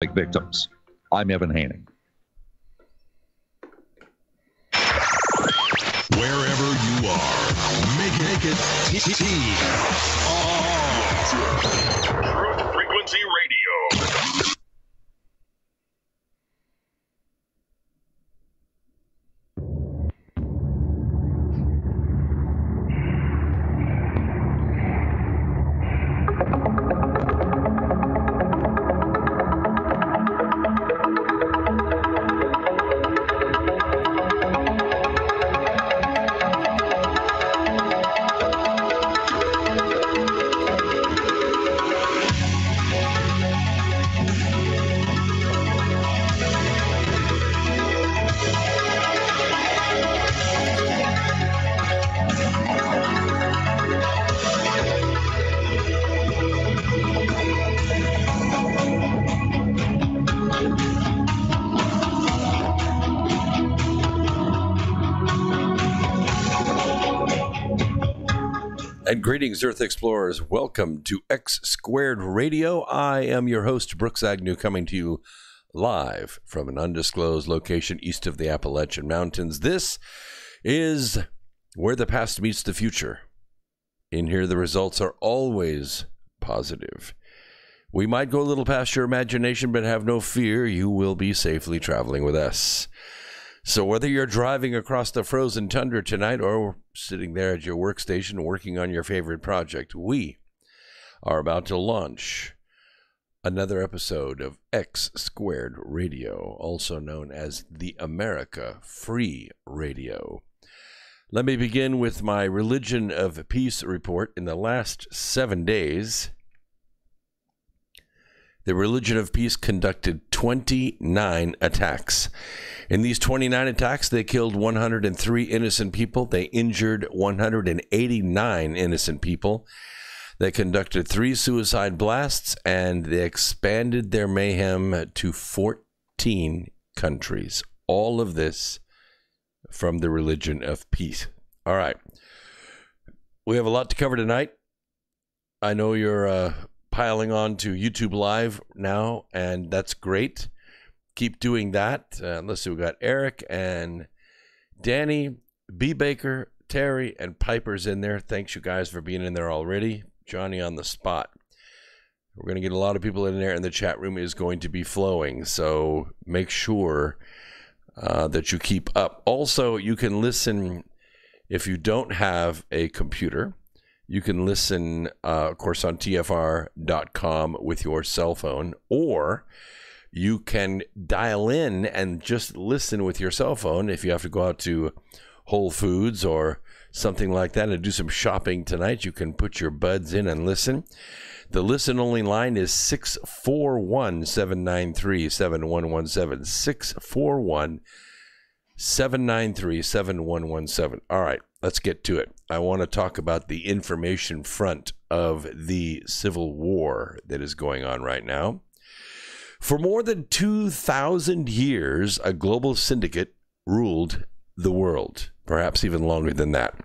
traumatic victims. I'm Evan Haney. Wherever you are, make it Truth Frequency Radio. And greetings, Earth Explorers. Welcome to X Squared Radio. I am your host, Brooks Agnew, coming to you live from an undisclosed location east of the Appalachian Mountains. This is where the past meets the future. In here, the results are always positive. We might go a little past your imagination, but have no fear, you will be safely traveling with us. So whether you're driving across the frozen tundra tonight or sitting there at your workstation working on your favorite project, we are about to launch another episode of X Squared Radio, also known as the America Free Radio. Let me begin with my Religion of Peace report. In the last 7 days, the Religion of Peace conducted 29 attacks. In these 29 attacks, they killed 103 innocent people. They injured 189 innocent people. They conducted 3 suicide blasts, and they expanded their mayhem to 14 countries. All of this from the Religion of Peace. All right. We have a lot to cover tonight. I know you're piling on to YouTube Live now, and that's great. Keep doing that. Let's see, we got Eric and Danny, B. Baker, Terry, and Piper's in there. Thanks, you guys, for being in there already. Johnny on the spot. We're going to get a lot of people in there, and the chat room is going to be flowing. So make sure that you keep up. Also, you can listen if you don't have a computer. You can listen, of course, on TFR.com with your cell phone, or you can dial in and just listen with your cell phone if you have to go out to Whole Foods or something like that and do some shopping tonight. You can put your buds in and listen. The listen-only line is 641-793-7117. 641-793-7117. All right, let's get to it. I want to talk about the information front of the civil war that is going on right now. For more than 2,000 years, a global syndicate ruled the world, perhaps even longer than that.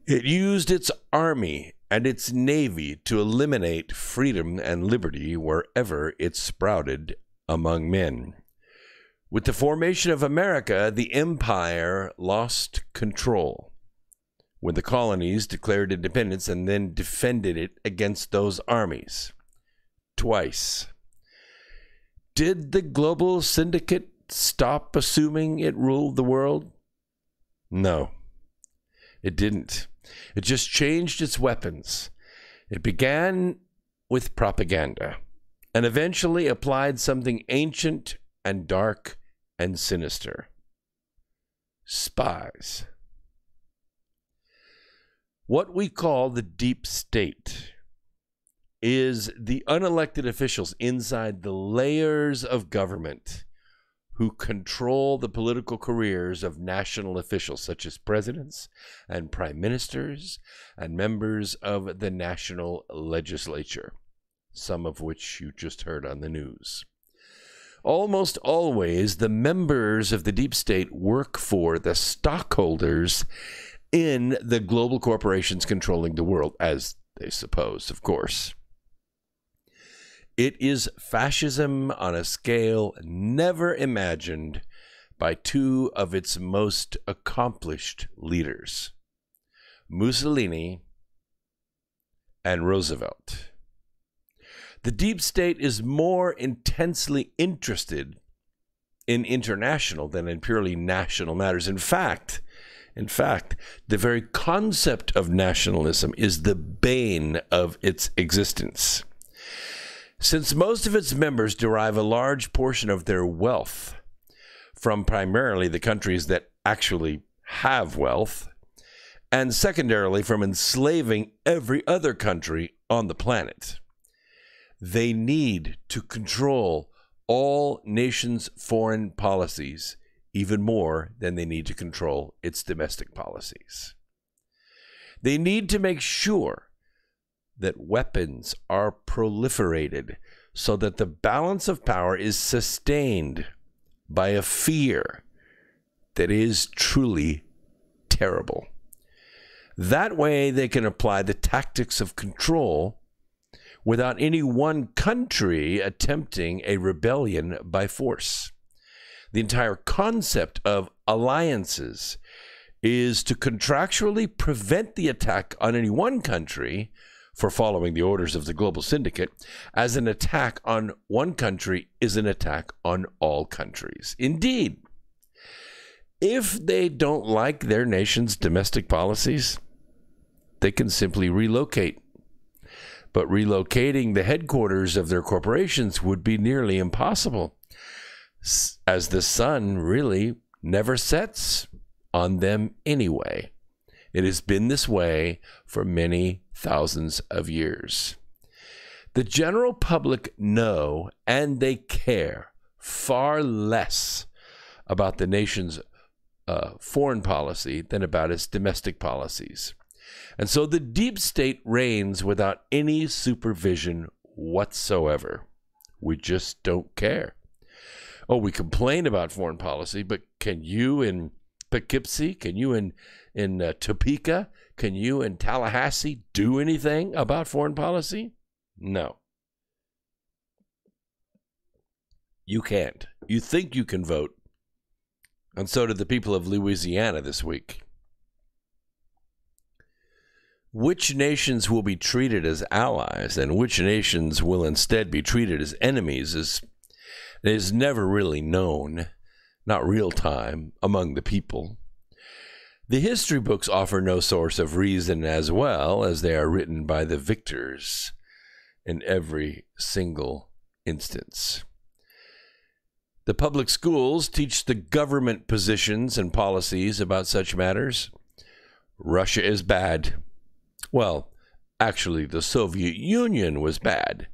It used its army and its navy to eliminate freedom and liberty wherever it sprouted among men. With the formation of America, the empire lost control when the colonies declared independence and then defended it against those armies twice. Did the global syndicate stop assuming it ruled the world? No, it didn't. It just changed its weapons. It began with propaganda and eventually applied something ancient and dark and sinister: spies. What we call the deep state is the unelected officials inside the layers of government who control the political careers of national officials, such as presidents and prime ministers and members of the national legislature, some of which you just heard on the news. Almost always, the members of the deep state work for the stockholders in the global corporations controlling the world, as they suppose, of course. It is fascism on a scale never imagined by two of its most accomplished leaders, Mussolini and Roosevelt. The deep state is more intensely interested in international than in purely national matters. In fact, the very concept of nationalism is the bane of its existence. Since most of its members derive a large portion of their wealth from primarily the countries that actually have wealth, and secondarily from enslaving every other country on the planet, they need to control all nations' foreign policies even more than they need to control its domestic policies. They need to make sure that weapons are proliferated so that the balance of power is sustained by a fear that is truly terrible. That way they can apply the tactics of control without any one country attempting a rebellion by force. The entire concept of alliances is to contractually prevent the attack on any one country for following the orders of the global syndicate, as an attack on one country is an attack on all countries. Indeed, if they don't like their nation's domestic policies, they can simply relocate. But relocating the headquarters of their corporations would be nearly impossible, as the sun really never sets on them anyway. It has been this way for many thousands of years. The general public know and they care far less about the nation's foreign policy than about its domestic policies. And so the deep state reigns without any supervision whatsoever. We just don't care. Oh, we complain about foreign policy, but can you in Poughkeepsie, can you in Topeka, can you in Tallahassee do anything about foreign policy? No. You can't. You think you can vote. And so did the people of Louisiana this week. Which nations will be treated as allies and which nations will instead be treated as enemies is never really known, not real time, among the people. The history books offer no source of reason as well as they are written by the victors in every single instance. The public schools teach the government positions and policies about such matters. Russia is bad. Well, actually, the Soviet Union was bad.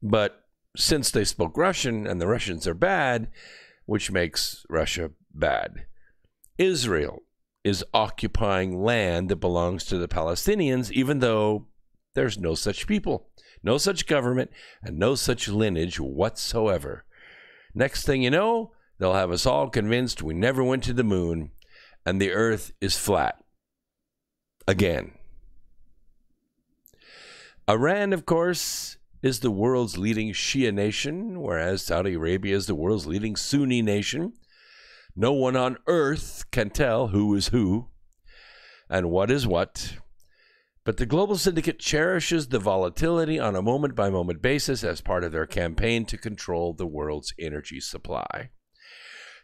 But since they spoke Russian and the Russians are bad, which makes Russia bad. Israel is occupying land that belongs to the Palestinians, even though there's no such people, no such government, and no such lineage whatsoever. Next thing you know, they'll have us all convinced we never went to the moon and the earth is flat. Again. Iran, of course, is the world's leading Shia nation, whereas Saudi Arabia is the world's leading Sunni nation. No one on earth can tell who is who and what is what. But the global syndicate cherishes the volatility on a moment-by-moment basis as part of their campaign to control the world's energy supply.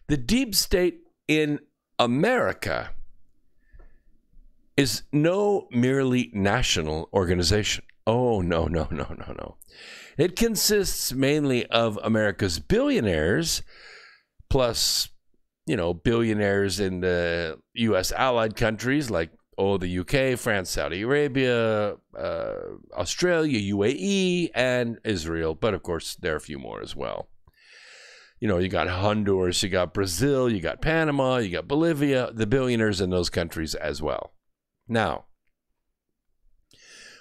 The deep state in America is no merely national organization. Oh, no. It consists mainly of America's billionaires, plus, billionaires in the U.S. allied countries like, the UK, France, Saudi Arabia, Australia, UAE, and Israel. But, of course, there are a few more as well. You got Honduras, you got Brazil, you got Panama, you got Bolivia, the billionaires in those countries as well. Now,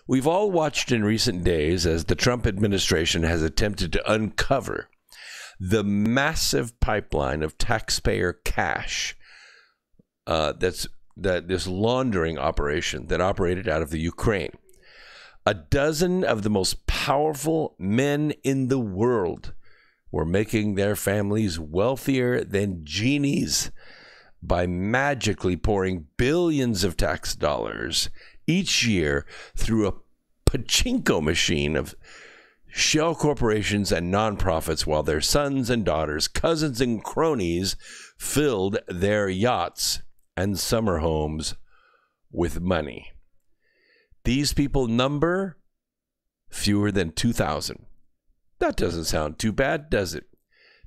we've all watched in recent days as the Trump administration has attempted to uncover the massive pipeline of taxpayer cash this laundering operation that operated out of the Ukraine. A dozen of the most powerful men in the world were making their families wealthier than genies by magically pouring billions of tax dollars each year through a pachinko machine of shell corporations and nonprofits, while their sons and daughters, cousins and cronies filled their yachts and summer homes with money. These people number fewer than 2,000. That doesn't sound too bad, does it?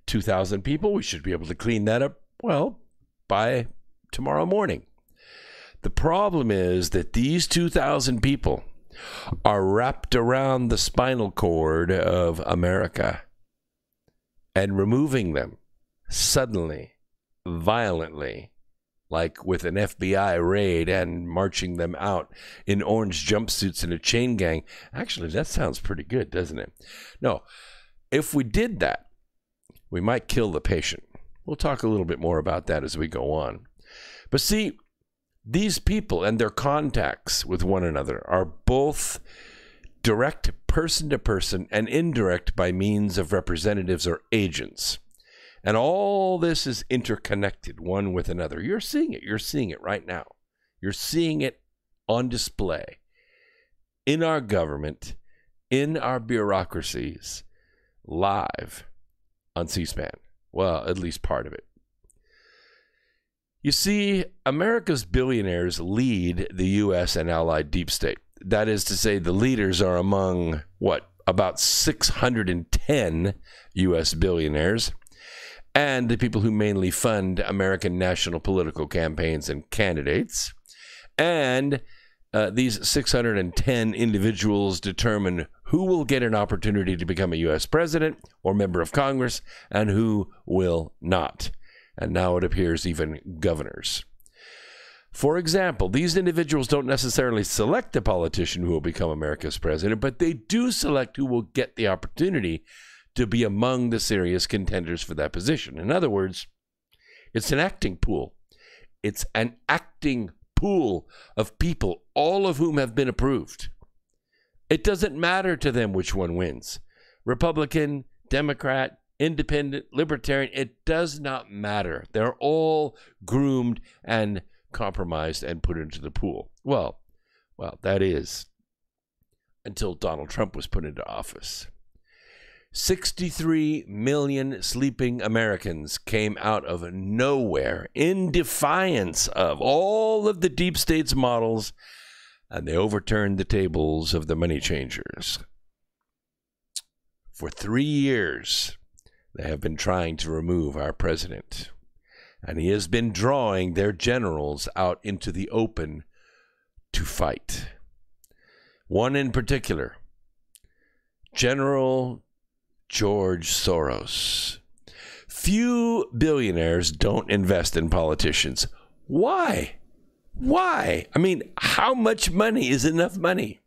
2,000 people, we should be able to clean that up, well, by tomorrow morning. The problem is that these 2,000 people are wrapped around the spinal cord of America, and removing them suddenly, violently, like with an FBI raid, and marching them out in orange jumpsuits in a chain gang. Actually, that sounds pretty good, doesn't it? No, if we did that, we might kill the patient. We'll talk a little bit more about that as we go on. But see, these people and their contacts with one another are both direct person to person and indirect by means of representatives or agents. And all this is interconnected one with another. You're seeing it. You're seeing it right now. You're seeing it on display in our government, in our bureaucracies, live on C-SPAN. Well, at least part of it. You see, America's billionaires lead the U.S. and allied deep state. That is to say, the leaders are among, about 610 U.S. billionaires, and the people who mainly fund American national political campaigns and candidates. And these 610 individuals determine who will get an opportunity to become a U.S. president or member of Congress and who will not. And now it appears even governors. For example, these individuals don't necessarily select the politician who will become America's president, but they do select who will get the opportunity to be among the serious contenders for that position. In other words, it's an acting pool. It's an acting pool of people, all of whom have been approved. It doesn't matter to them which one wins. Republican, Democrat, Independent, Libertarian, it does not matter. They're all groomed and compromised and put into the pool. Well, that is until Donald Trump was put into office. 63 million sleeping Americans came out of nowhere in defiance of all of the deep state's models, and they overturned the tables of the money changers. For 3 years, they have been trying to remove our president, and he has been drawing their generals out into the open to fight. One in particular, General George Soros. Few billionaires don't invest in politicians. Why? Why? I mean, how much money is enough money?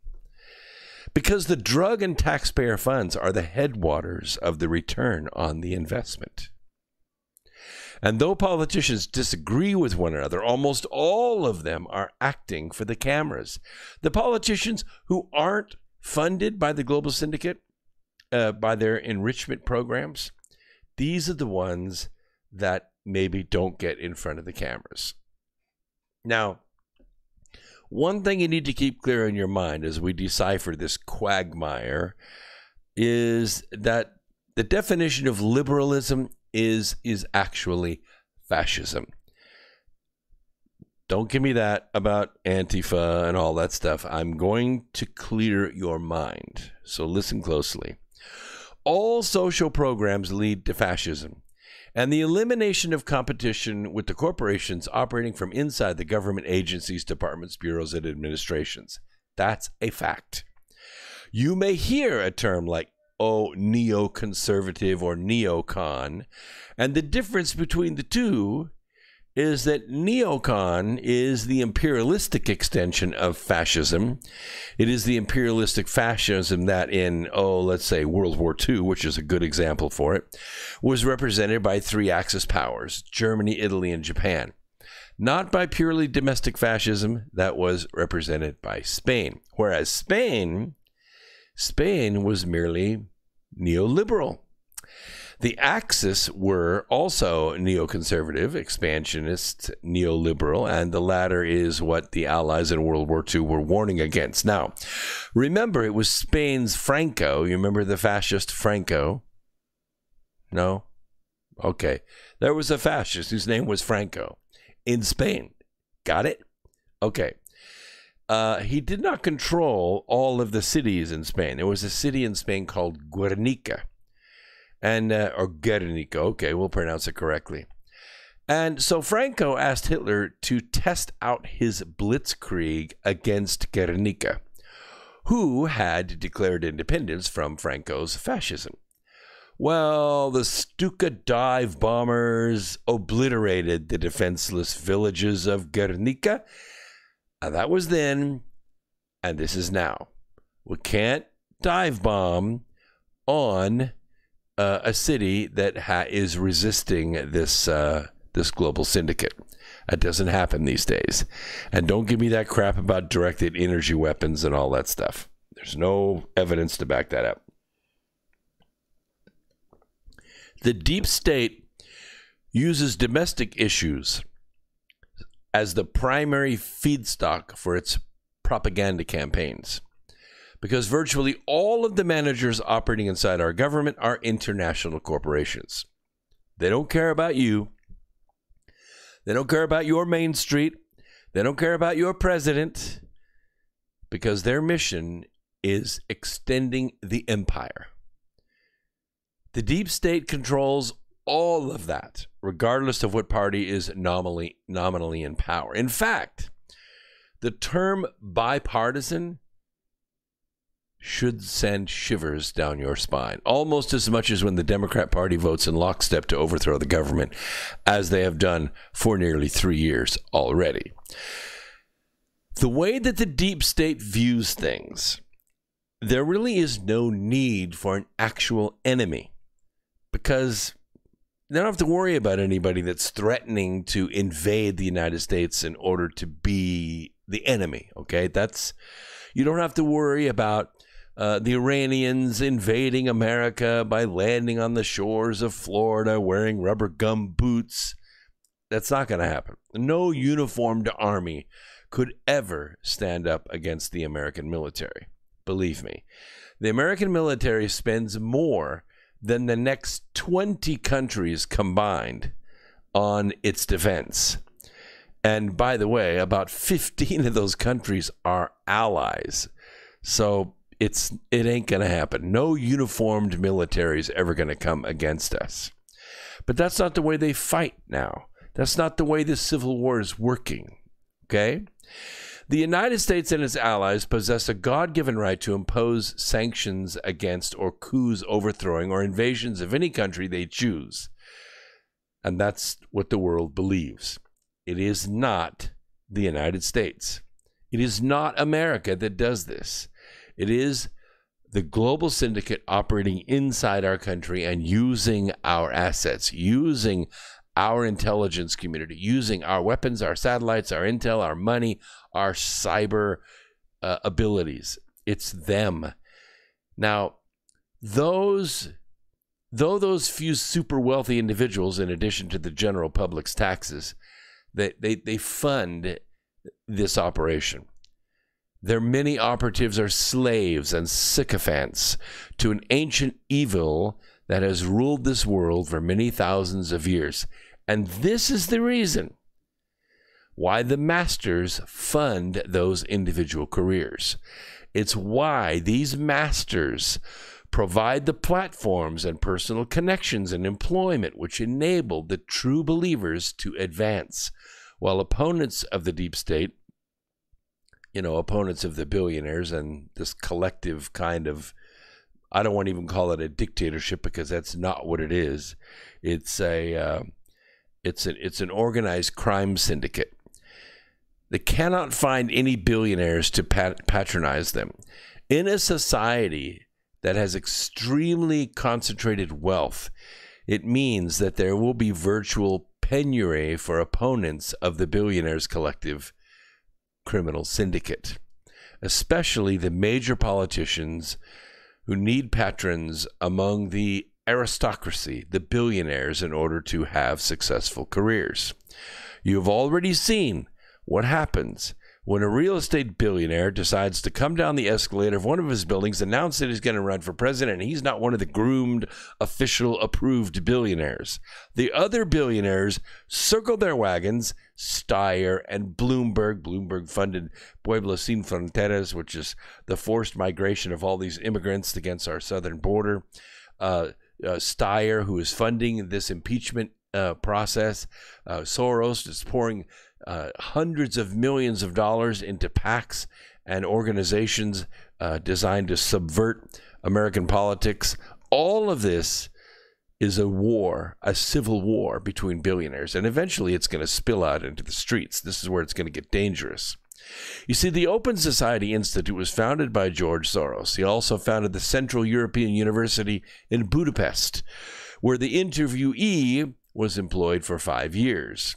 Because the drug and taxpayer funds are the headwaters of the return on the investment. And though politicians disagree with one another, almost all of them are acting for the cameras. The politicians who aren't funded by the global syndicate, by their enrichment programs, these are the ones that maybe don't get in front of the cameras. Now, one thing you need to keep clear in your mind as we decipher this quagmire is that the definition of liberalism is actually fascism. Don't give me that about Antifa and all that stuff. I'm going to clear your mind. So listen closely. All social programs lead to fascism, and the elimination of competition with the corporations operating from inside the government agencies, departments, bureaus, and administrations. That's a fact. You may hear a term like, neoconservative or neocon, and the difference between the two is that neocon is the imperialistic extension of fascism. It is the imperialistic fascism that in, let's say World War II, which is a good example for it, was represented by three Axis powers, Germany, Italy, and Japan. Not by purely domestic fascism that was represented by Spain. Whereas Spain Spain was merely neoliberal. The Axis were also neoconservative, expansionist, neoliberal, and the latter is what the Allies in World War II were warning against. Now, remember, it was Spain's Franco. You remember the fascist Franco? No? Okay. There was a fascist whose name was Franco in Spain. Got it? Okay. He did not control all of the cities in Spain. There was a city in Spain called Guernica. Or Guernica, okay, we'll pronounce it correctly. And so Franco asked Hitler to test out his blitzkrieg against Guernica, who had declared independence from Franco's fascism. Well, the Stuka dive bombers obliterated the defenseless villages of Guernica. That was then, and this is now. We can't dive bomb on a city that is resisting this global syndicate. That doesn't happen these days. And don't give me that crap about directed energy weapons and all that stuff. There's no evidence to back that up. The deep state uses domestic issues as the primary feedstock for its propaganda campaigns, because virtually all of the managers operating inside our government are international corporations. They don't care about you. They don't care about your Main Street. They don't care about your president, because their mission is extending the empire. The deep state controls all of that, regardless of what party is nominally in power. In fact, the term bipartisan should send shivers down your spine, almost as much as when the Democrat Party votes in lockstep to overthrow the government, as they have done for nearly 3 years already. The way that the deep state views things, there really is no need for an actual enemy, because they don't have to worry about anybody that's threatening to invade the United States in order to be the enemy. Okay, you don't have to worry about the Iranians invading America by landing on the shores of Florida wearing rubber gum boots. That's not going to happen. No uniformed army could ever stand up against the American military. Believe me, the American military spends more than the next 20 countries combined on its defense. And by the way, about 15 of those countries are allies. So it ain't going to happen. No uniformed military is ever going to come against us. But that's not the way they fight now. That's not the way the Civil War is working. Okay? The United States and its allies possess a God-given right to impose sanctions against or coups overthrowing or invasions of any country they choose. And that's what the world believes. It is not the United States. It is not America that does this. It is the global syndicate operating inside our country and using our assets, using our intelligence community, using our weapons, our satellites, our intel, our money, our cyber abilities. It's them. Now, though those few super wealthy individuals, in addition to the general public's taxes, they fund this operation. Their many operatives are slaves and sycophants to an ancient evil that has ruled this world for many thousands of years. And this is the reason why the masters fund those individual careers. It's why these masters provide the platforms and personal connections and employment which enable the true believers to advance, while opponents of the deep state, opponents of the billionaires and this collective kind of, I don't want to even call it a dictatorship, because that's not what it is. It's an organized crime syndicate. They cannot find any billionaires to patronize them. In a society that has extremely concentrated wealth, it means that there will be virtual penury for opponents of the billionaires' collective criminal syndicate, especially the major politicians who need patrons among the aristocracy, the billionaires, in order to have successful careers. You've already seen what happens when a real estate billionaire decides to come down the escalator of one of his buildings, announce that he's going to run for president, and he's not one of the groomed, official, approved billionaires. The other billionaires circle their wagons. Steyer and Bloomberg funded Pueblo Sin Fronteras, which is the forced migration of all these immigrants against our southern border. Steyer, who is funding this impeachment process. Soros is pouring hundreds of millions of dollars into PACs and organizations designed to subvert American politics. All of this is a war, a civil war between billionaires, and eventually it's going to spill out into the streets. This is where it's going to get dangerous. You see, the Open Society Institute was founded by George Soros. He also founded the Central European University in Budapest, where the interviewee was employed for 5 years.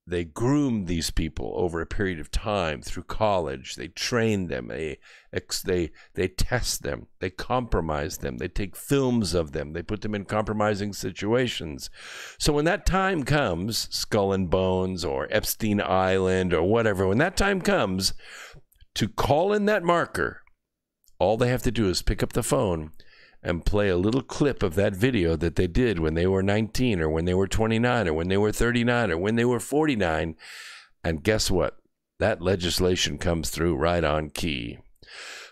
They groomed these people over a period of time through college. They train them. They test them. They compromise them. They take films of them. They put them in compromising situations. So when that time comes, Skull and Bones or Epstein Island or whatever, when that time comes to call in that marker, all they have to do is pick up the phone and play a little clip of that video that they did when they were 19 or when they were 29 or when they were 39 or when they were 49. And guess what? That legislation comes through right on key.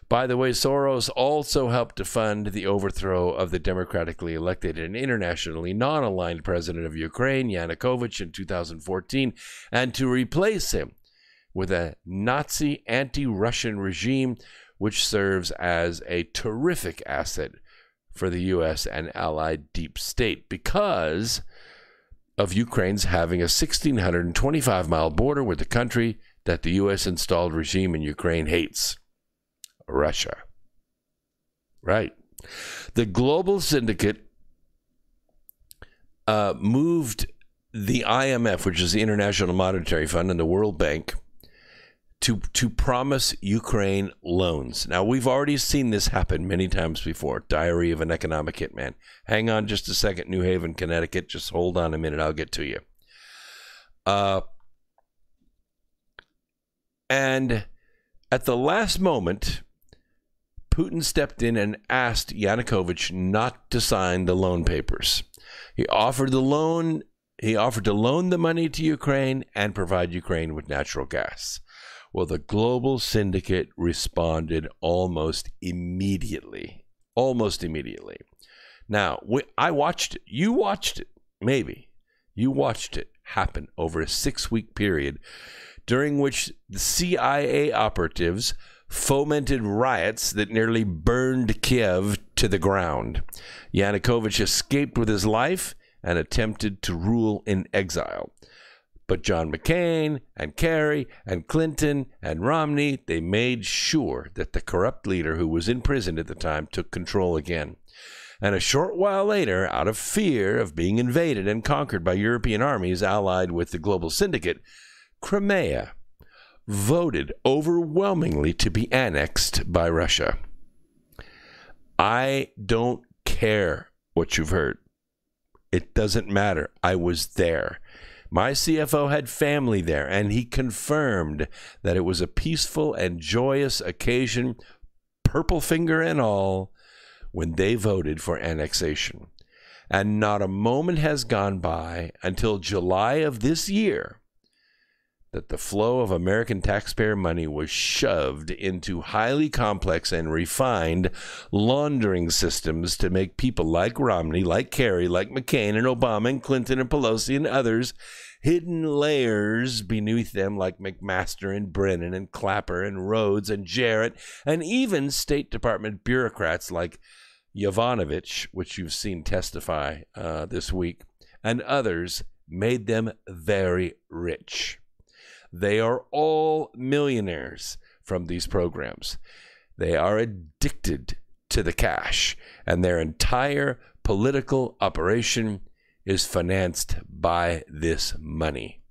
By the way, Soros also helped to fund the overthrow of the democratically elected and internationally non-aligned president of Ukraine, Yanukovych, in 2014, and to replace him with a Nazi anti-Russian regime, which serves as a terrific asset for the U.S. and allied deep state because of Ukraine's having a 1,625-mile border with the country that the U.S.-installed regime in Ukraine hates, Russia. Right. The global syndicate moved the IMF, which is the International Monetary Fund, and the World Bank, to promise Ukraine loans. Now, we've already seen this happen many times before. Diary of an Economic Hitman. Hang on just a second, New Haven, Connecticut. Just hold on a minute. I'll get to you. And at the last moment, Putin stepped in and asked Yanukovych not to sign the loan papers. He offered to loan the money to Ukraine and provide Ukraine with natural gas. Well, the global syndicate responded almost immediately. Almost immediately. Now, I watched it. You watched it. Maybe. You watched it happen over a 6-week period during which the CIA operatives fomented riots that nearly burned Kiev to the ground. Yanukovych escaped with his life and attempted to rule in exile. But John McCain and Kerry and Clinton and Romney, they made sure that the corrupt leader who was in prison at the time took control again. And a short while later, out of fear of being invaded and conquered by European armies allied with the global syndicate, Crimea voted overwhelmingly to be annexed by Russia. I don't care what you've heard. It doesn't matter. I was there. My CFO had family there, and he confirmed that it was a peaceful and joyous occasion, purple finger and all, when they voted for annexation. And not a moment has gone by until July of this year that the flow of American taxpayer money was shoved into highly complex and refined laundering systems to make people like Romney, like Kerry, like McCain and Obama and Clinton and Pelosi and others, hidden layers beneath them like McMaster and Brennan and Clapper and Rhodes and Jarrett, and even State Department bureaucrats like Yovanovitch, which you've seen testify this week, and others, made them very rich. They are all millionaires from these programs. They are addicted to the cash, and their entire political operation is financed by this money.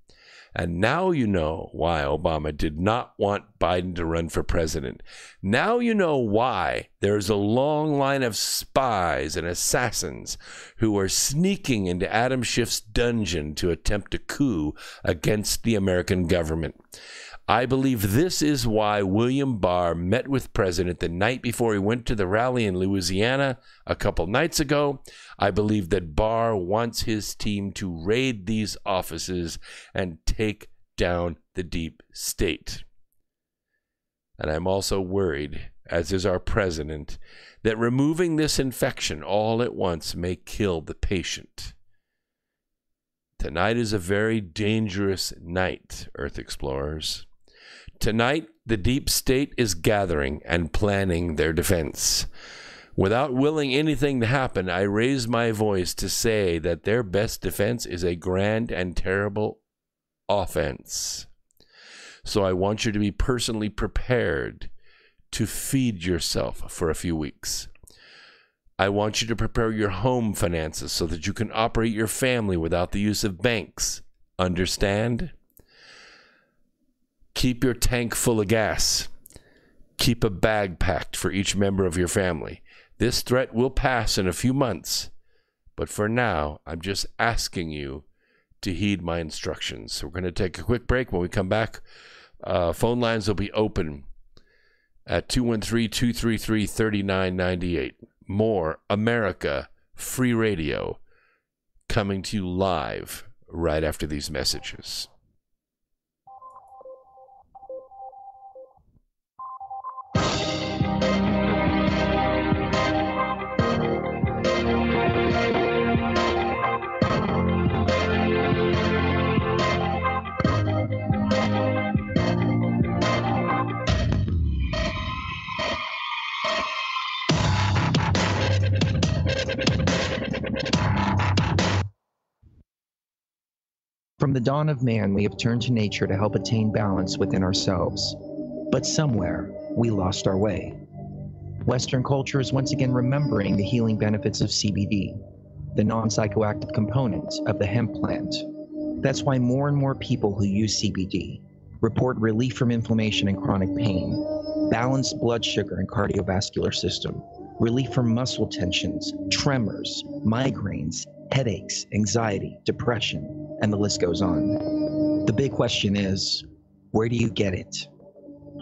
And now you know why Obama did not want Biden to run for president. Now you know why there's a long line of spies and assassins who are sneaking into Adam Schiff's dungeon to attempt a coup against the American government. I believe this is why William Barr met with President the night before he went to the rally in Louisiana a couple nights ago. I believe that Barr wants his team to raid these offices and take down the deep state. And I'm also worried, as is our president, that removing this infection all at once may kill the patient. Tonight is a very dangerous night, Earth Explorers. Tonight, the deep state is gathering and planning their defense. Without willing anything to happen, I raise my voice to say that their best defense is a grand and terrible offense. So I want you to be personally prepared to feed yourself for a few weeks. I want you to prepare your home finances so that you can operate your family without the use of banks. Understand? Keep your tank full of gas. Keep a bag packed for each member of your family. This threat will pass in a few months, but for now, I'm just asking you to heed my instructions. So we're going to take a quick break. When we come back, phone lines will be open at 213-233-3998. More America Free Radio coming to you live right after these messages. From the dawn of man, we have turned to nature to help attain balance within ourselves. But somewhere, we lost our way. Western culture is once again remembering the healing benefits of CBD, the non-psychoactive component of the hemp plant. That's why more and more people who use CBD report relief from inflammation and chronic pain, balanced blood sugar and cardiovascular system, relief from muscle tensions, tremors, migraines, headaches, anxiety, depression, and the list goes on. The big question is, where do you get it?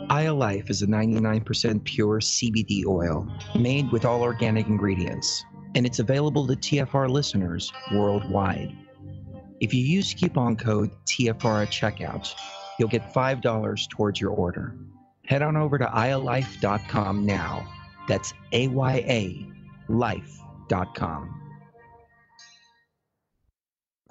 Life is a 99% pure CBD oil made with all organic ingredients, and it's available to TFR listeners worldwide. If you use coupon code TFR at checkout, you'll get $5 towards your order. Head on over to ialife.com now. That's AYA life.com.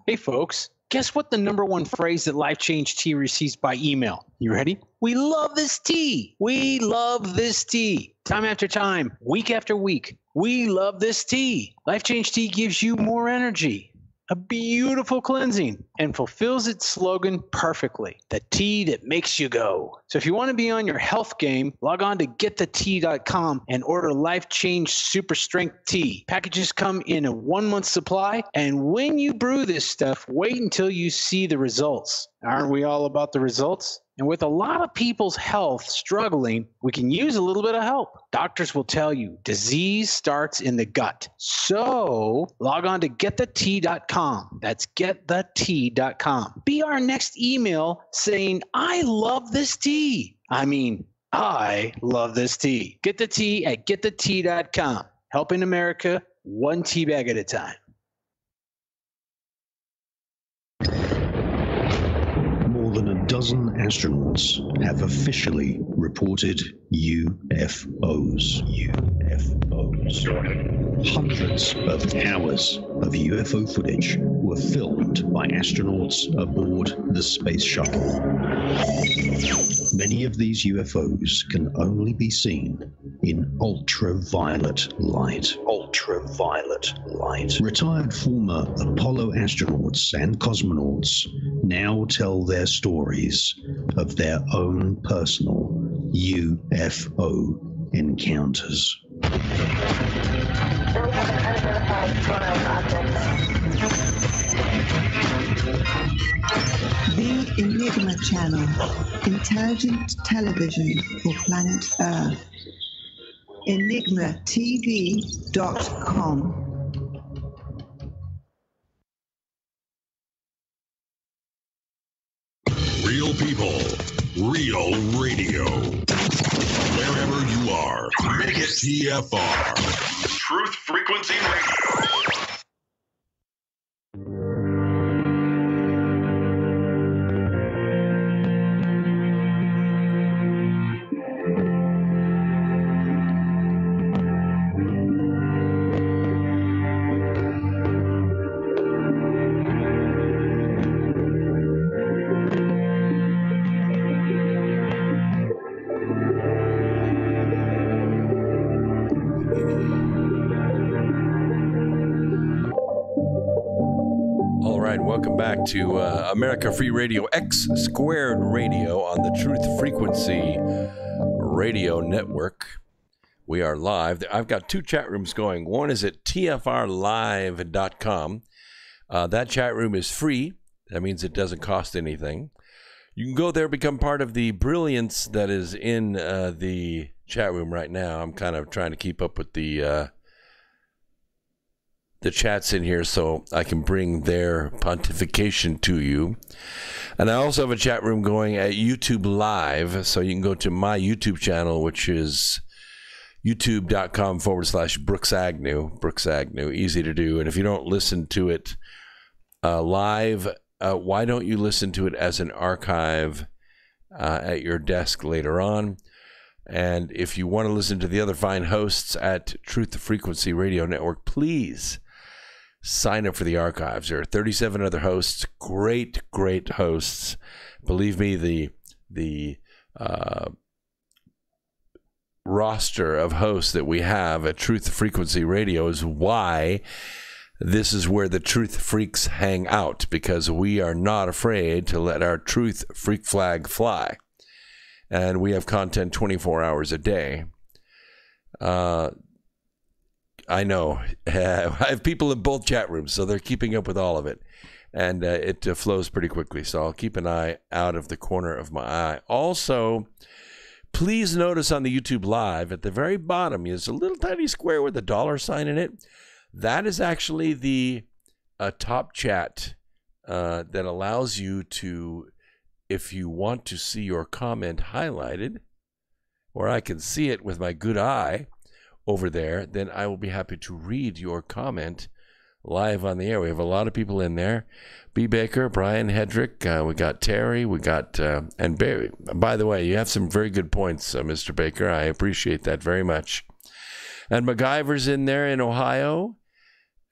Hey folks, guess what the #1 phrase that Life Change Tea receives by email? You ready? We love this tea. We love this tea. Time after time, week after week, we love this tea. Life Change Tea gives you more energy, a beautiful cleansing, and fulfills its slogan perfectly. The tea that makes you go. So if you want to be on your health game, log on to getthetea.com and order Life Change Super Strength Tea. Packages come in a 1-month supply, and when you brew this stuff, wait until you see the results. Aren't we all about the results? And with a lot of people's health struggling, we can use a little bit of help. Doctors will tell you disease starts in the gut. So log on to getthetea.com. That's getthetea.com. Be our next email saying, I love this tea. I love this tea. Get the tea at getthetea.com. Helping America one tea bag at a time. More than a dozen astronauts have officially reported UFOs. Hundreds of hours of UFO footage were filmed by astronauts aboard the space shuttle. Many of these UFOs can only be seen in ultraviolet light. Retired former Apollo astronauts and cosmonauts now tell their stories of their own personal UFO encounters. The Channel, intelligent television for planet Earth. EnigmaTV.com. Real people, real radio. Wherever you are, make it TFR. Truth Frequency Radio. Welcome back to America Free Radio X Squared Radio on the Truth Frequency Radio Network. We are live. I've got two chat rooms going. One is at tfrlive.com. That chat room is free. That means it doesn't cost anything. You can go there, become part of the brilliance that is in the chat room right now. I'm kind of trying to keep up with the chats in here so I can bring their pontification to you. And I also have a chat room going at YouTube Live, so you can go to my YouTube channel, which is youtube.com/Brooks Agnew. Brooks Agnew, easy to do. And if you don't listen to it live, why don't you listen to it as an archive at your desk later on? And if you want to listen to the other fine hosts at Truth Frequency Radio Network, please sign up for the archives. There are 37 other hosts, great hosts. Believe me, the roster of hosts that we have at Truth Frequency Radio is why this is where the Truth Freaks hang out, because we are not afraid to let our Truth Freak flag fly. And we have content 24 hours a day. I know. I have people in both chat rooms, so they're keeping up with all of it. And it flows pretty quickly, so I'll keep an eye out of the corner of my eye. Also, please notice on the YouTube Live, at the very bottom, is a little tiny square with a $sign in it. That is actually the top chat that allows you to, if you want to see your comment highlighted, or I can see it with my good eye over there, then I will be happy to read your comment live on the air. We have a lot of people in there. B. Baker, Brian Hedrick, we got Terry, we got, and Barry. By the way, you have some very good points, Mr. Baker. I appreciate that very much. And MacGyver's in there in Ohio,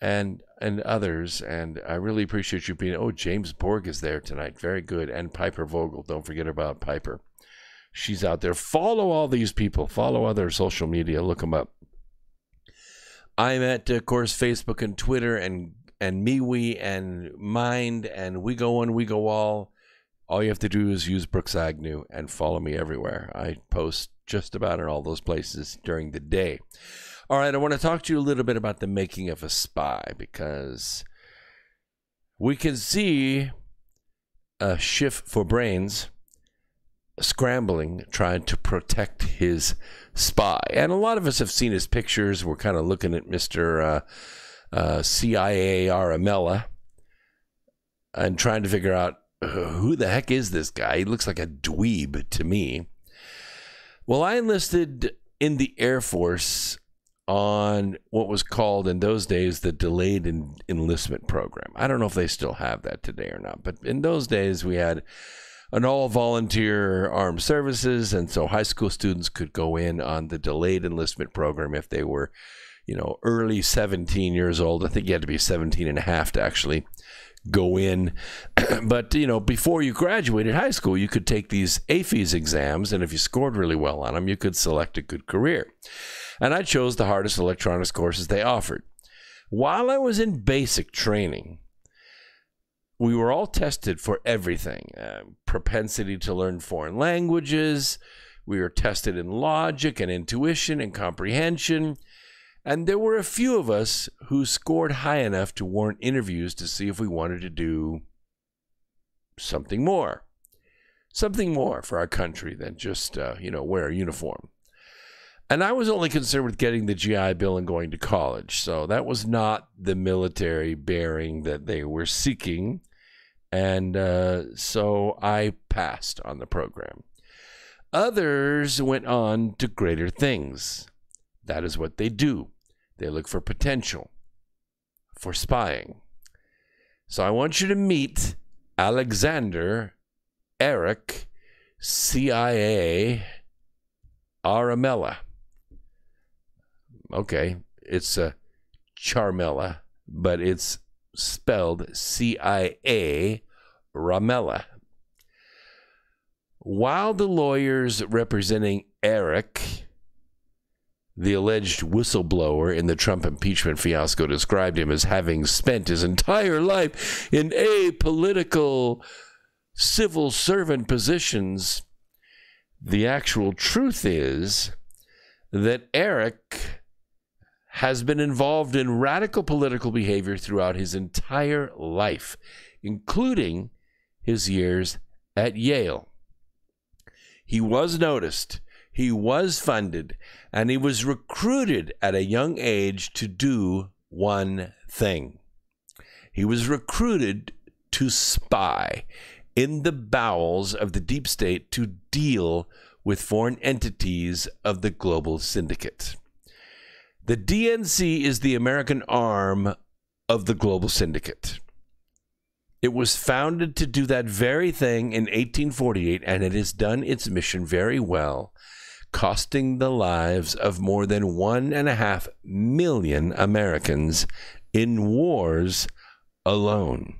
and others, and I really appreciate you being, James Borg is there tonight. Very good. And Piper Vogel. Don't forget about Piper. She's out there. Follow all these people. Follow other social media. Look them up. I'm at, of course, Facebook and Twitter and MeWe and Mind and We Go One, We Go All. All you have to do is use Brooks Agnew and follow me everywhere. I post just about in all those places during the day. All right, I want to talk to you a little bit about the making of a spy, because we can see a Schiff for Brains scrambling, trying to protect his spy. And a lot of us have seen his pictures. We're kind of looking at Mr. CIA Aramella and trying to figure out who the heck is this guy? He looks like a dweeb to me. Well, I enlisted in the Air Force on what was called in those days the delayed enlistment program. I don't know if they still have that today or not, but in those days we had an all-volunteer armed services, and so high school students could go in on the delayed enlistment program if they were, early 17 years old. I think you had to be 17 and a half to actually go in. But, before you graduated high school, you could take these AFES exams, and if you scored really well on them, you could select a good career. And I chose the hardest electronics courses they offered. While I was in basic training, we were all tested for everything. Propensity to learn foreign languages. We were tested in logic and intuition and comprehension. And there were a few of us who scored high enough to warrant interviews to see if we wanted to do something more. something more for our country than just, wear a uniform. And I was only concerned with getting the GI Bill and going to college. So that was not the military bearing that they were seeking. And so I passed on the program. Others went on to greater things. That is what they do. They look for potential, for spying. So I want you to meet Alexander Eric CIA Aramella. Okay, it's Charmella, but it's spelled CIA Ramella. While the lawyers representing Eric, the alleged whistleblower in the Trump impeachment fiasco, described him as having spent his entire life in apolitical civil servant positions, the actual truth is that Eric has been involved in radical political behavior throughout his entire life, including his years at Yale. He was noticed, he was funded, and he was recruited at a young age to do one thing. He was recruited to spy in the bowels of the deep state to deal with foreign entities of the global syndicate. The DNC is the American arm of the global syndicate. It was founded to do that very thing in 1848, and it has done its mission very well, costing the lives of more than 1.5 million Americans in wars alone.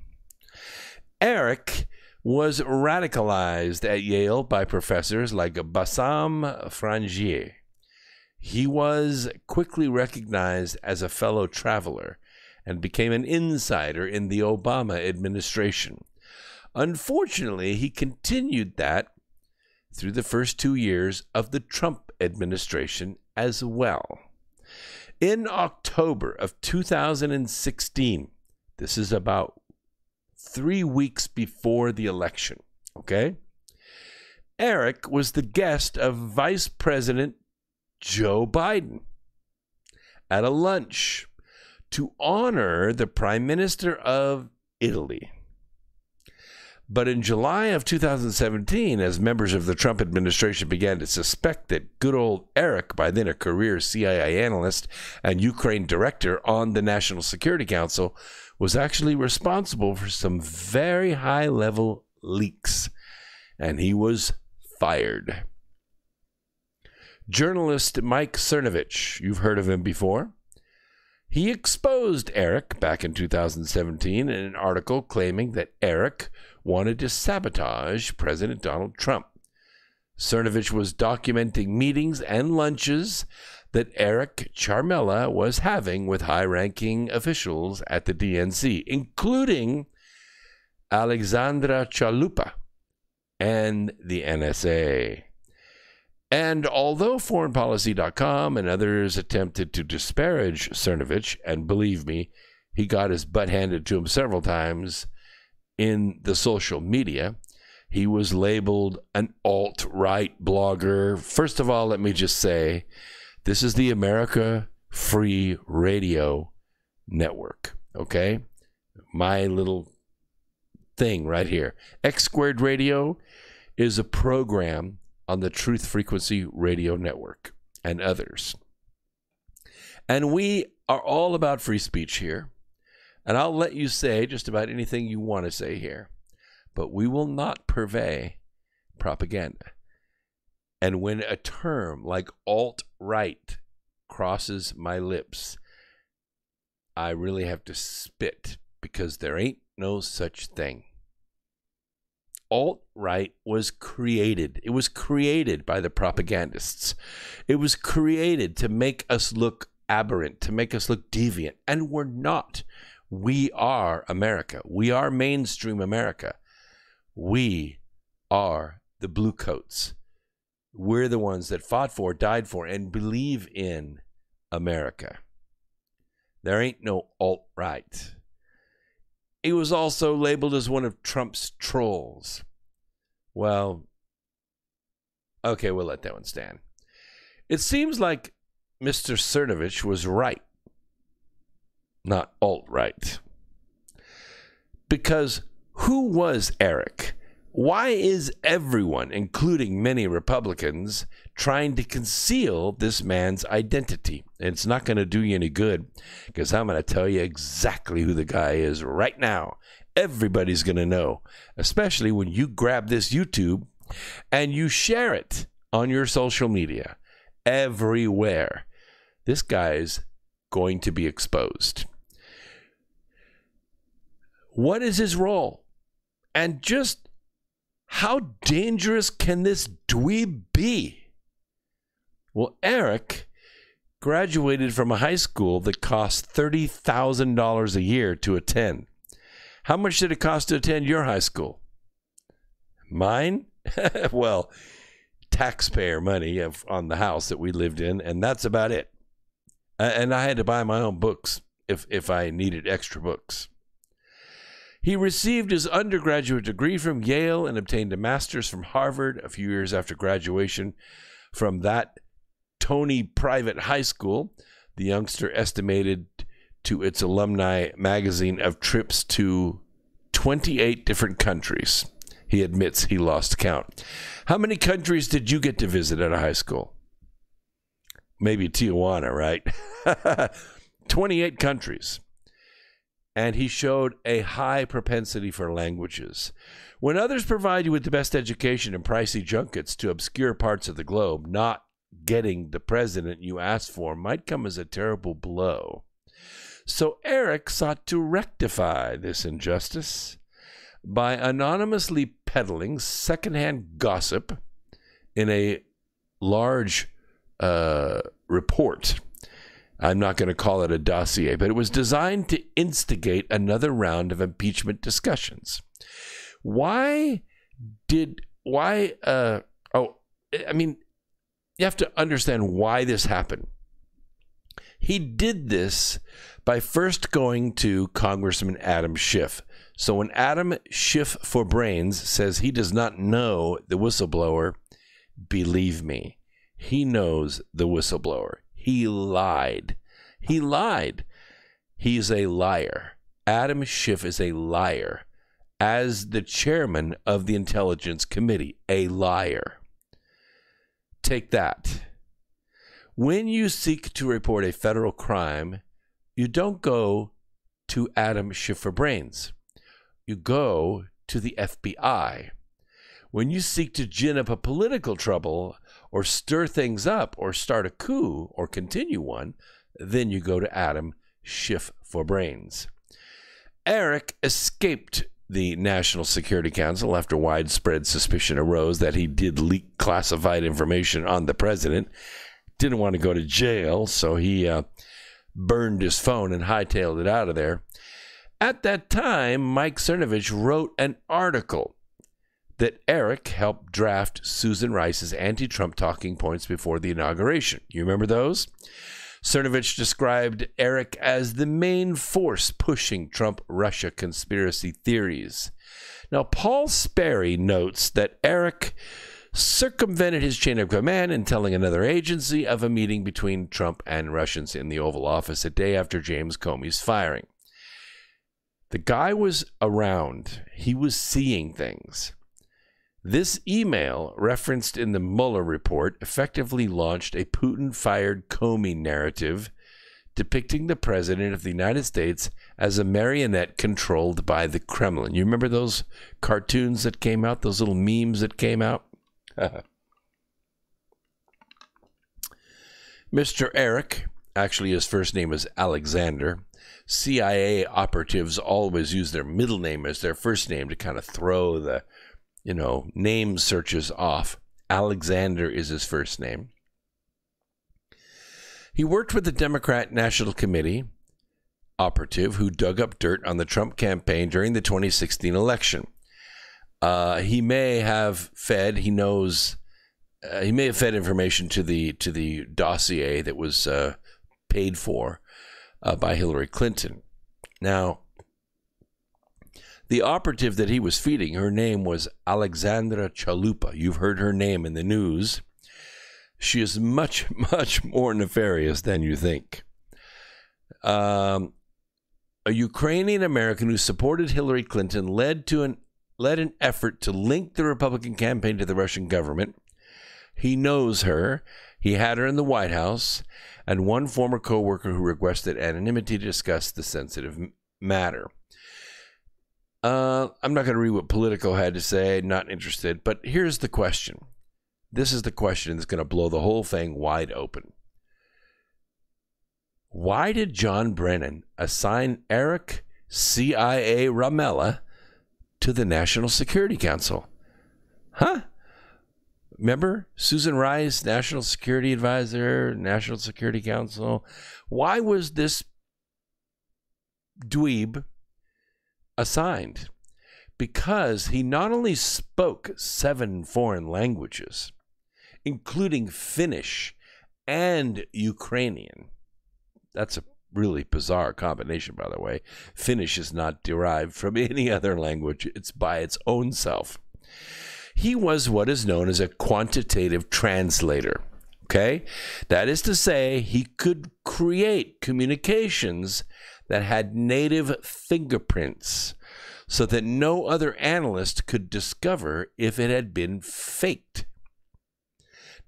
Eric was radicalized at Yale by professors like Bassam Frangier. He was quickly recognized as a fellow traveler and became an insider in the Obama administration. Unfortunately, he continued that through the first 2 years of the Trump administration as well. In October of 2016, this is about 3 weeks before the election, okay? Eric was the guest of Vice President Joe Biden at a lunch to honor the Prime Minister of Italy. But in July of 2017, as members of the Trump administration began to suspect that good old Eric, by then a career CIA analyst and Ukraine director on the National Security Council, was actually responsible for some very high-level leaks, and he was fired. Journalist Mike Cernovich, you've heard of him before. He exposed Eric back in 2017 in an article claiming that Eric wanted to sabotage President Donald Trump. Cernovich was documenting meetings and lunches that Eric Charmella was having with high-ranking officials at the DNC, including Alexandra Chalupa and the NSA. And although foreignpolicy.com and others attempted to disparage Cernovich, and believe me, he got his butt handed to him several times in the social media, he was labeled an alt-right blogger. First of all, let me just say, this is the America Free Radio Network, okay? My little thing right here. X Squared Radio is a program on the Truth Frequency Radio Network and others. And we are all about free speech here. And I'll let you say just about anything you want to say here. But we will not purvey propaganda. And when a term like alt-right crosses my lips, I really have to spit, because there ain't no such thing. Alt-right was created. It was created by the propagandists. It was created to make us look aberrant, to make us look deviant. And we're not. We are America. We are mainstream America. We are the blue coats. We're the ones that fought for, died for, and believe in America. There ain't no alt-right. He was also labeled as one of Trump's trolls. Well, okay, we'll let that one stand. It seems like Mr. Cernovich was right, not alt-right. Because who was Eric? Why is everyone, including many Republicans, trying to conceal this man's identity? It's not going to do you any good, because I'm going to tell you exactly who the guy is right now. Everybody's going to know, especially when you grab this YouTube and you share it on your social media everywhere. This guy's going to be exposed. What is his role? And just how dangerous can this dweeb be? Well, Eric graduated from a high school that cost $30,000 a year to attend. How much did it cost to attend your high school? Mine? Well, taxpayer money on the house that we lived in, and that's about it. And I had to buy my own books if I needed extra books. He received his undergraduate degree from Yale and obtained a master's from Harvard a few years after graduation from that Tony private high school. The youngster estimated to its alumni magazine of trips to 28 different countries. He admits he lost count. How many countries did you get to visit at a high school? Maybe Tijuana, right? 28 countries. And he showed a high propensity for languages. When others provide you with the best education and pricey junkets to obscure parts of the globe, not getting the president you asked for might come as a terrible blow. So Eric sought to rectify this injustice by anonymously peddling secondhand gossip in a large report. I'm not going to call it a dossier, but it was designed to instigate another round of impeachment discussions. You have to understand why this happened. He did this by first going to Congressman Adam Schiff. So when Adam Schiff for Brains says he does not know the whistleblower, believe me, he knows the whistleblower. He lied. He lied. He's a liar. Adam Schiff is a liar. As the chairman of the Intelligence Committee, a liar. Take that. When you seek to report a federal crime, you don't go to Adam Schiff for Brains. You go to the FBI. When you seek to gin up a political trouble or stir things up or start a coup or continue one, then you go to Adam Schiff for Brains. Eric escaped the National Security Council after widespread suspicion arose that he did leak classified information on the president. Didn't want to go to jail, so he burned his phone and hightailed it out of there. At that time, Mike Cernovich wrote an article that Eric helped draft Susan Rice's anti-Trump talking points before the inauguration. You remember those? Cernovich described Eric as the main force pushing Trump-Russia conspiracy theories. Now, Paul Sperry notes that Eric circumvented his chain of command in telling another agency of a meeting between Trump and Russians in the Oval Office a day after James Comey's firing. The guy was around. He was seeing things. This email, referenced in the Mueller report, effectively launched a Putin-fired Comey narrative depicting the president of the United States as a marionette controlled by the Kremlin. You remember those cartoons that came out, those little memes that came out? Mr. Eric, actually his first name is Alexander. CIA operatives always use their middle name as their first name to kind of throw the name searches off. Alexander is his first name. He worked with the Democrat National Committee operative who dug up dirt on the Trump campaign during the 2016 election. He may have fed information to the dossier that was paid for by Hillary Clinton. Now, The operative that he was feeding, her name was Alexandra Chalupa. You've heard her name in the news. She is much, much more nefarious than you think. A Ukrainian American who supported Hillary Clinton led an effort to link the Republican campaign to the Russian government. He knows her. He had her in the White House, and one former co-worker who requested anonymity to discuss the sensitive matter. I'm not going to read what Politico had to say. Not interested. But here's the question. This is the question that's going to blow the whole thing wide open. Why did John Brennan assign Eric CIA Ramella to the National Security Council? Huh? Remember Susan Rice, National Security Advisor, National Security Council? Why was this dweeb assigned? Because he not only spoke 7 foreign languages, including Finnish and Ukrainian. That's a really bizarre combination, by the way. Finnish is not derived from any other language. It's by its own self. He was what is known as a quantitative translator. Okay? That is to say, he could create communications that had native fingerprints so that no other analyst could discover if it had been faked.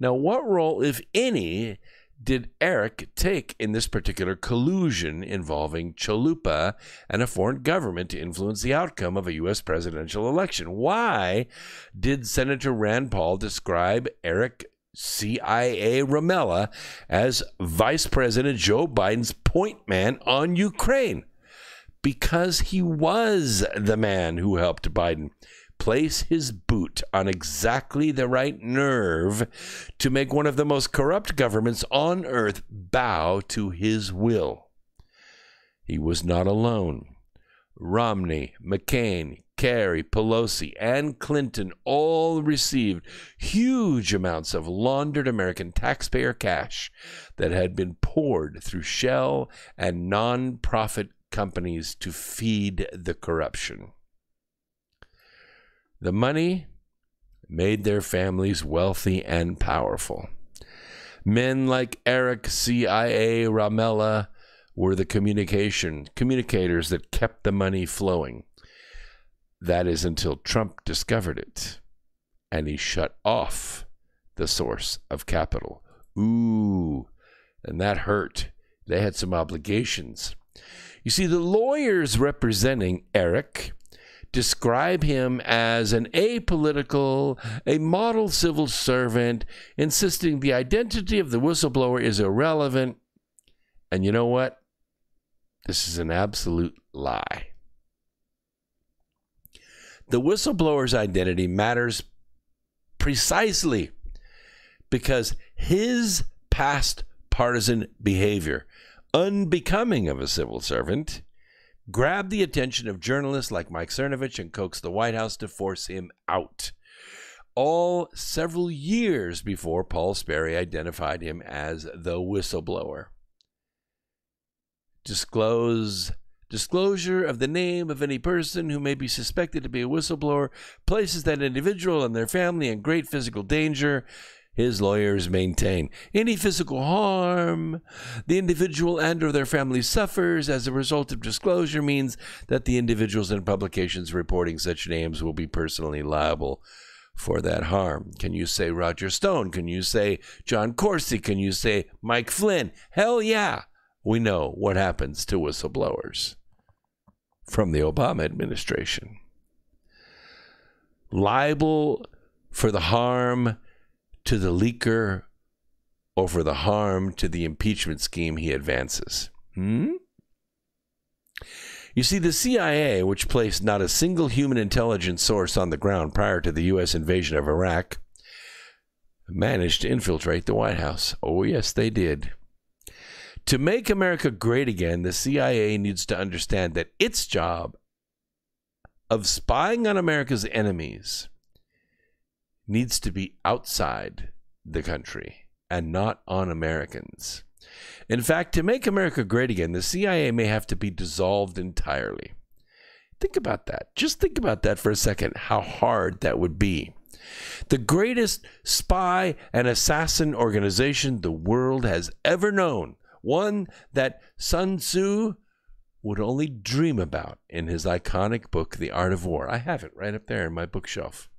Now, what role, if any, did Eric take in this particular collusion involving Chalupa and a foreign government to influence the outcome of a U.S. presidential election? Why did Senator Rand Paul describe Eric CIA Ramella as Vice President Joe Biden's point man on Ukraine? Because he was the man who helped Biden place his boot on exactly the right nerve to make one of the most corrupt governments on earth bow to his will. He was not alone. Romney, McCain, Kerry, Pelosi, and Clinton all received huge amounts of laundered American taxpayer cash that had been poured through shell and non-profit companies to feed the corruption. The money made their families wealthy and powerful. Men like Eric CIA Ramella were the communicators that kept the money flowing. That is until Trump discovered it, and he shut off the source of capital. Ooh, and that hurt. They had some obligations. You see, the lawyers representing Eric describe him as an apolitical, a model civil servant, insisting the identity of the whistleblower is irrelevant. And you know what? This is an absolute lie. The whistleblower's identity matters precisely because his past partisan behavior, unbecoming of a civil servant, grabbed the attention of journalists like Mike Cernovich and coaxed the White House to force him out. All several years before Paul Sperry identified him as the whistleblower. Disclosure of the name of any person who may be suspected to be a whistleblower places that individual and their family in great physical danger. His lawyers maintain any physical harm the individual and or their family suffers as a result of disclosure means that the individuals and publications reporting such names will be personally liable for that harm. Can you say Roger Stone? Can you say John Corsi? Can you say Mike Flynn? Hell yeah. We know what happens to whistleblowers from the Obama administration. Liable for the harm to the leaker or for the harm to the impeachment scheme he advances. You see, the CIA, which placed not a single human intelligence source on the ground prior to the U.S. invasion of Iraq, managed to infiltrate the White House. Oh, yes, they did. To make America great again, the CIA needs to understand that its job of spying on America's enemies needs to be outside the country and not on Americans. In fact, to make America great again, the CIA may have to be dissolved entirely. Think about that. Just think about that for a second, how hard that would be. The greatest spy and assassin organization the world has ever known. One that Sun Tzu would only dream about in his iconic book, The Art of War. I have it right up there in my bookshelf.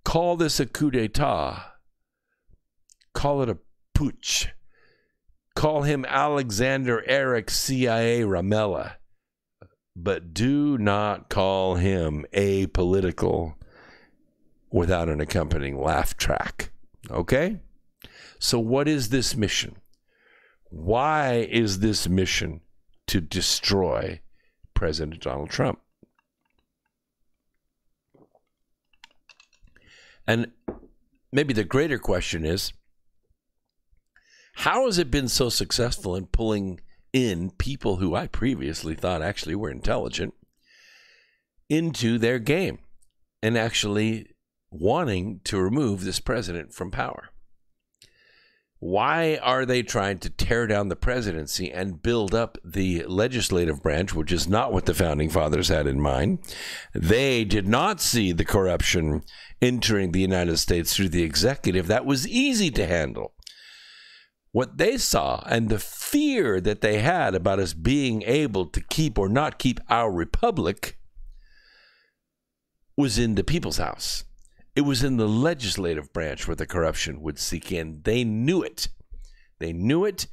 Call this a coup d'etat. Call it a putsch. Call him Alexander Eric CIA Ramella. But do not call him apolitical without an accompanying laugh track. Okay? So what is this mission? Why is this mission to destroy President Donald Trump? And maybe the greater question is, how has it been so successful in pulling in people who I previously thought actually were intelligent into their game and actually wanting to remove this president from power? Why are they trying to tear down the presidency and build up the legislative branch, which is not what the founding fathers had in mind? They did not see the corruption entering the United States through the executive. That was easy to handle. What they saw and the fear that they had about us being able to keep or not keep our republic was in the people's house. It was in the legislative branch where the corruption would seek in. They knew it. They knew it,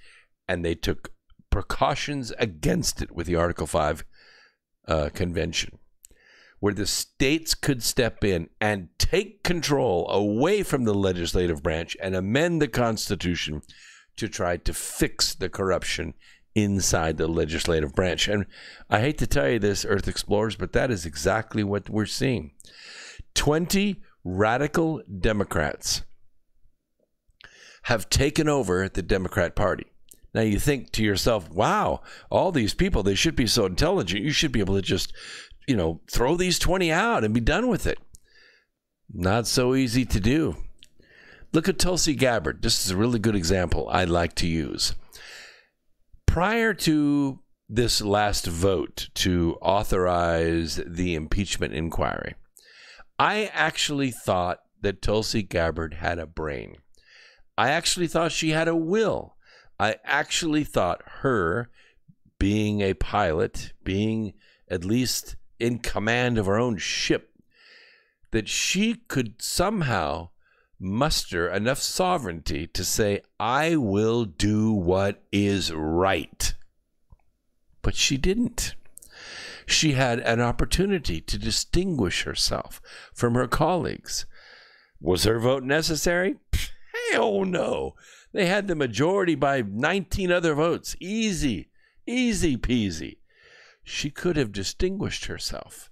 and they took precautions against it with the Article 5 convention, where the states could step in and take control away from the legislative branch and amend the Constitution to try to fix the corruption inside the legislative branch. And I hate to tell you this, Earth Explorers, but that is exactly what we're seeing. 20 radical Democrats have taken over the Democrat Party. Now you think to yourself, wow, all these people, they should be so intelligent. You should be able to just, throw these 20 out and be done with it. Not so easy to do. Look at Tulsi Gabbard. This is a really good example I'd like to use. Prior to this last vote to authorize the impeachment inquiry, I actually thought that Tulsi Gabbard had a brain. I actually thought she had a will. I actually thought her being a pilot, being at least in command of her own ship, that she could somehow muster enough sovereignty to say, I will do what is right. But she didn't. She had an opportunity to distinguish herself from her colleagues. Was her vote necessary? Hell no. They had the majority by 19 other votes. Easy peasy. She could have distinguished herself,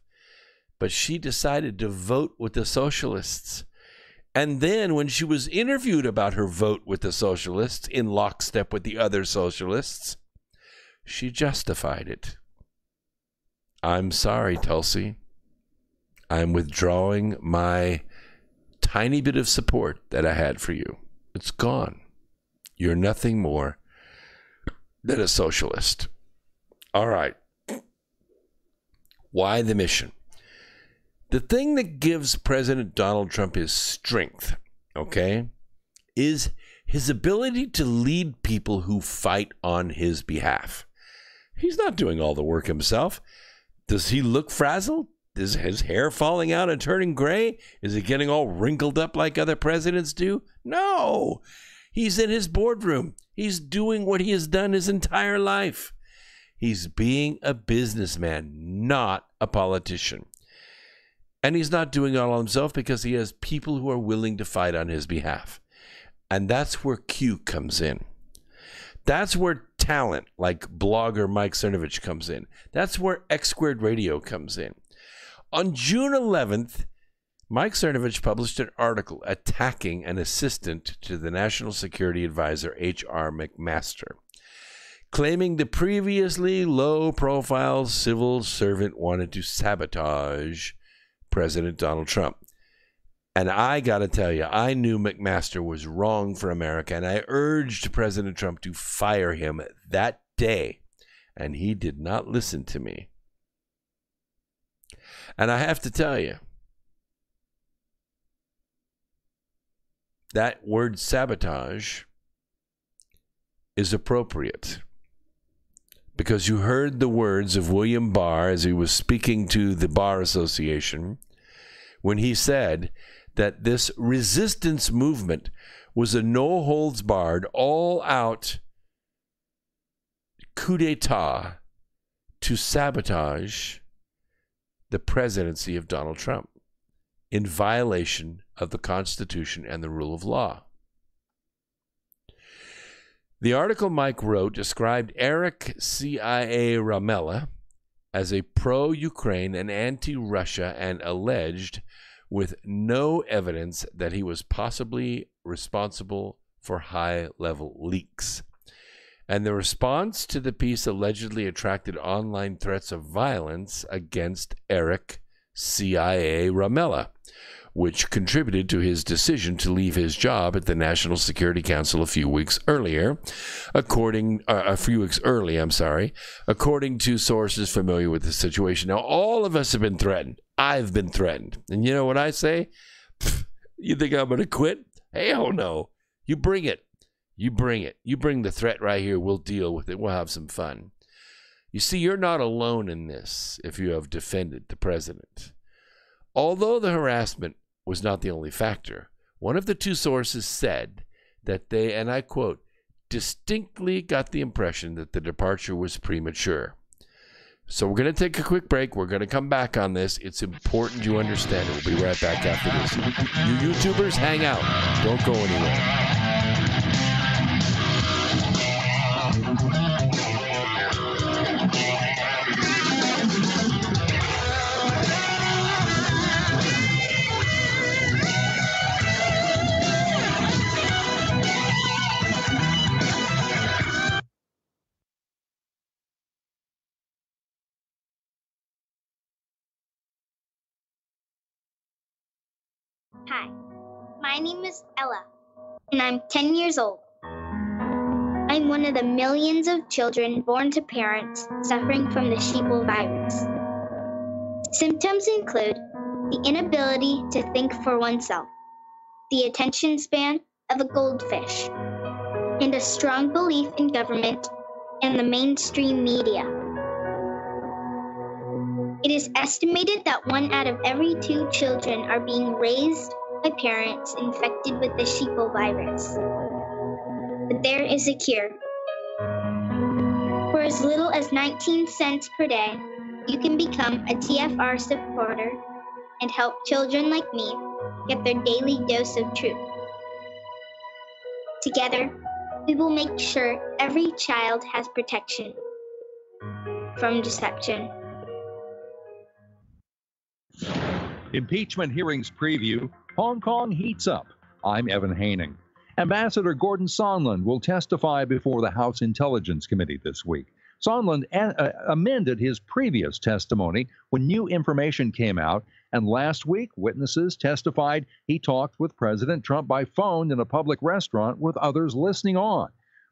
but she decided to vote with the socialists. And then when she was interviewed about her vote with the socialists in lockstep with the other socialists, she justified it. I'm sorry, Tulsi. I'm withdrawing my tiny bit of support that I had for you. It's gone. You're nothing more than a socialist. All right. Why the mission? The thing that gives President Donald Trump his strength, okay, is his ability to lead people who fight on his behalf. He's not doing all the work himself. Does he look frazzled? Is his hair falling out and turning gray? Is he getting all wrinkled up like other presidents do? No. He's in his boardroom. He's doing what he has done his entire life. He's being a businessman, not a politician. And he's not doing it all himself because he has people who are willing to fight on his behalf. And that's where Q comes in. That's where talent like blogger Mike Cernovich comes in. That's where X Squared Radio comes in. On June 11th, Mike Cernovich published an article attacking an assistant to the National Security Advisor, H.R. McMaster, claiming the previously low-profile civil servant wanted to sabotage President Donald Trump. And I got to tell you, I knew McMaster was wrong for America, and I urged President Trump to fire him that day, and he did not listen to me. And I have to tell you, that word sabotage is appropriate, because you heard the words of William Barr as he was speaking to the Bar Association when he said that this resistance movement was a no-holds-barred, all-out coup d'etat to sabotage the presidency of Donald Trump in violation of the Constitution and the rule of law. The article Mike wrote described Eric CIA Ramella as a pro-Ukraine and anti-Russia, and alleged, with no evidence, that he was possibly responsible for high-level leaks. And the response to the piece allegedly attracted online threats of violence against Eric CIA Ramella, which contributed to his decision to leave his job at the National Security Council a few weeks early, according to sources familiar with the situation. Now, all of us have been threatened. I've been threatened. And you know what I say? You think I'm going to quit? Hell no. You bring it. You bring it. You bring the threat right here. We'll deal with it. We'll have some fun. You see, you're not alone in this if you have defended the president. Although the harassment was not the only factor, one of the two sources said that they, and I quote, distinctly got the impression that the departure was premature. So we're going to take a quick break. We're going to come back on this. It's important you understand it. We'll be right back after this. You YouTubers, hang out. Don't go anywhere. Hi, my name is Ella, and I'm 10 years old. I'm one of the millions of children born to parents suffering from the sheeple virus. Symptoms include the inability to think for oneself, the attention span of a goldfish, and a strong belief in government and the mainstream media. It is estimated that 1 out of every 2 children are being raised by parents infected with the sheeple virus. But there is a cure. For as little as 19 cents per day, you can become a TFR supporter and help children like me get their daily dose of truth. Together, we will make sure every child has protection from deception. Impeachment hearings preview. Hong Kong heats up. I'm Evan Haining. Ambassador Gordon Sondland will testify before the House Intelligence Committee this week. Sondland amended his previous testimony when new information came out, and last week witnesses testified he talked with President Trump by phone in a public restaurant with others listening on.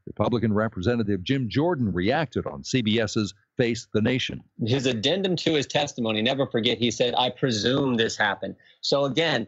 Republican Representative Jim Jordan reacted on CBS's Face the Nation. His addendum to his testimony, never forget, he said, I presume this happened. So again,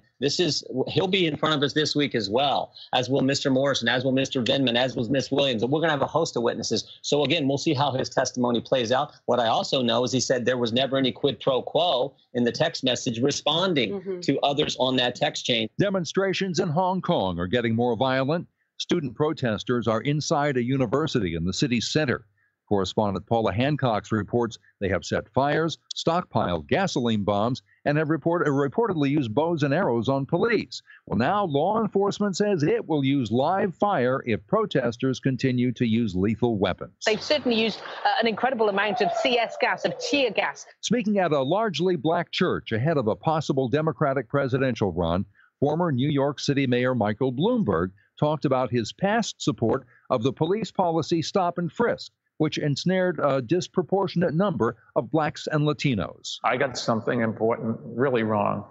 he'll be in front of us this week as well, as will Mr. Morrison, as will Mr. Vindman, as will Ms. Williams. And we're going to have a host of witnesses. So again, we'll see how his testimony plays out. What I also know is he said there was never any quid pro quo in the text message responding to others on that text chain. Demonstrations in Hong Kong are getting more violent. Student protesters are inside a university in the city's center. Correspondent Paula Hancock reports they have set fires, stockpiled gasoline bombs, and have reportedly used bows and arrows on police. Well, now law enforcement says it will use live fire if protesters continue to use lethal weapons. They've certainly used an incredible amount of CS gas, of tear gas. Speaking at a largely black church ahead of a possible Democratic presidential run, former New York City Mayor Michael Bloomberg talked about his past support of the police policy stop and frisk, which ensnared a disproportionate number of blacks and Latinos. I got something important really wrong.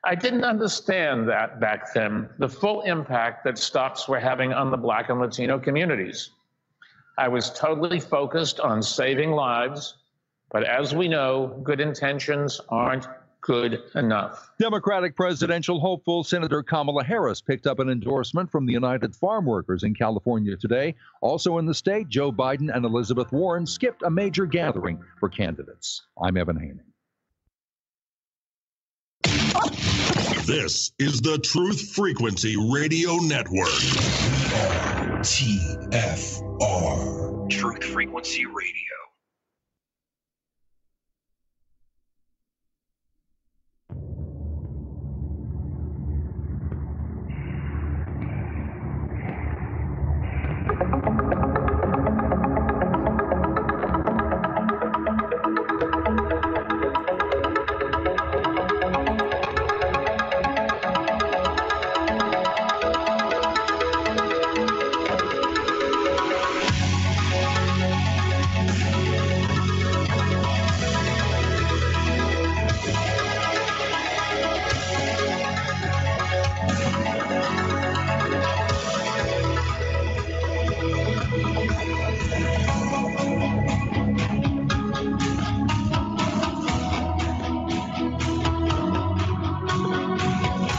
I didn't understand that back then, the full impact that stops were having on the black and Latino communities. I was totally focused on saving lives, But as we know, good intentions aren't good enough. Democratic presidential hopeful Senator Kamala Harris picked up an endorsement from the United Farm Workers in California today. Also in the state, Joe Biden and Elizabeth Warren skipped a major gathering for candidates. I'm Evan Haining. This is the Truth Frequency Radio Network. TFR. Truth Frequency Radio.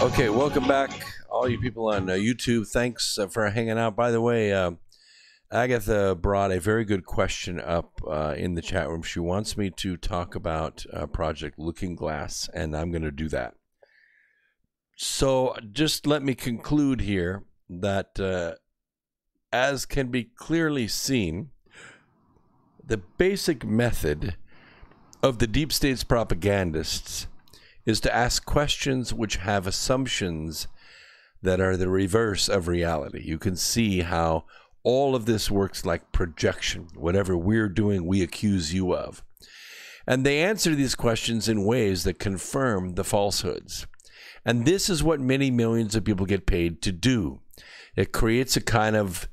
Okay, welcome back, all you people on YouTube. Thanks for hanging out. By the way, Agatha brought a very good question up in the chat room. She wants me to talk about Project Looking Glass, and I'm going to do that. So just let me conclude here that as can be clearly seen, the basic method of the deep state's propagandists is to ask questions which have assumptions that are the reverse of reality. You can see how all of this works like projection. Whatever we're doing, we accuse you of. And they answer these questions in ways that confirm the falsehoods. And this is what many millions of people get paid to do. It creates a kind of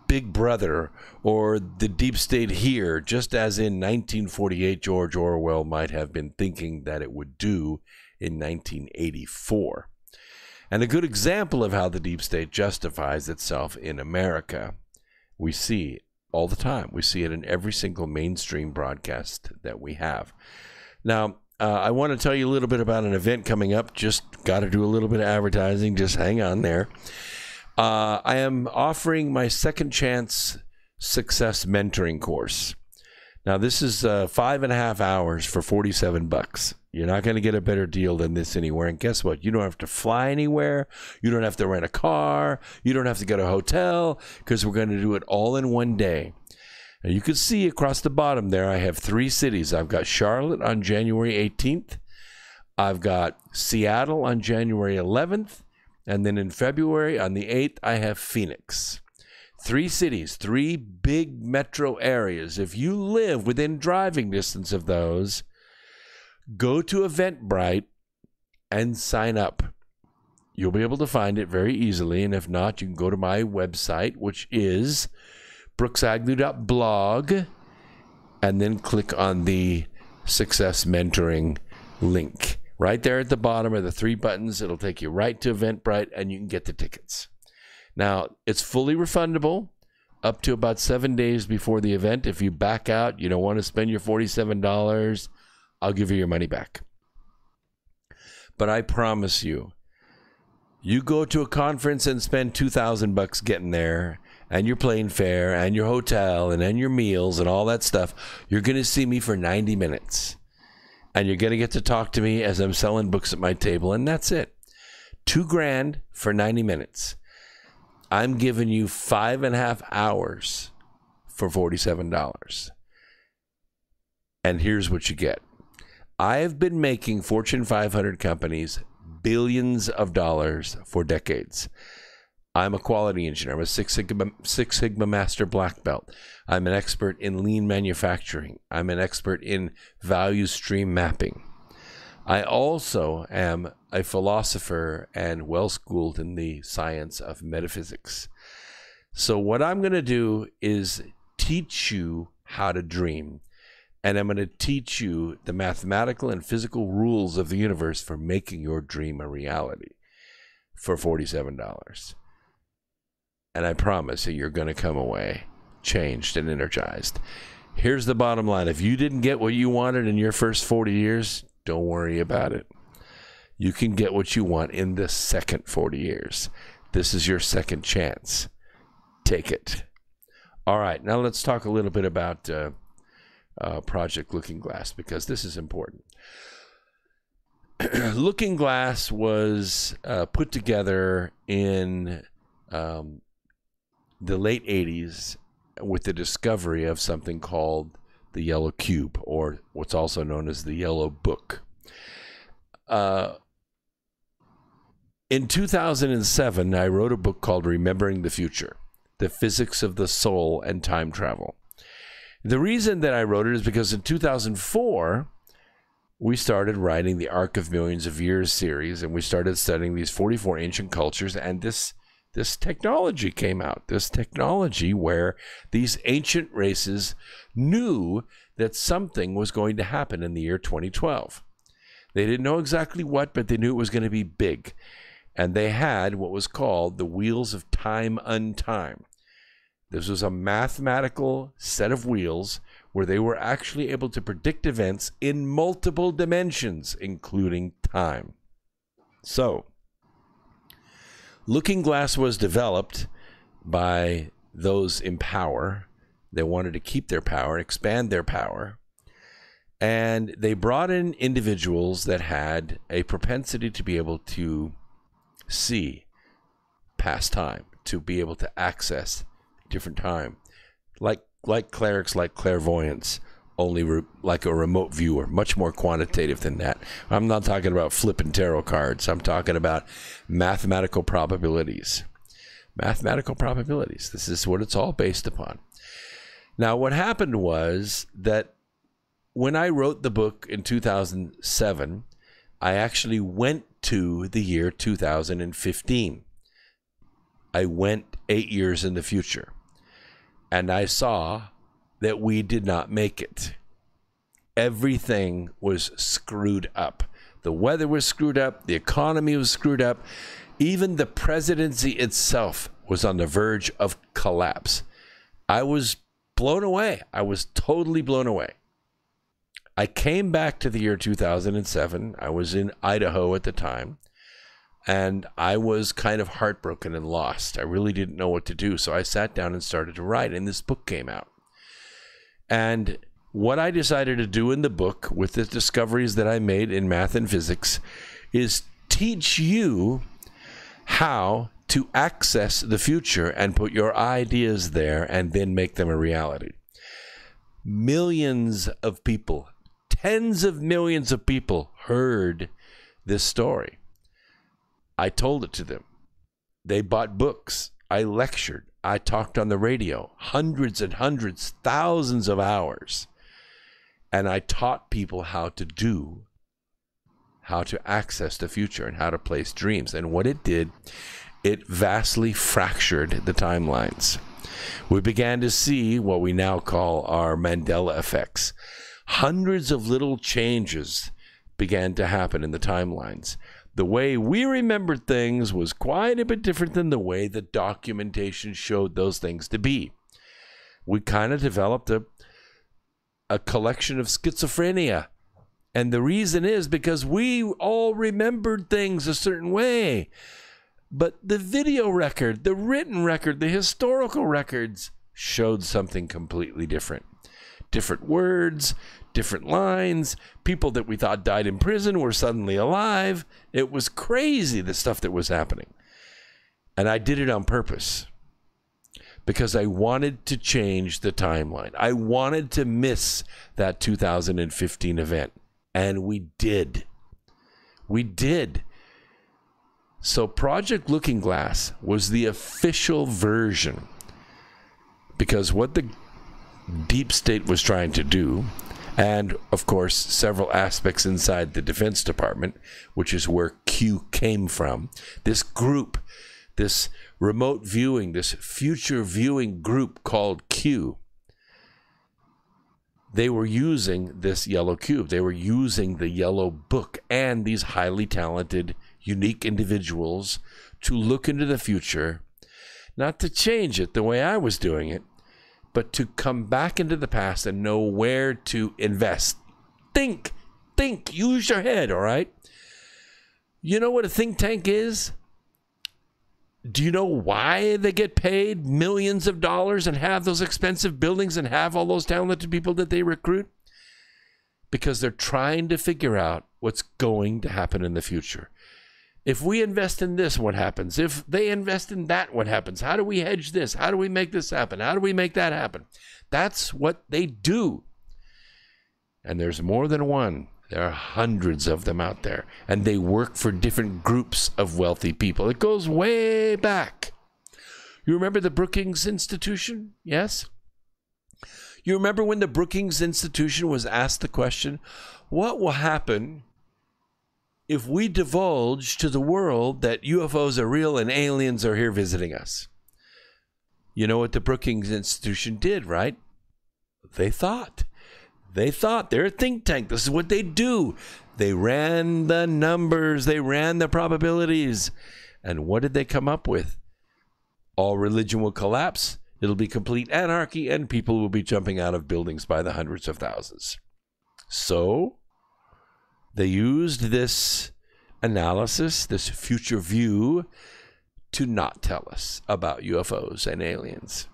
Big Brother or the deep state here, just as in 1948 George Orwell might have been thinking that it would do in 1984. And a good example of how the deep state justifies itself in America, we see all the time. We see it in every single mainstream broadcast that we have. Now, I want to tell you a little bit about an event coming up. Just got to do a little bit of advertising. Just hang on there. I am offering my Second Chance Success Mentoring course. Now, this is 5.5 hours for $47. You're not going to get a better deal than this anywhere. And guess what? You don't have to fly anywhere. You don't have to rent a car. You don't have to go to a hotel, because we're going to do it all in one day. Now, you can see across the bottom there, I have 3 cities. I've got Charlotte on January 18th. I've got Seattle on January 11th. And then in February, on the 8th, I have Phoenix. 3 cities, 3 big metro areas. If you live within driving distance of those, go to Eventbrite and sign up. You'll be able to find it very easily. And if not, you can go to my website, which is brooksagnew.blog, and then click on the Success Mentoring link. Right there at the bottom are the 3 buttons. It'll take you right to Eventbrite, and you can get the tickets. Now, it's fully refundable up to about 7 days before the event. If you back out, you don't want to spend your $47, I'll give you your money back. But I promise you, you go to a conference and spend $2,000 getting there, and your plane fare, and your hotel, and then your meals, and all that stuff, you're going to see me for 90 minutes. And you're going to get to talk to me as I'm selling books at my table, and that's it. $2,000 for 90 minutes. I'm giving you 5.5 hours for $47. And here's what you get. I have been making Fortune 500 companies billions of dollars for decades. I'm a quality engineer. I'm a Six Sigma Master Black Belt. I'm an expert in lean manufacturing. I'm an expert in value stream mapping. I also am a philosopher and well-schooled in the science of metaphysics. So what I'm going to do is teach you how to dream. And I'm going to teach you the mathematical and physical rules of the universe for making your dream a reality for $47. And I promise you, you're going to come away changed and energized. Here's the bottom line. If you didn't get what you wanted in your first 40 years, don't worry about it. You can get what you want in the second 40 years. This is your second chance. Take it. All right, now let's talk a little bit about Project Looking Glass, because this is important. Looking Glass was put together in the late 80s with the discovery of something called the Yellow Cube, or what's also known as the Yellow Book. In 2007, I wrote a book called Remembering the Future, The Physics of the Soul and Time Travel. The reason that I wrote it is because in 2004, we started writing the Arc of Millions of Years series, and we started studying these 44 ancient cultures, and this technology came out. This technology where these ancient races knew that something was going to happen in the year 2012. They didn't know exactly what, but they knew it was going to be big. And they had what was called the Wheels of Time Untime. This was a mathematical set of wheels where they were actually able to predict events in multiple dimensions, including time. So, Looking Glass was developed by those in power. They wanted to keep their power, expand their power. And they brought in individuals that had a propensity to be able to see past time, to be able to access different time, like clerics, like clairvoyants, only like a remote viewer, much more quantitative than that. I'm not talking about flipping tarot cards. I'm talking about mathematical probabilities. Mathematical probabilities. This is what it's all based upon. Now, what happened was that when I wrote the book in 2007, I actually went to the year 2015. I went 8 years in the future, and I saw that we did not make it. Everything was screwed up. The weather was screwed up. The economy was screwed up. Even the presidency itself was on the verge of collapse. I was blown away. I was totally blown away. I came back to the year 2007. I was in Idaho at the time, and I was kind of heartbroken and lost. I really didn't know what to do, so I sat down and started to write, and this book came out. And what I decided to do in the book, with the discoveries that I made in math and physics, is teach you how to access the future and put your ideas there and then make them a reality. Millions of people, tens of millions of people heard this story. I told it to them. They bought books. I lectured. I talked on the radio, hundreds and hundreds, thousands of hours. And I taught people how to access the future and how to place dreams. And what it did, it vastly fractured the timelines. We began to see what we now call our Mandela effects. Hundreds of little changes began to happen in the timelines. The way we remembered things was quite a bit different than the way the documentation showed those things to be. We kind of developed a collection of schizophrenia. And the reason is because we all remembered things a certain way. But the video record, the written record, the historical records showed something completely different. Different words, different lines. People that we thought died in prison were suddenly alive. It was crazy, the stuff that was happening. And I did it on purpose because I wanted to change the timeline. I wanted to miss that 2015 event. And we did. We did. So Project Looking Glass was the official version, because what the deep state was trying to do, and of course several aspects inside the Defense Department, which is where Q came from, this group, this remote viewing, this future viewing group called Q, they were using this yellow cube. They were using the yellow book and these highly talented, unique individuals to look into the future, not to change it the way I was doing it, but to come back into the past and know where to invest. Think, use your head, all right? You know what a think tank is? Do you know why they get paid millions of dollars and have those expensive buildings and have all those talented people that they recruit? Because they're trying to figure out what's going to happen in the future. If we invest in this, what happens? If they invest in that, what happens? How do we hedge this? How do we make this happen? How do we make that happen? That's what they do. And there's more than one. There are hundreds of them out there, and they work for different groups of wealthy people. It goes way back. You remember the Brookings Institution? Yes? You remember when the Brookings Institution was asked the question, what will happen if we divulge to the world that UFOs are real and aliens are here visiting us? You know what the Brookings Institution did, right? They thought. They're a think tank. This is what they do. They ran the numbers. They ran the probabilities. And what did they come up with? All religion will collapse. It'll be complete anarchy, and people will be jumping out of buildings by the hundreds of thousands. So they used this analysis, this future view, to not tell us about UFOs and aliens.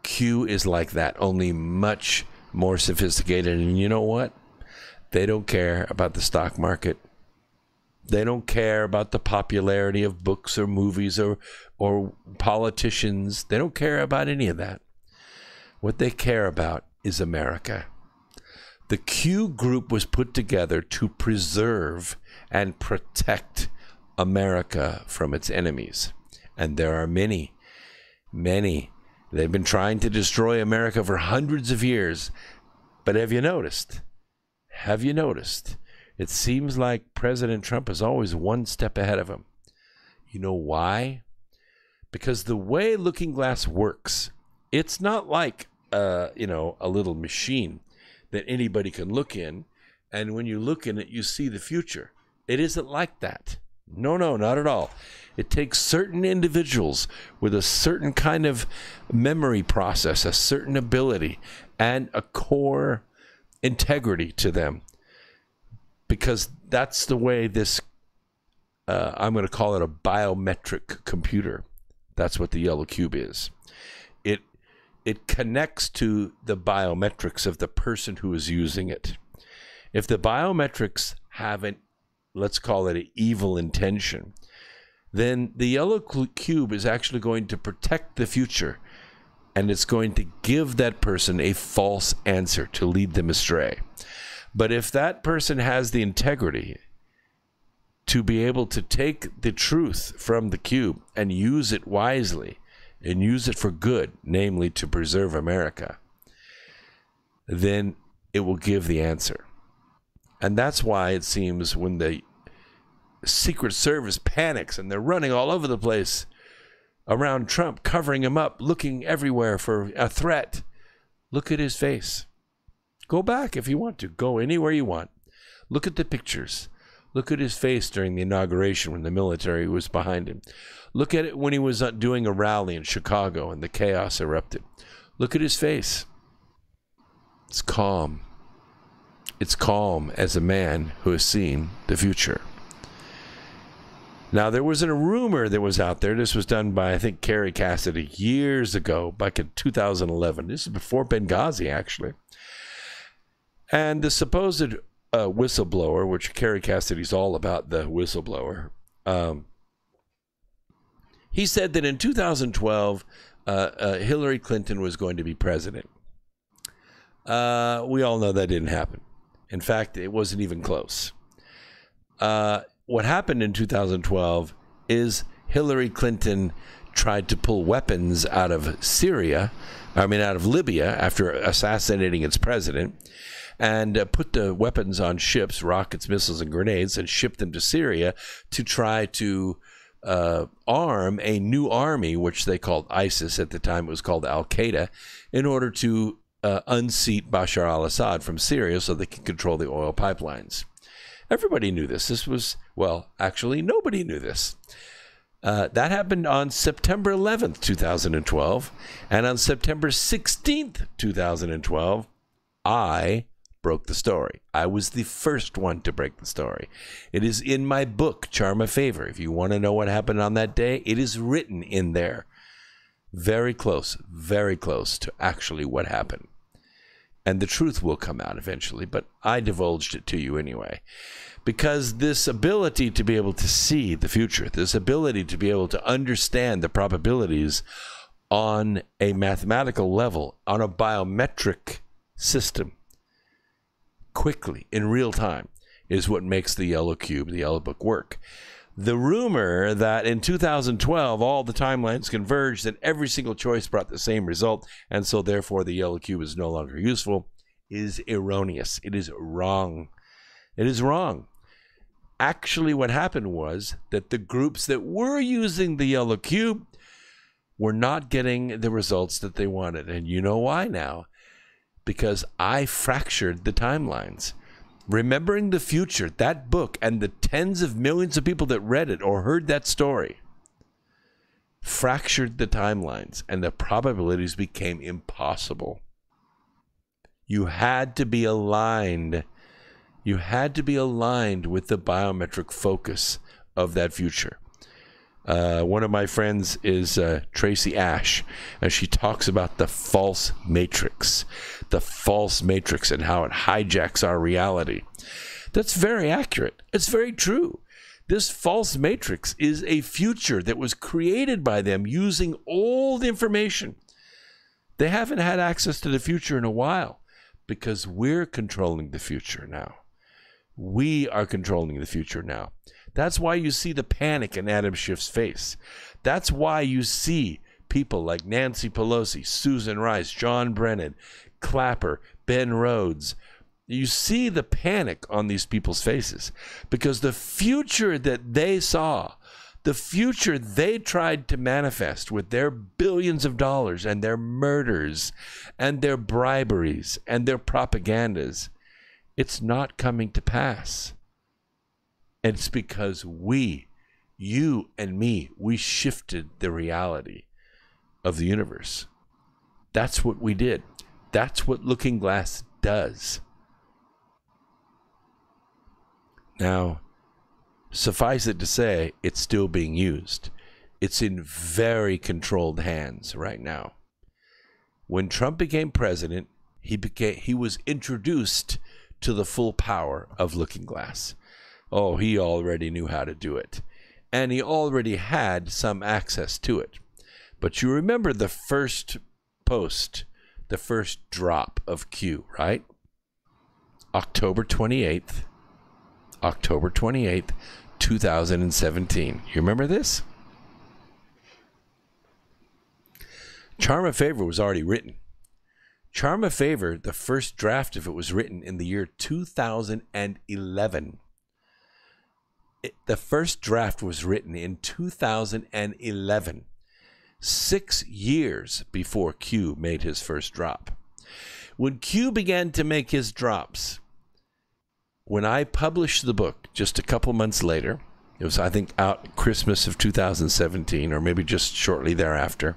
Q is like that, only much more sophisticated. And you know what? They don't care about the stock market. They don't care about the popularity of books or movies or politicians. They don't care about any of that. What they care about is America. The Q group was put together to preserve and protect America from its enemies. And there are many, many. They've been trying to destroy America for hundreds of years. But have you noticed? It seems like President Trump is always one step ahead of him. You know why? Because the way Looking Glass works, it's not like, a little machine that anybody can look in. And when you look in it, you see the future. It isn't like that. No, not at all. It takes certain individuals with a certain kind of memory process, a certain ability, and a core integrity to them. Because that's the way this, I'm going to call it a biometric computer. That's what the yellow cube is. It connects to the biometrics of the person who is using it. If the biometrics have an, let's call it an evil intention, then the yellow cube is actually going to protect the future, and it's going to give that person a false answer to lead them astray. But if that person has the integrity to be able to take the truth from the cube and use it wisely and use it for good, namely to preserve America, then it will give the answer. And that's why it seems when the Secret Service panics and they're running all over the place around Trump, covering him up, looking everywhere for a threat. Look at his face. Go back if you want to. Go anywhere you want. Look at the pictures. Look at his face during the inauguration when the military was behind him. Look at it when he was doing a rally in Chicago and the chaos erupted. Look at his face. It's calm. It's calm as a man who has seen the future. Now, there was a rumor that was out there. This was done by, I think, Kerry Cassidy years ago, back in 2011. This is before Benghazi, actually. And the supposed whistleblower, which Kerry Cassidy's all about the whistleblower, he said that in 2012, Hillary Clinton was going to be president. We all know that didn't happen. In fact, it wasn't even close. What happened in 2012 is Hillary Clinton tried to pull weapons out of Libya after assassinating its president, and put the weapons on ships, rockets, missiles, and grenades, and shipped them to Syria to try to arm a new army, which they called ISIS. At the time it was called Al-Qaeda, in order to unseat Bashar al-Assad from Syria so they could control the oil pipelines. Everybody knew this. Actually, nobody knew this. That happened on September 11th, 2012. And on September 16th, 2012, I broke the story. I was the first one to break the story. It is in my book, Charm of Favor. If you want to know what happened on that day, it is written in there. Very close to actually what happened. And the truth will come out eventually, but I divulged it to you anyway. Because this ability to be able to see the future, this ability to be able to understand the probabilities on a mathematical level, on a biometric system, quickly, in real time, is what makes the yellow cube, the yellow book, work. The rumor that in 2012 all the timelines converged and every single choice brought the same result, and so therefore the yellow cube is no longer useful, is erroneous. It is wrong. It is wrong. Actually, what happened was that the groups that were using the yellow cube were not getting the results that they wanted. And you know why now? Because I fractured the timelines. Remembering the Future, that book, and the tens of millions of people that read it or heard that story, fractured the timelines, and the probabilities became impossible. You had to be aligned. You had to be aligned with the biometric focus of that future. One of my friends is Tracy Ash, and she talks about the false matrix and how it hijacks our reality. That's very accurate. It's very true. This false matrix is a future that was created by them using old information. They haven't had access to the future in a while because we're controlling the future now. We are controlling the future now. That's why you see the panic in Adam Schiff's face. That's why you see people like Nancy Pelosi, Susan Rice, John Brennan, Clapper, Ben Rhodes. You see the panic on these people's faces because the future that they saw, the future they tried to manifest with their billions of dollars and their murders and their briberies and their propagandas, it's not coming to pass. And it's because we, you and me, we shifted the reality of the universe. That's what we did. That's what Looking Glass does. Now, suffice it to say, it's still being used. It's in very controlled hands right now. When Trump became president, he was introduced to the full power of Looking Glass. Oh, he already knew how to do it. And he already had some access to it. But you remember the first post, the first drop of Q, right? October 28th, 2017. You remember this? Charm of Favor was already written. Charm of Favor, the first draft of it was written in the year 2011. The first draft was written in 2011, 6 years before Q made his first drop. When Q began to make his drops, when I published the book just a couple months later, it was, I think, out Christmas of 2017, or maybe just shortly thereafter,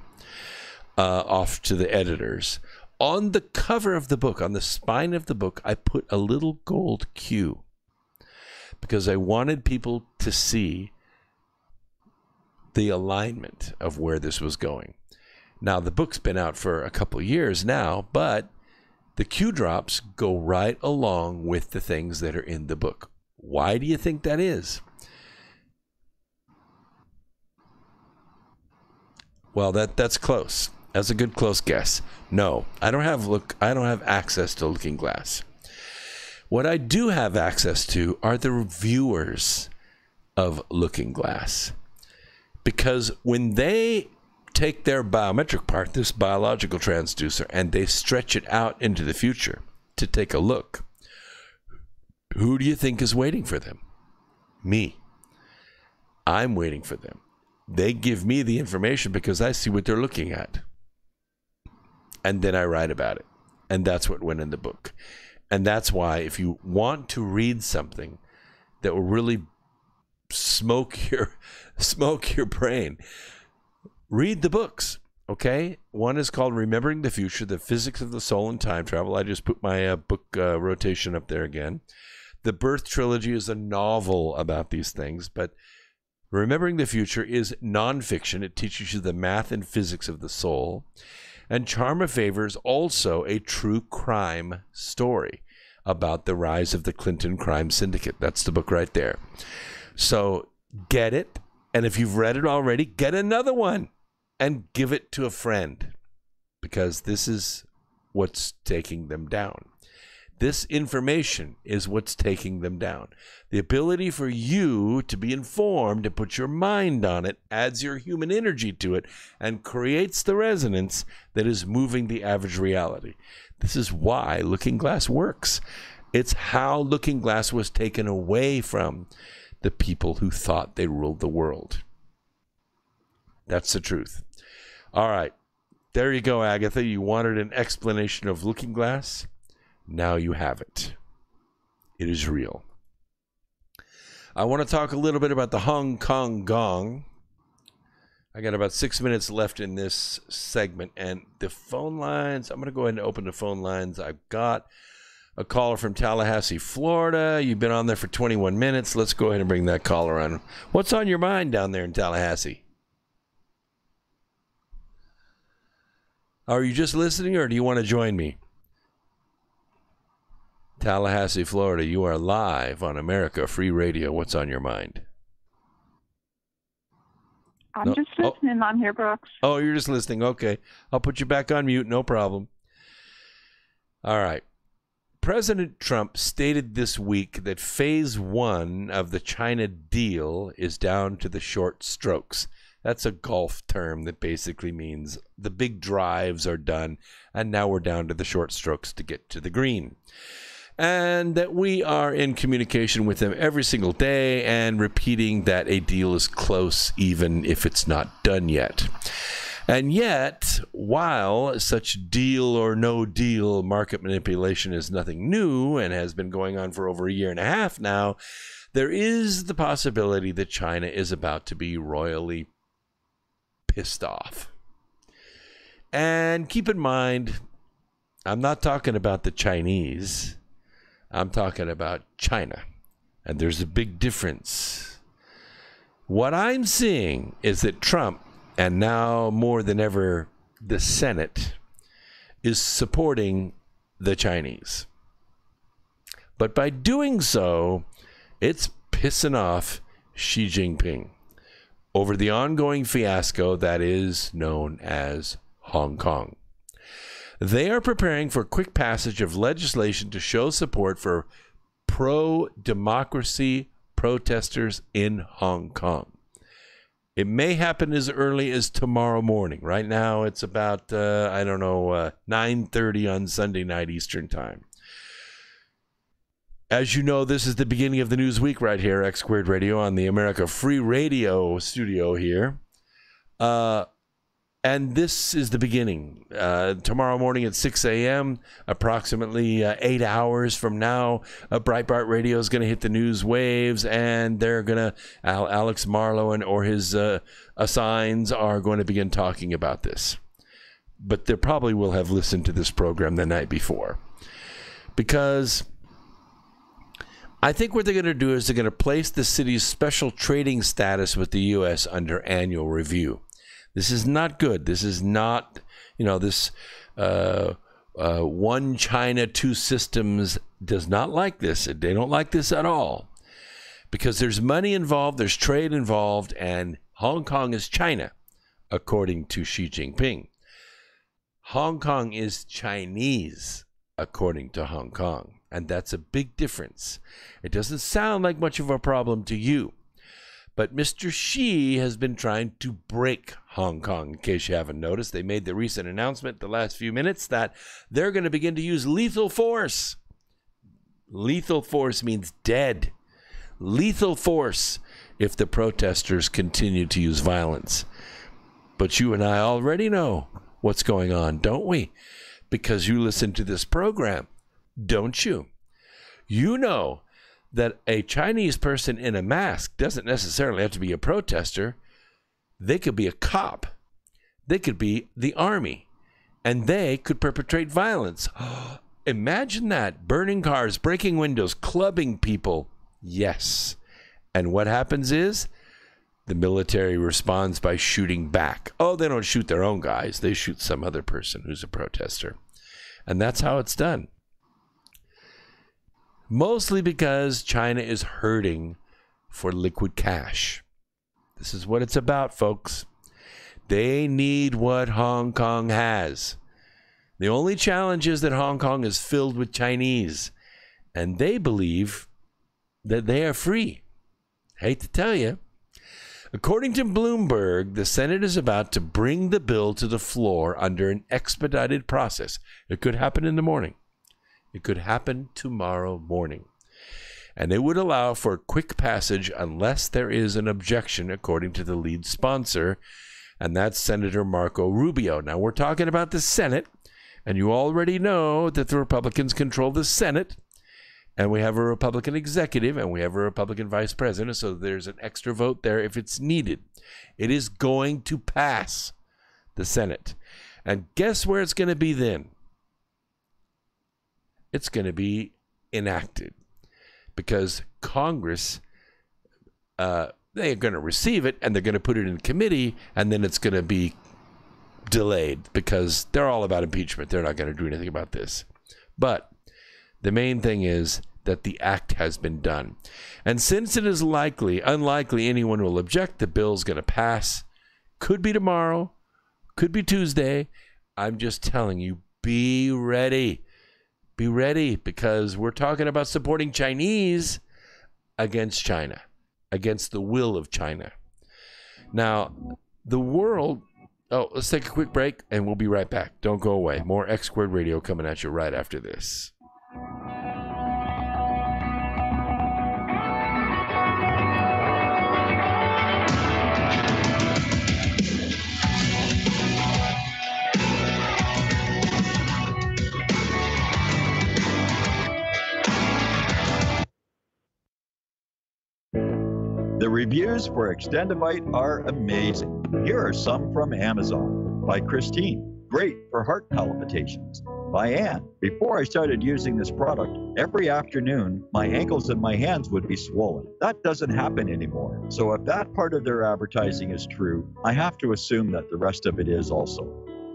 off to the editors. On the cover of the book, on the spine of the book, I put a little gold Q because I wanted people to see the alignment of where this was going. Now, the book's been out for a couple years now, but the Q drops go right along with the things that are in the book. Why do you think that is? Well, that's close. That's a good close guess. No, I don't have access to Looking Glass. What I do have access to are the reviewers of Looking Glass. Because when they take their biometric part, this biological transducer, and they stretch it out into the future to take a look, who do you think is waiting for them? Me. I'm waiting for them. They give me the information because I see what they're looking at. And then I write about it. And that's what went in the book. And that's why if you want to read something that will really smoke your brain. Read the books, okay? One is called Remembering the Future, The Physics of the Soul and Time Travel. I just put my book rotation up there again. The Birth Trilogy is a novel about these things, but Remembering the Future is nonfiction. It teaches you the math and physics of the soul. And Charm of Favor is also a true crime story about the rise of the Clinton crime syndicate. That's the book right there. So get it. And if you've read it already, get another one and give it to a friend, because this is what's taking them down. This information is what's taking them down. The ability for you to be informed and put your mind on it adds your human energy to it and creates the resonance that is moving the average reality. This is why Looking Glass works. It's how Looking Glass was taken away from the people who thought they ruled the world. That's the truth. All right. There you go, Agatha. You wanted an explanation of Looking Glass? Now you have it. It is real. I want to talk a little bit about the Hong Kong gong. I got about 6 minutes left in this segment, and the phone lines, I'm going to go ahead and open the phone lines. I've got a caller from Tallahassee, Florida. You've been on there for 21 minutes. Let's go ahead and bring that caller on. What's on your mind down there in Tallahassee? Are you just listening, or do you want to join me? Tallahassee, Florida, you are live on America Free Radio. What's on your mind? I'm just listening on here, Brooks. Oh, you're just listening. Okay. I'll put you back on mute. No problem. All right. President Trump stated this week that phase 1 of the China deal is down to the short strokes. That's a golf term that basically means the big drives are done, and now we're down to the short strokes to get to the green. And that we are in communication with them every single day and repeating that a deal is close even if it's not done yet. And yet, while such deal or no deal market manipulation is nothing new and has been going on for over a year and a half now, there is the possibility that China is about to be royally pissed off. And keep in mind, I'm not talking about the Chinese. I'm talking about China. And there's a big difference. What I'm seeing is that Trump, and now more than ever the Senate, is supporting the Chinese. But by doing so, it's pissing off Xi Jinping over the ongoing fiasco that is known as Hong Kong. They are preparing for quick passage of legislation to show support for pro-democracy protesters in Hong Kong. It may happen as early as tomorrow morning. Right now, it's about, 9:30 on Sunday night Eastern Time. As you know, this is the beginning of the news week right here, X Squared Radio on the America Free Radio studio here. And this is the beginning. Tomorrow morning at 6 a.m., approximately 8 hours from now, Breitbart Radio is going to hit the news waves, and they're going to, Alex Marlow or his assigns are going to begin talking about this. But they probably will have listened to this program the night before. Because I think what they're going to do is they're going to place the city's special trading status with the U.S. under annual review. This is not good. This is not, this one China, two systems does not like this. They don't like this at all because there's money involved, there's trade involved, and Hong Kong is China, according to Xi Jinping. Hong Kong is Chinese, according to Hong Kong, and that's a big difference. It doesn't sound like much of a problem to you. But Mr. Xi has been trying to break Hong Kong. In case you haven't noticed, they made the recent announcement the last few minutes that they're going to begin to use lethal force. Lethal force means dead. Lethal force if the protesters continue to use violence. But you and I already know what's going on, don't we? Because you listen to this program, don't you? You know that a Chinese person in a mask doesn't necessarily have to be a protester. They could be a cop. They could be the army. And they could perpetrate violence. Imagine that. Burning cars, breaking windows, clubbing people. Yes. And what happens is the military responds by shooting back. Oh, they don't shoot their own guys. They shoot some other person who's a protester. And that's how it's done. Mostly because China is hurting for liquid cash. This is what it's about, folks. They need what Hong Kong has. The only challenge is that Hong Kong is filled with Chinese, and they believe that they are free. Hate to tell you. According to Bloomberg, the Senate is about to bring the bill to the floor under an expedited process. It could happen in the morning. It could happen tomorrow morning. And it would allow for quick passage unless there is an objection, according to the lead sponsor, and that's Senator Marco Rubio. Now, we're talking about the Senate, and you already know that the Republicans control the Senate, and we have a Republican executive, and we have a Republican vice president, so there's an extra vote there if it's needed. It is going to pass the Senate. And guess where it's going to be then? It's going to be enacted because Congress, they're going to receive it and they're going to put it in committee, and then it's going to be delayed because they're all about impeachment. They're not going to do anything about this. But the main thing is that the act has been done. And since it is unlikely anyone will object, the bill's going to pass. Could be tomorrow, could be Tuesday. I'm just telling you, be ready. Be ready, because we're talking about supporting Chinese against China, against the will of China. Now, the world... Oh, let's take a quick break, and we'll be right back. Don't go away. More X Squared Radio coming at you right after this. The reviews for Extendivite are amazing. Here are some from Amazon. By Christine, great for heart palpitations. By Anne, before I started using this product, every afternoon, my ankles and my hands would be swollen. That doesn't happen anymore. So if that part of their advertising is true, I have to assume that the rest of it is also.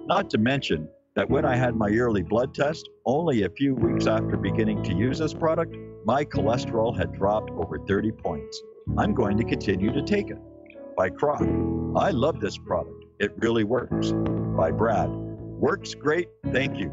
Not to mention that when I had my yearly blood test, only a few weeks after beginning to use this product, my cholesterol had dropped over 30 points. I'm going to continue to take it. By Croc, I love this product. It really works. By Brad, works great, thank you.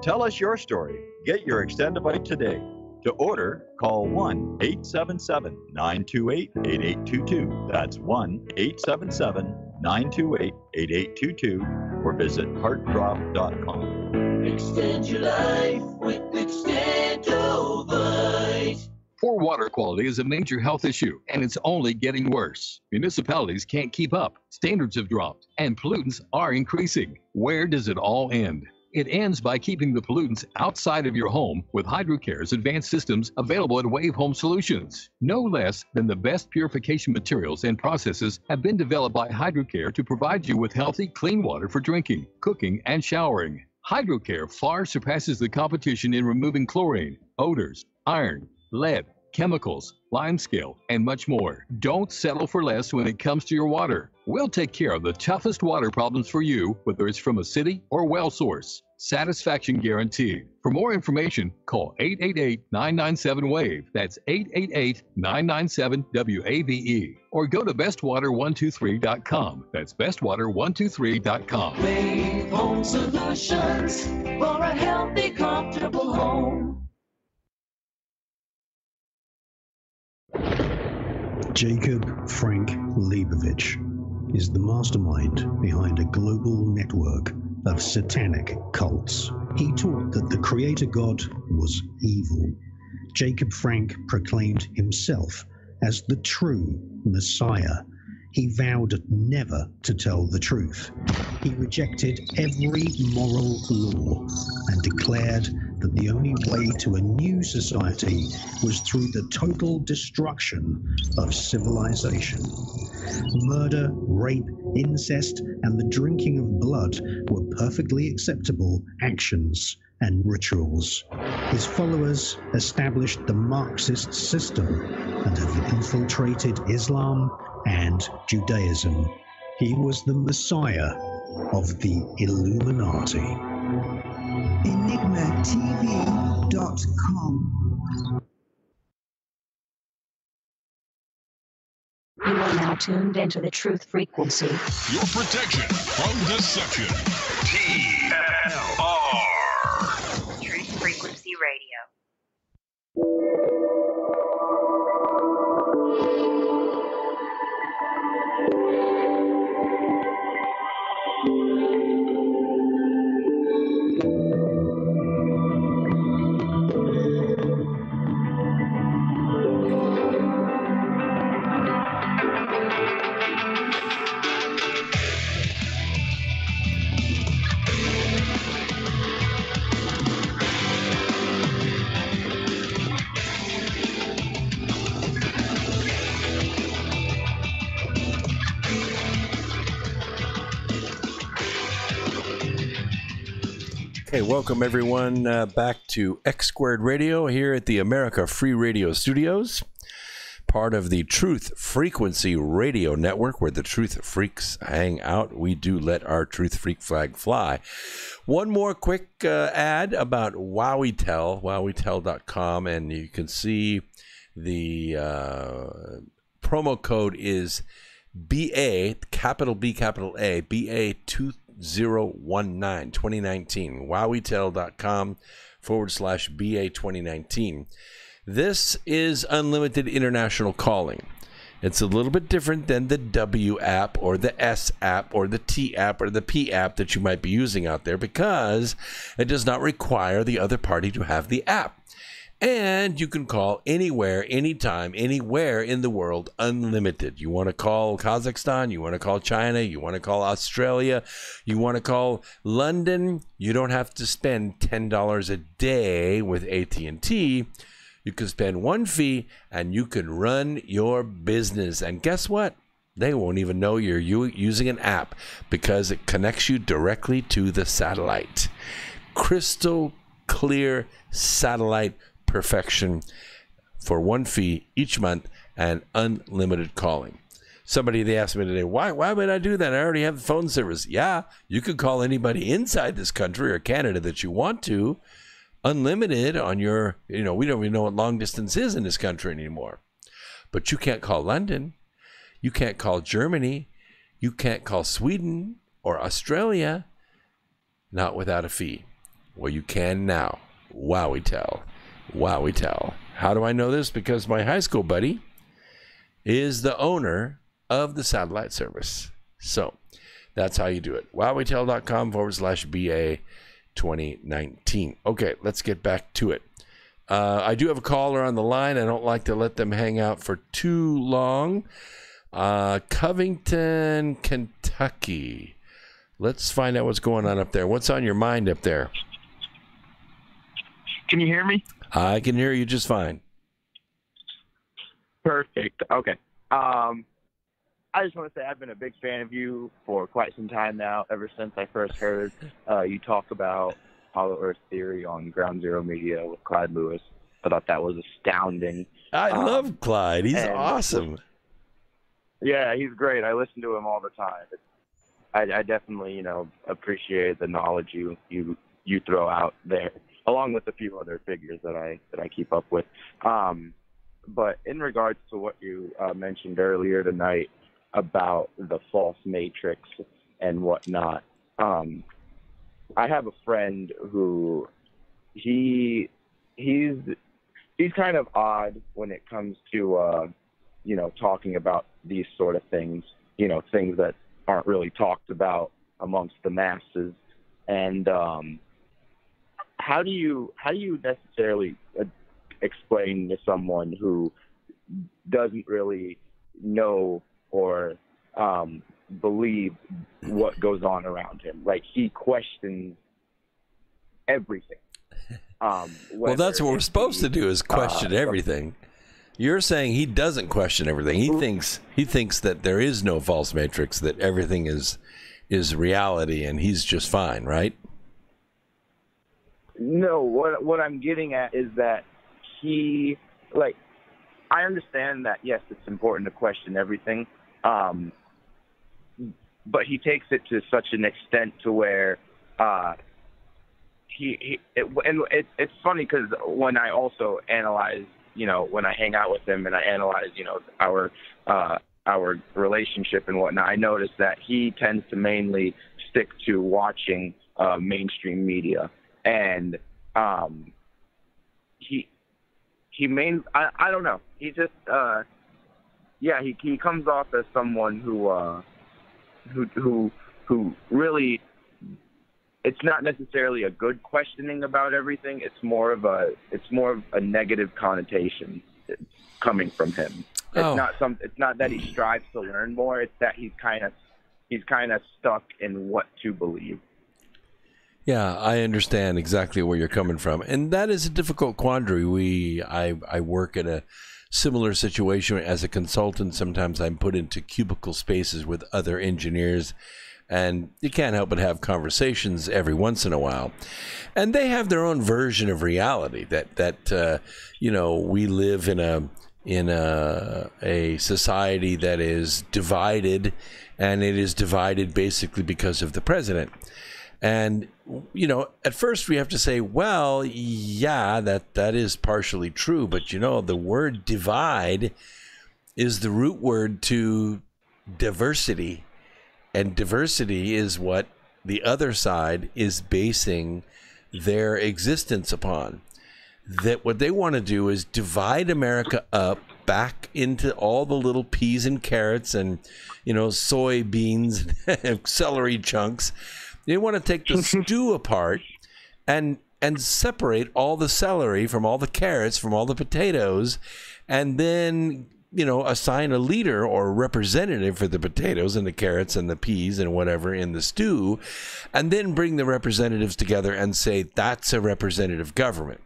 Tell us your story. Get your Extendivite today. To order, call 1-877-928-8822. That's 1-877-928-8822 or visit heartdrop.com. Extend your life with Extendivite. Poor water quality is a major health issue, and it's only getting worse. Municipalities can't keep up, standards have dropped, and pollutants are increasing. Where does it all end? It ends by keeping the pollutants outside of your home with HydroCare's advanced systems available at Wave Home Solutions. No less than the best purification materials and processes have been developed by HydroCare to provide you with healthy, clean water for drinking, cooking, and showering. HydroCare far surpasses the competition in removing chlorine, odors, iron, lead, chemicals, limescale, and much more. Don't settle for less when it comes to your water. We'll take care of the toughest water problems for you, whether it's from a city or well source. Satisfaction guaranteed. For more information, call 888-997-WAVE. That's 888-997-WAVE. Or go to bestwater123.com. That's bestwater123.com. Wave Home Solutions for a healthy, comfortable home. Jacob Frank Leibovich is the mastermind behind a global network of satanic cults. He taught that the Creator God was evil. Jacob Frank proclaimed himself as the true Messiah. he vowed never to tell the truth. He rejected every moral law and declared that the only way to a new society was through the total destruction of civilization. Murder, rape, incest, and the drinking of blood were perfectly acceptable actions and rituals. His followers established the Marxist system and have infiltrated Islam and Judaism. He was the Messiah of the Illuminati. EnigmaTV.com. You are now tuned into the truth frequency. Your protection from deception. TFR. Truth Frequency Radio. Okay, welcome everyone back to X Squared Radio here at the America Free Radio Studios, part of the Truth Frequency Radio Network, where the Truth Freaks hang out. We do let our Truth Freak flag fly. One more quick ad about WowieTell, WowieTell.com, and you can see the promo code is BA, capital B, capital A, BA2019, 2019, WowieTell.com/BA 2019. This is unlimited international calling. It's a little bit different than the W app or the S app or the T app or the P app that you might be using out there, because it does not require the other party to have the app. And you can call anywhere, anytime, anywhere in the world, unlimited. You want to call Kazakhstan, you want to call China, you want to call Australia, you want to call London. You don't have to spend $10 a day with AT&T. You can spend one fee and you can run your business. And guess what? They won't even know you're using an app, because it connects you directly to the satellite. Crystal clear satellite perfection for one fee each month and unlimited calling. They asked me today, why would I do that? I already have phone service. Yeah, you can call anybody inside this country or Canada that you want to, unlimited on your, we don't even know what long distance is in this country anymore. But you can't call London. You can't call Germany. You can't call Sweden or Australia, not without a fee. Well, you can now. WowieTell. WowieTell. How do I know this? Because my high school buddy is the owner of the satellite service. So that's how you do it. WowieTell.com/BA 2019. Okay, let's get back to it. I do have a caller on the line. I don't like to let them hang out for too long. Covington, Kentucky. Let's find out what's going on up there. What's on your mind up there? Can you hear me? I can hear you just fine. Perfect. Okay. I just want to say I've been a big fan of you for quite some time now, ever since I first heard you talk about Hollow Earth theory on Ground Zero Media with Clyde Lewis. I thought that was astounding. I love Clyde. He's awesome. Yeah, he's great. I listen to him all the time. I definitely, appreciate the knowledge you throw out there, along with a few other figures that I keep up with. But in regards to what you mentioned earlier tonight about the false matrix and whatnot, I have a friend who he's kind of odd when it comes to talking about these sort of things, things that aren't really talked about amongst the masses. And how do you necessarily explain to someone who doesn't really know or believe what goes on around him. Like, he questions everything. Well, that's what we're supposed to do, is question everything. You're saying he doesn't question everything. He thinks that there is no false matrix, that everything is reality, and he's just fine, right? No, what I'm getting at is that he, like, I understand that, yes, it's important to question everything, but he takes it to such an extent to where it's funny, because when I also analyze, when I hang out with him and I analyze, our relationship and whatnot, I notice that he tends to mainly stick to watching mainstream media, and I don't know. He just he comes off as someone who really, it's not necessarily a good questioning about everything. It's more of a negative connotation coming from him. It's not that he strives to learn more. It's that he's kind of stuck in what to believe. Yeah, I understand exactly where you're coming from, and that is a difficult quandary. I work in a similar situation as a consultant. Sometimes I'm put into cubicle spaces with other engineers, and you can't help but have conversations every once in a while. And they have their own version of reality. That we live in a society that is divided, and it is divided basically because of the president. And, at first we have to say, well, yeah, that is partially true. But, the word divide is the root word to diversity. And diversity is what the other side is basing their existence upon. That what they want to do is divide America up back into all the little peas and carrots and, soybeans and celery chunks. They want to take the stew apart and separate all the celery from all the carrots, from all the potatoes, and then, assign a leader or a representative for the potatoes and the carrots and the peas and whatever in the stew, and then bring the representatives together and say that's a representative government.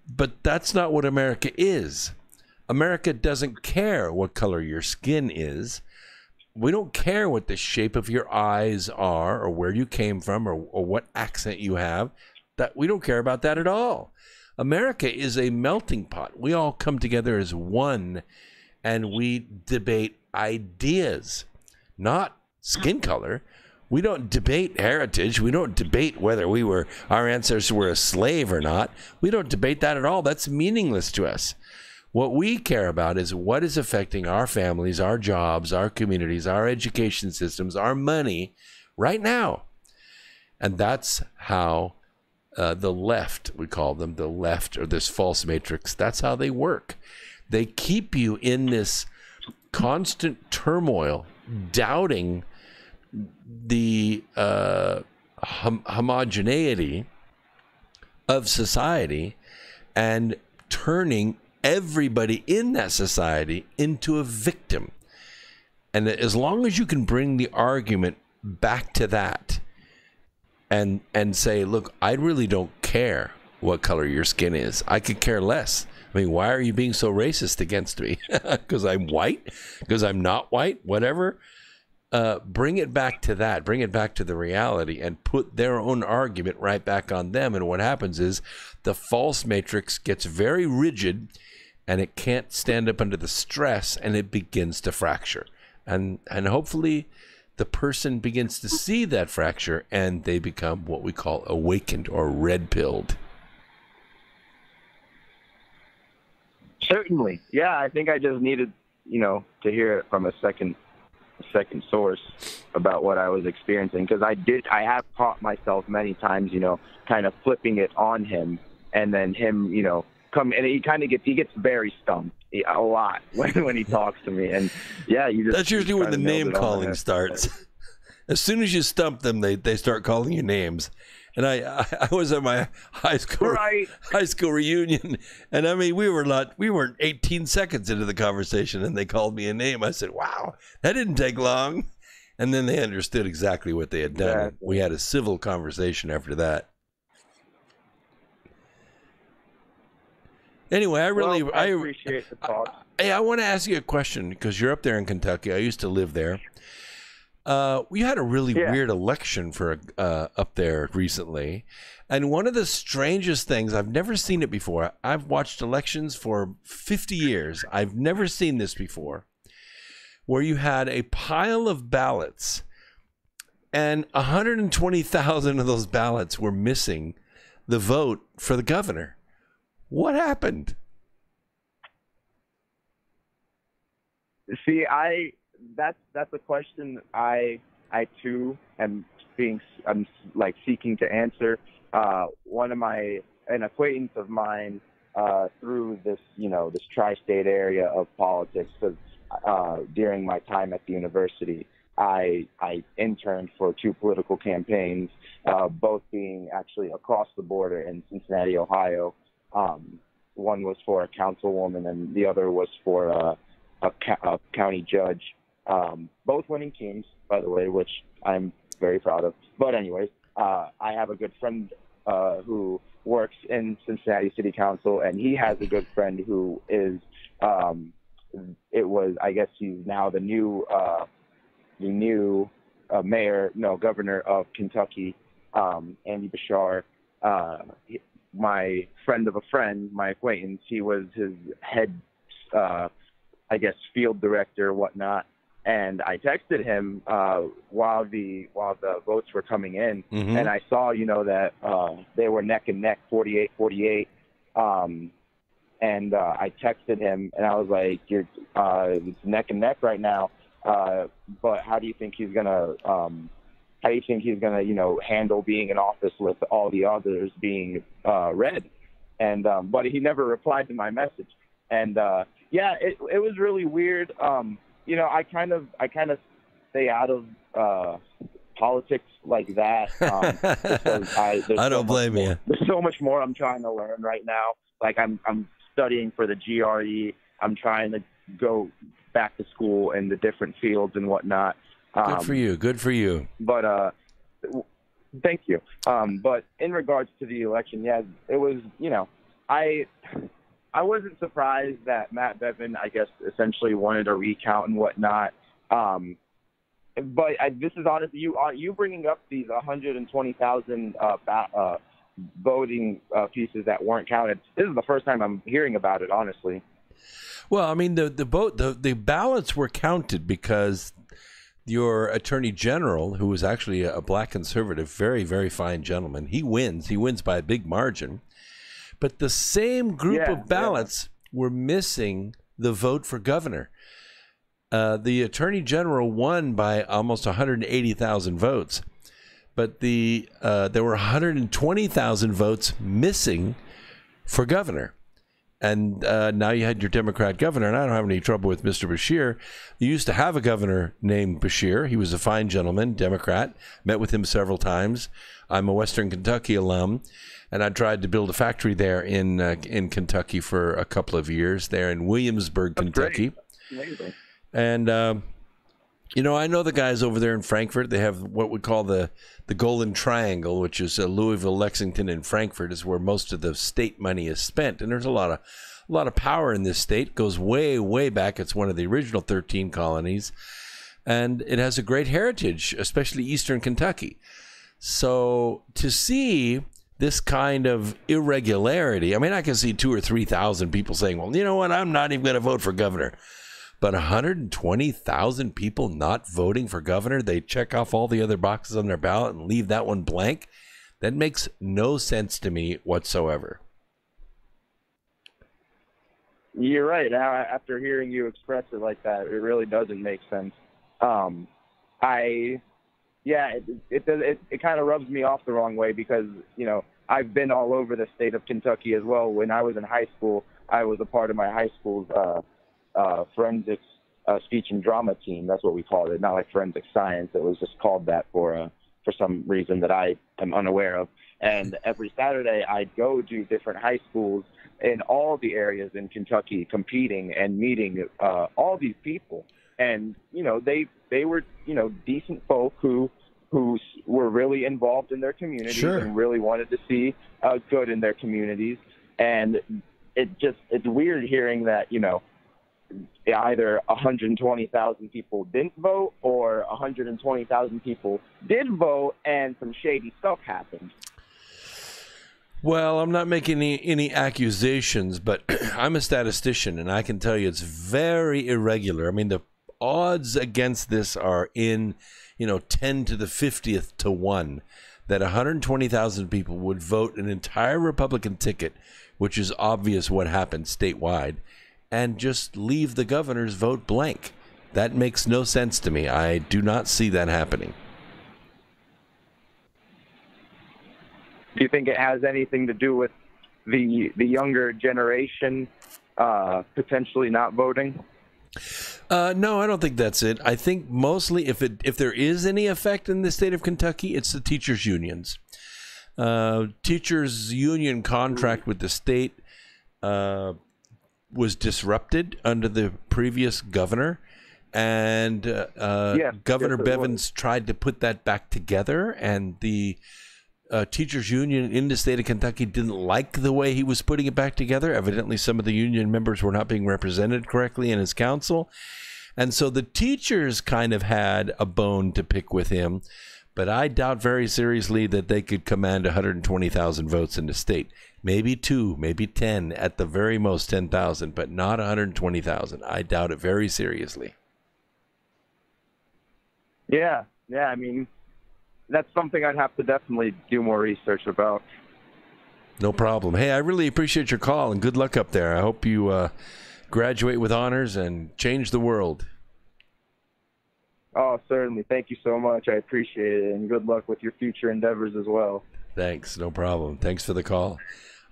But that's not what America is. America doesn't care what color your skin is. We don't care what the shape of your eyes are, or where you came from, or what accent you have. We don't care about that at all. America is a melting pot. We all come together as one, and we debate ideas, not skin color. We don't debate heritage. We don't debate whether our ancestors were a slave or not. We don't debate that at all. That's meaningless to us. What we care about is what is affecting our families, our jobs, our communities, our education systems, our money right now. And that's how the left, we call them the left, or this false matrix, that's how they work. They keep you in this constant turmoil, doubting the homogeneity of society, and turning everybody in that society into a victim. And as long as you can bring the argument back to that and say, look, I really don't care what color your skin is. I could care less. I mean, why are you being so racist against me? Because I'm white? Because I'm not white? Whatever. Bring it back to that. Bring it back to the reality and put their own argument right back on them. And what happens is the false matrix gets very rigid, and it can't stand up under the stress, and it begins to fracture. And hopefully the person begins to see that fracture, and they become what we call awakened or red-pilled. Certainly. Yeah, I think I just needed, to hear it from a second source about what I was experiencing, because I have caught myself many times, kind of flipping it on him, and then him, come, and he gets very stumped a lot when he talks to me. And yeah, that's usually when the name calling starts. As soon as you stump them, they start calling you names, And I was at my high school reunion, and I mean we weren't 18 seconds into the conversation, and they called me a name. I said, "Wow, that didn't take long," and then they understood exactly what they had done. Yeah. We had a civil conversation after that. Anyway, I appreciate the talk. Hey, I want to ask you a question because you're up there in Kentucky. I used to live there. We had a really weird election for up there recently, and one of the strangest things, I've never seen it before. I've watched elections for 50 years. I've never seen this before, where you had a pile of ballots, and 120,000 of those ballots were missing the vote for the governor. What happened? See, that's a question I too am seeking to answer. An acquaintance of mine through this tri-state area of politics, because during my time at the university, I interned for 2 political campaigns, both being actually across the border in Cincinnati, Ohio. One was for a councilwoman, and the other was for a county judge. Both winning teams, by the way, which I'm very proud of. But anyways, I have a good friend who works in Cincinnati City Council, and he has a good friend who is, I guess he's now the new governor of Kentucky, Andy Bashar. My friend of a friend, my acquaintance, he was his head, field director, whatnot. And I texted him while the votes were coming in, and I saw, that they were neck and neck, 48-48. And I texted him, and I was like, it's neck and neck right now. But how do you think he's gonna? Handle being in office with all the others being red? And but he never replied to my message. And it was really weird. I kind of stay out of politics like that. Because I don't blame you. There's so much more I'm trying to learn right now. Like I'm studying for the GRE. I'm trying to go back to school in the different fields and whatnot. Good for you. Good for you. But thank you. But in regards to the election, it was. I wasn't surprised that Matt Bevin, I guess, essentially wanted a recount and whatnot. But this is honestly you bringing up these 120,000 voting pieces that weren't counted. This is the first time I'm hearing about it, honestly. Well, I mean, the ballots were counted because your attorney general, who was actually a black conservative, very, very fine gentleman, he wins. He wins by a big margin. But the same group of ballots were missing the vote for governor. The attorney general won by almost 180,000 votes, but there were 120,000 votes missing for governor. And now you had your Democrat governor, and I don't have any trouble with Mr. Beshear. You used to have a governor named Beshear. He was a fine gentleman, Democrat. Met with him several times. I'm a Western Kentucky alum, and I tried to build a factory there in Kentucky for a couple of years, there in Williamsburg, Kentucky. Amazing. And I know the guys over there in Frankfort. They have what we call the Golden Triangle, which is Louisville, Lexington, and Frankfort is where most of the state money is spent. And there's a lot of power in this state. It goes way, way back. It's one of the original 13 colonies, and it has a great heritage, especially Eastern Kentucky. So to see this kind of irregularity, I mean, I can see 2,000 or 3,000 people saying, well, you know what, I'm not even going to vote for governor. But 120,000 people not voting for governor, they check off all the other boxes on their ballot and leave that one blank. That makes no sense to me whatsoever. You're right. Now, after hearing you express it like that, it really doesn't make sense. It kind of rubs me off the wrong way because, I've been all over the state of Kentucky as well. When I was in high school, I was a part of my high school's forensics speech and drama team. That's what we called it. Not like forensic science. It was just called that for some reason that I am unaware of. And every Saturday, I'd go to different high schools in all the areas in Kentucky, competing and meeting all these people. And they were decent folk who were really involved in their communities Sure. and really wanted to see good in their communities. And it's weird hearing that either 120,000 people didn't vote or 120,000 people did vote and some shady stuff happened. Well, I'm not making any accusations, but I'm a statistician, and I can tell you it's very irregular. I mean, the odds against this are in 10 to the 50th to 1 that 120,000 people would vote an entire Republican ticket, which is obvious what happened statewide, and just leave the governor's vote blank. That makes no sense to me. I do not see that happening. Do you think it has anything to do with the younger generation potentially not voting? No, I don't think that's it. I think mostly if there is any effect in the state of Kentucky, it's the teachers' unions. Teachers' union contract with the state was disrupted under the previous governor, and Governor Bevins tried to put that back together, and the teachers union in the state of Kentucky didn't like the way he was putting it back together. Evidently, some of the union members were not being represented correctly in his council, and so the teachers kind of had a bone to pick with him. But I doubt very seriously that they could command 120,000 votes in the state. Maybe 2, maybe 10, at the very most 10,000, but not 120,000. I doubt it very seriously. Yeah. I mean, that's something I'd have to definitely do more research about. No problem. Hey, I really appreciate your call, and good luck up there. I hope you graduate with honors and change the world. Oh, certainly. Thank you so much. I appreciate it, and good luck with your future endeavors as well. Thanks. No problem. Thanks for the call.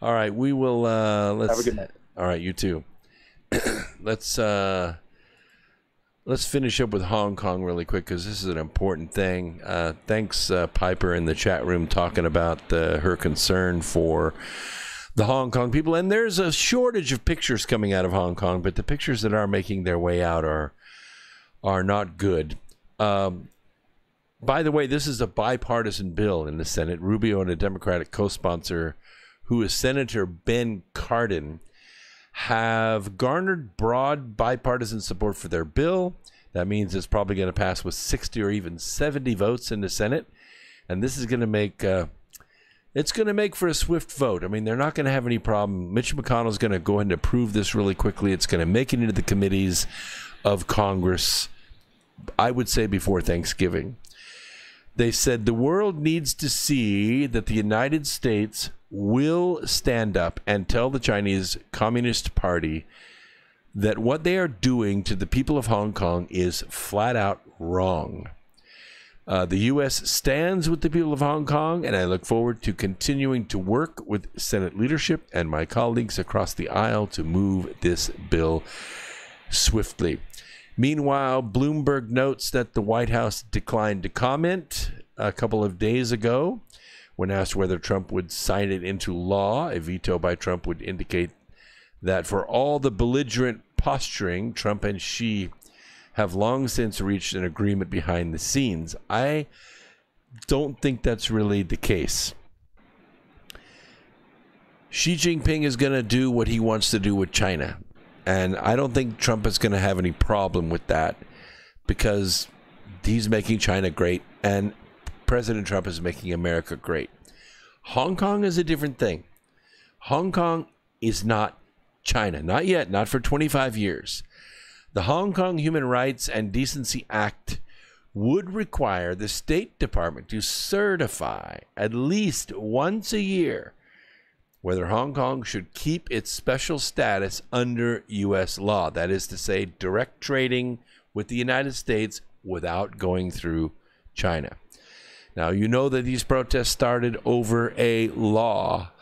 All right, we will. Let's have a good night. All right, you too. Let's finish up with Hong Kong really quick because this is an important thing. Thanks, Piper, in the chat room talking about her concern for the Hong Kong people. And there's a shortage of pictures coming out of Hong Kong, but the pictures that are making their way out are not good. By the way, this is a bipartisan bill in the Senate. Rubio and a Democratic co-sponsor, who is Senator Ben Cardin, have garnered broad bipartisan support for their bill. That means it's probably going to pass with 60 or even 70 votes in the Senate. And this is going to make for a swift vote. I mean, they're not going to have any problem. Mitch McConnell's going to go ahead and approve this really quickly. It's going to make it into the committees of Congress, I would say, before Thanksgiving. They said the world needs to see that the United States will stand up and tell the Chinese Communist Party that what they are doing to the people of Hong Kong is flat out wrong. The U.S. stands with the people of Hong Kong, and I look forward to continuing to work with Senate leadership and my colleagues across the aisle to move this bill swiftly. Meanwhile, Bloomberg notes that the White House declined to comment a couple of days ago when asked whether Trump would sign it into law. A veto by Trump would indicate that for all the belligerent posturing, Trump and Xi have long since reached an agreement behind the scenes. I don't think that's really the case. Xi Jinping is going to do what he wants to do with China. And I don't think Trump is going to have any problem with that because he's making China great and President Trump is making America great. Hong Kong is a different thing. Hong Kong is not China. Not yet. Not for 25 years. The Hong Kong Human Rights and Decency Act would require the State Department to certify at least once a year whether Hong Kong should keep its special status under U.S. law. That is to say, direct trading with the United States without going through China. Now, you know that these protests started over a law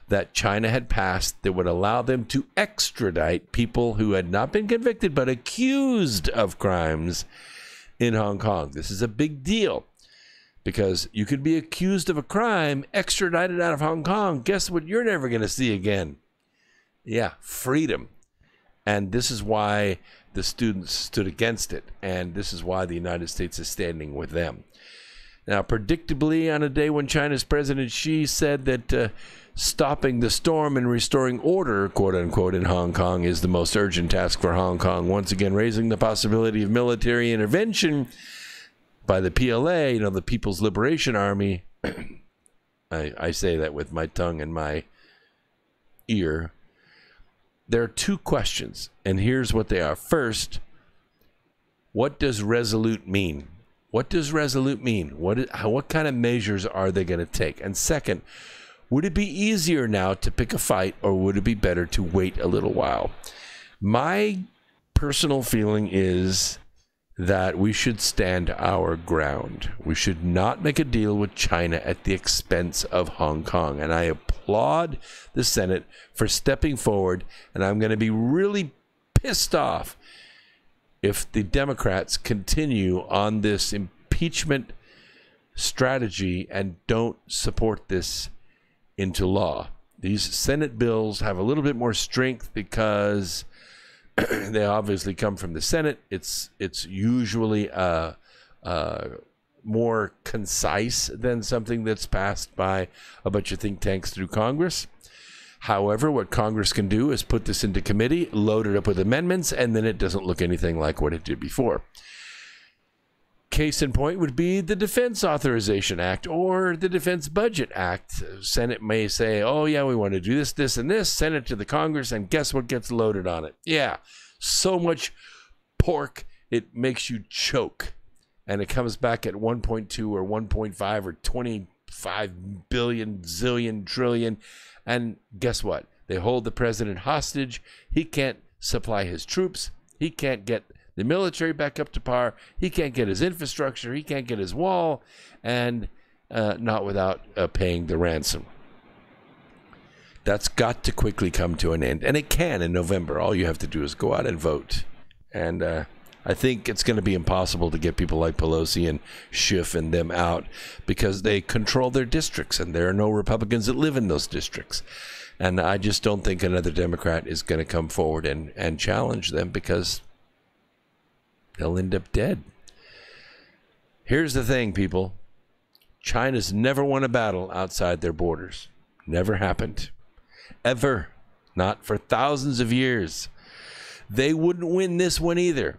that China had passed that would allow them to extradite people who had not been convicted but accused of crimes in Hong Kong. This is a big deal Because you could be accused of a crime, extradited out of Hong Kong. Guess what you're never going to see again? Yeah, freedom. And this is why the students stood against it. And this is why the United States is standing with them. Now, predictably, on a day when China's President Xi said that stopping the storm and restoring order, quote unquote, in Hong Kong is the most urgent task for Hong Kong, once again raising the possibility of military intervention by the PLA, the People's Liberation Army. I say that with my tongue in my ear. There are two questions, and here's what they are. First, what does resolute mean? What does resolute mean? What kind of measures are they going to take? And second, would it be easier now to pick a fight, or would it be better to wait a little while? My personal feeling is that we should stand our ground. We should not make a deal with China at the expense of Hong Kong. And I applaud the Senate for stepping forward, and I'm going to be really pissed off if the Democrats continue on this impeachment strategy and don't support this into law. These Senate bills have a little bit more strength because they obviously come from the Senate. It's usually more concise than something that's passed by a bunch of think tanks through Congress. However, what Congress can do is put this into committee, load it up with amendments, and then it doesn't look anything like what it did before. Case in point would be the Defense Authorization Act or the Defense Budget Act. Senate may say, oh, yeah, we want to do this, this, and this. Send it to the Congress, and guess what gets loaded on it? Yeah, so much pork, it makes you choke. And it comes back at 1.2 or 1.5 or 25 billion, zillion, trillion. And guess what? They hold the president hostage. He can't supply his troops. He can't get the military back up to par. He can't get his infrastructure. He can't get his wall, and not without paying the ransom. That's got to quickly come to an end, and it can in November. All you have to do is go out and vote. And I think it's going to be impossible to get people like Pelosi and Schiff and them out because they control their districts, and there are no Republicans that live in those districts. And I just don't think another Democrat is going to come forward and challenge them because they'll end up dead. Here's the thing, people. China's never won a battle outside their borders. Never happened. Ever. Not for thousands of years. They wouldn't win this one either.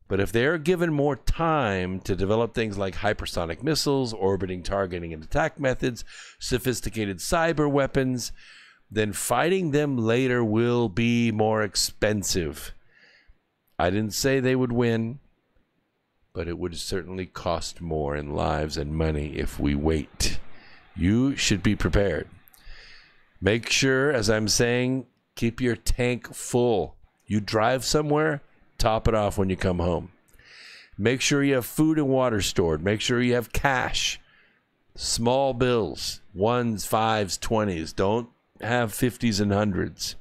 But if they're given more time to develop things like hypersonic missiles, orbiting, targeting, and attack methods, sophisticated cyber weapons, then fighting them later will be more expensive. I didn't say they would win, but it would certainly cost more in lives and money if we wait. You should be prepared. Make sure, as I'm saying, keep your tank full. You drive somewhere, top it off when you come home. Make sure you have food and water stored. Make sure you have cash. Small bills, 1s, 5s, 20s. Don't have 50s and 100s.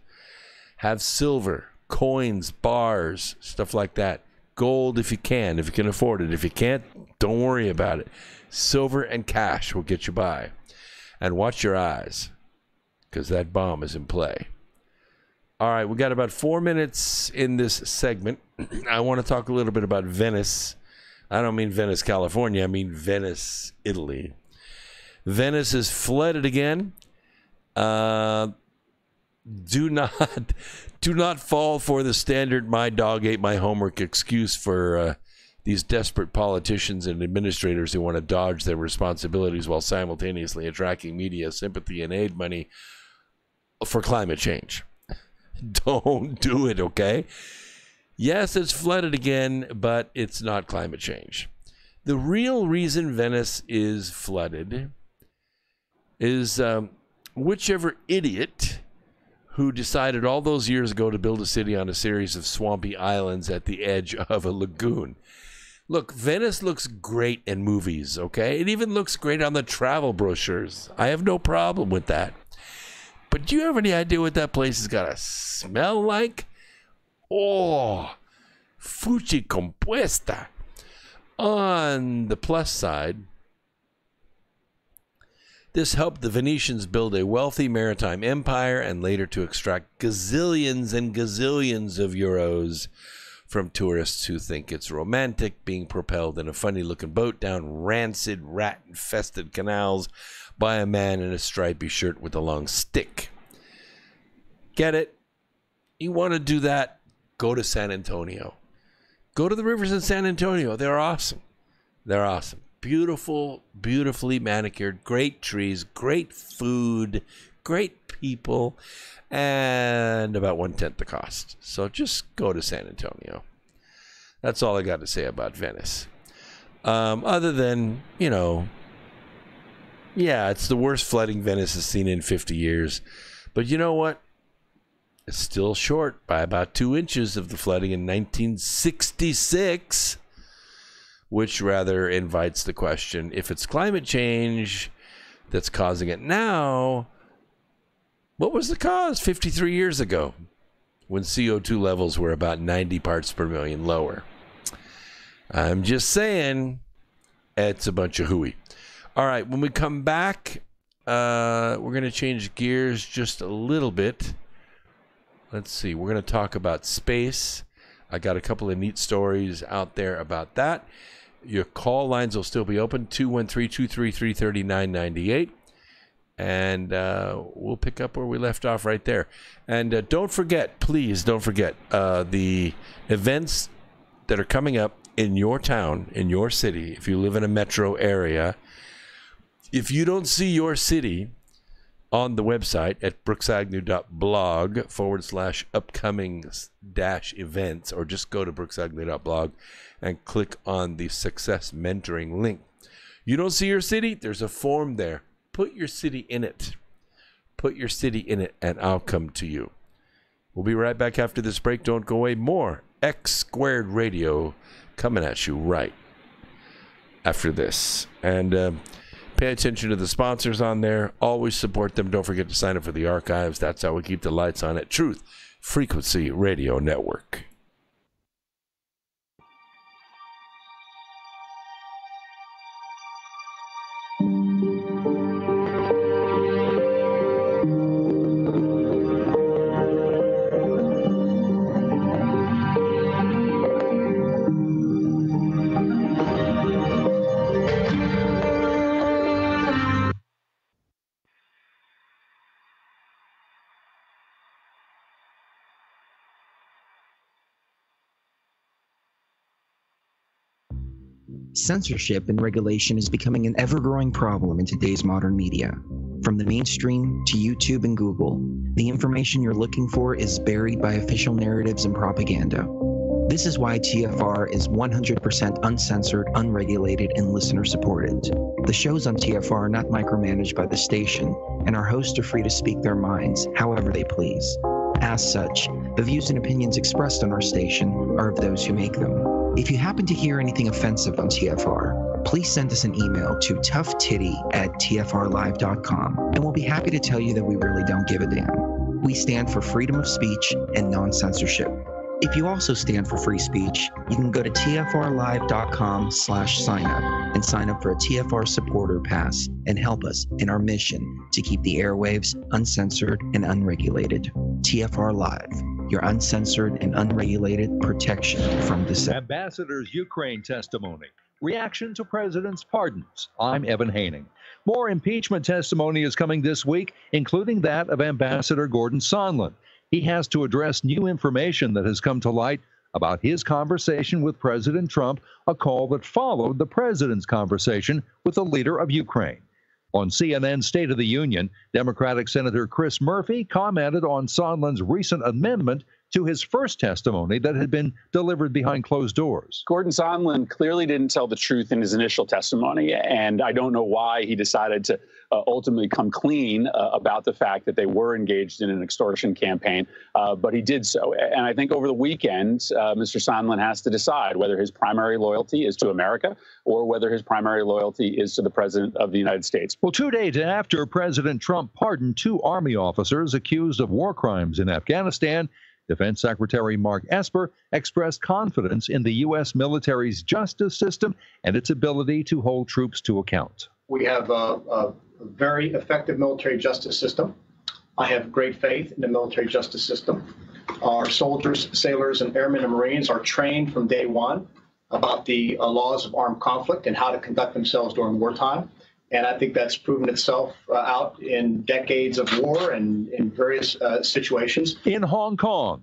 Have silver, coins, bars, stuff like that. Gold if you can afford it. If you can't, don't worry about it. Silver and cash will get you by. And watch your eyes, because that bomb is in play. All right, we got about 4 minutes in this segment. I want to talk a little bit about Venice. I don't mean Venice, California. I mean Venice, Italy. Venice is flooded again. Do not fall for the standard "my dog ate my homework" excuse for these desperate politicians and administrators who want to dodge their responsibilities while simultaneously attracting media sympathy and aid money for climate change. Don't do it, okay? Yes, it's flooded again, but it's not climate change. The real reason Venice is flooded is whichever idiot who decided all those years ago to build a city on a series of swampy islands at the edge of a lagoon. Look, Venice looks great in movies, okay? It even looks great on the travel brochures. I have no problem with that. But do you have any idea what that place is going to smell like? Oh, fuchi compuesta. On the plus side, This helped the Venetians build a wealthy maritime empire and later to extract gazillions and gazillions of euros from tourists who think it's romantic being propelled in a funny-looking boat down rancid, rat-infested canals by a man in a stripy shirt with a long stick. Get it? You want to do that? Go to San Antonio. Go to the rivers in San Antonio. They're awesome. They're awesome. Beautiful, beautifully manicured, great trees, great food, great people, and about 1/10 the cost. So just go to San Antonio. That's all I got to say about Venice. Other than, yeah, it's the worst flooding Venice has seen in 50 years. But you know what? It's still short by about 2 inches of the flooding in 1966. Which rather invites the question, if it's climate change that's causing it now, what was the cause 53 years ago when CO2 levels were about 90 parts per million lower? I'm just saying, it's a bunch of hooey. All right, when we come back, we're going to change gears just a little bit. Let's see, we're going to talk about space. I got a couple of neat stories out there about that. Your call lines will still be open, 213-233-3998. And we'll pick up where we left off right there. And don't forget, please don't forget, the events that are coming up in your town, in your city, if you live in a metro area. If you don't see your city on the website at brooksagnew.blog/upcoming-events, or just go to brooksagnew.blog and click on the Success Mentoring link. You don't see your city? There's a form there. Put your city in it. Put your city in it, and I'll come to you. We'll be right back after this break. Don't go away. More X Squared Radio coming at you right after this. And pay attention to the sponsors on there. Always support them. Don't forget to sign up for the archives. That's how we keep the lights on at Truth Frequency Radio Network. Censorship and regulation is becoming an ever-growing problem in today's modern media. From the mainstream to YouTube and Google, the information you're looking for is buried by official narratives and propaganda. This is why TFR is 100% uncensored, unregulated, and listener-supported. The shows on TFR are not micromanaged by the station, and our hosts are free to speak their minds however they please. As such, the views and opinions expressed on our station are of those who make them. If you happen to hear anything offensive on TFR, please send us an email to toughtitty@tfrlive.com, and we'll be happy to tell you that we really don't give a damn. We stand for freedom of speech and non-censorship. If you also stand for free speech, you can go to tfrlive.com/signup and sign up for a TFR supporter pass and help us in our mission to keep the airwaves uncensored and unregulated. TFR Live, your uncensored and unregulated protection from the Ambassador's Ukraine testimony. Reaction to President's pardons. I'm Evan Haining. More impeachment testimony is coming this week, including that of Ambassador Gordon Sondland. He has to address new information that has come to light about his conversation with President Trump, a call that followed the president's conversation with the leader of Ukraine. On CNN's State of the Union, Democratic Senator Chris Murphy commented on Sondland's recent amendment to his first testimony that had been delivered behind closed doors. Gordon Sondland clearly didn't tell the truth in his initial testimony, and I don't know why he decided to ultimately come clean about the fact that they were engaged in an extortion campaign, but he did so. And I think over the weekend, Mr. Sondland has to decide whether his primary loyalty is to America or whether his primary loyalty is to the President of the United States. Well, 2 days after President Trump pardoned 2 Army officers accused of war crimes in Afghanistan, Defense Secretary Mark Esper expressed confidence in the U.S. military's justice system and its ability to hold troops to account. We have a very effective military justice system. I have great faith in the military justice system. Our soldiers, sailors, and airmen and Marines are trained from day one about the laws of armed conflict and how to conduct themselves during wartime. And I think that's proven itself out in decades of war and in various situations. In Hong Kong,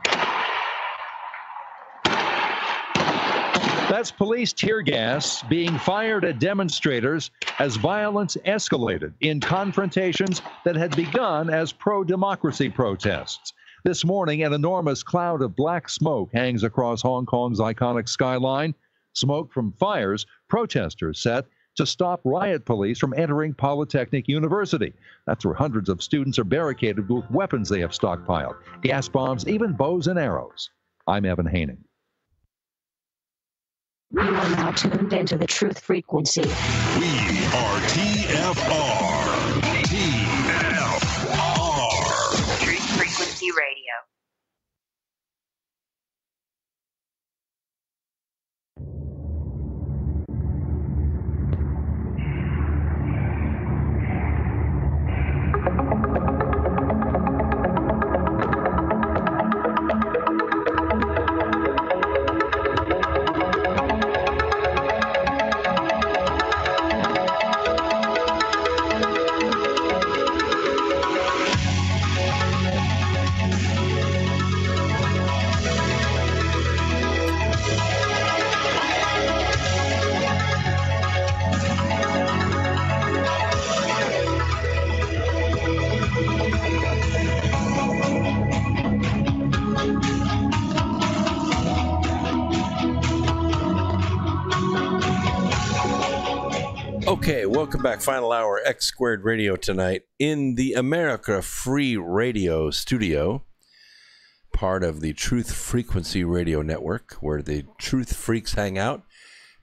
that's police tear gas being fired at demonstrators as violence escalated in confrontations that had begun as pro-democracy protests. This morning, an enormous cloud of black smoke hangs across Hong Kong's iconic skyline. Smoke from fires protesters set to stop riot police from entering Polytechnic University. That's where hundreds of students are barricaded with weapons they have stockpiled, gas bombs, even bows and arrows. I'm Evan Haining. You are now tuned into the truth frequency. We are TFR. TFR. Truth Frequency Radio. Okay, welcome back. Final hour, X Squared Radio tonight in the America Free Radio studio, part of the Truth Frequency Radio Network, where the Truth Freaks hang out,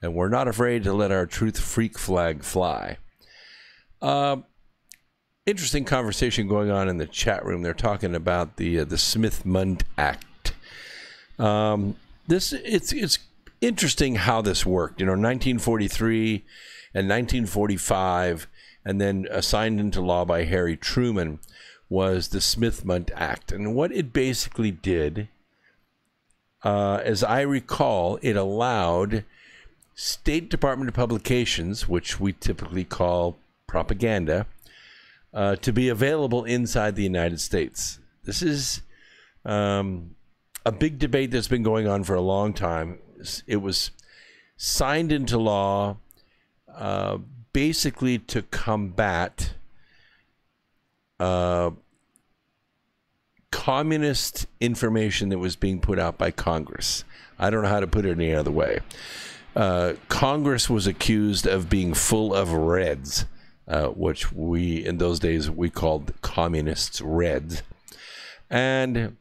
and we're not afraid to let our Truth Freak flag fly. Interesting conversation going on in the chat room. They're talking about the Smith-Mundt Act. It's interesting how this worked. 1943. And 1945, and then signed into law by Harry Truman, was the Smith-Mundt Act. And what it basically did, as I recall, it allowed State Department publications, which we typically call propaganda, to be available inside the United States. This is a big debate that's been going on for a long time. It was signed into law basically to combat communist information that was being put out by Congress. I don't know how to put it any other way. Congress was accused of being full of Reds, which we, in those days, we called communists Reds. And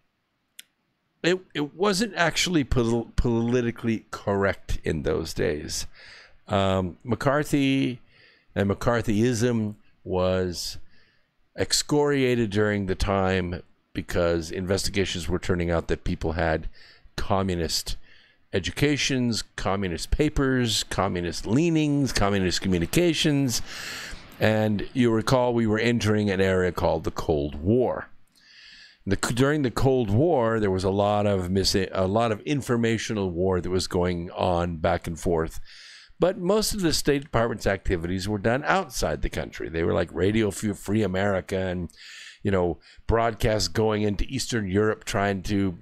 it wasn't actually politically correct in those days. McCarthy and McCarthyism was excoriated during the time because investigations were turning out that people had communist educations, communist papers, communist leanings, communist communications. And you recall we were entering an era called the Cold War. During the Cold War, there was a lot of informational war that was going on back and forth. But most of the State Department's activities were done outside the country. They were like Radio Free America and, broadcasts going into Eastern Europe trying to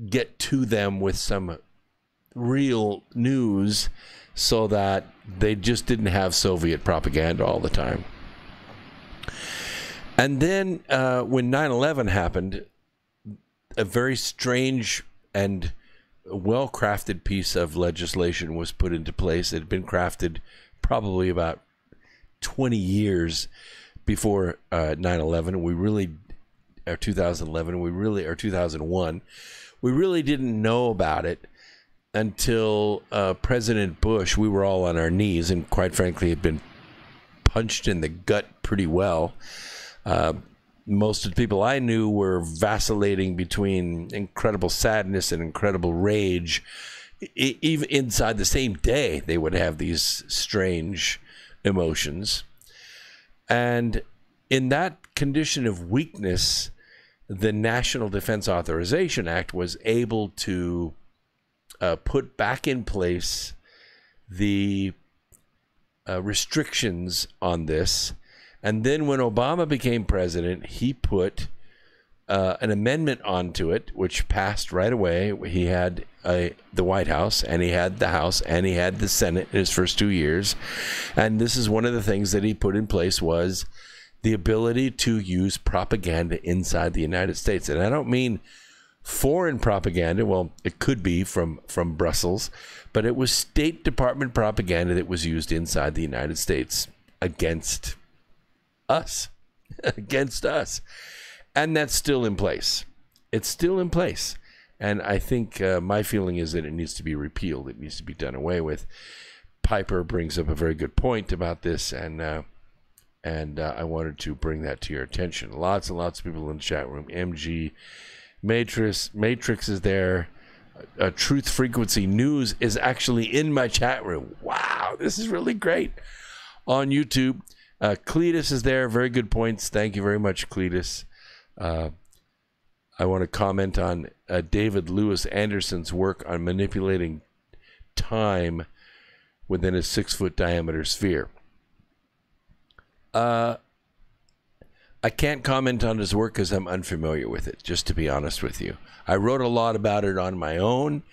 get to them with some real news so that they just didn't have Soviet propaganda all the time. And then when 9/11 happened, a very strange and well-crafted piece of legislation was put into place. It had been crafted probably about 20 years before 9/11. We really, or 2011, or 2001, we really didn't know about it until President Bush, we were all on our knees and quite frankly had been punched in the gut pretty well. Most of the people I knew were vacillating between incredible sadness and incredible rage. Even inside the same day, they would have these strange emotions. And in that condition of weakness, the National Defense Authorization Act was able to put back in place the restrictions on this. And then when Obama became president, he put an amendment onto it, which passed right away. He had the White House, and he had the House, and he had the Senate in his first 2 years. And this is one of the things that he put in place was the ability to use propaganda inside the United States. And I don't mean foreign propaganda. Well, it could be from Brussels, but it was State Department propaganda that was used inside the United States against us, against us. And that's still in place. It's still in place. And I think my feeling is that it needs to be repealed. It needs to be done away with. Piper brings up a very good point about this, and I wanted to bring that to your attention. Lots and lots of people in the chat room. MG, Matrix is there. Truth Frequency News is actually in my chat room. Wow, this is really great. On YouTube, Cletus is there. Very good points. Thank you very much, Cletus. I want to comment on David Lewis Anderson's work on manipulating time within a 6-foot diameter sphere. I can't comment on his work because I'm unfamiliar with it, just to be honest with you. I wrote a lot about it on my own,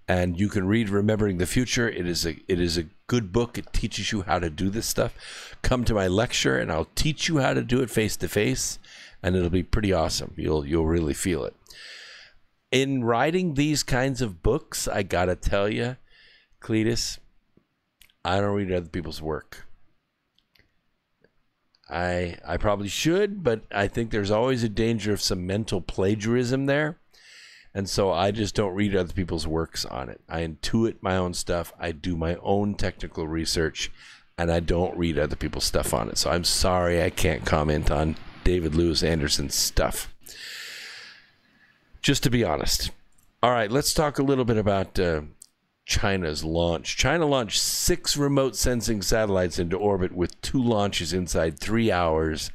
and you can read Remembering the Future. It is a good book. It teaches you how to do this stuff. Come to my lecture, and I'll teach you how to do it face to face, and it'll be pretty awesome. You'll really feel it. In writing these kinds of books, I gotta tell you, Cletus, I don't read other people's work. I probably should, but I think there's always a danger of some mental plagiarism there. And so I just don't read other people's works on it. I intuit my own stuff. I do my own technical research, and I don't read other people's stuff on it. So I'm sorry I can't comment on David Lewis Anderson's stuff. Just to be honest. All right, let's talk a little bit about China's launch. China launched 6 remote sensing satellites into orbit with 2 launches inside 3 hours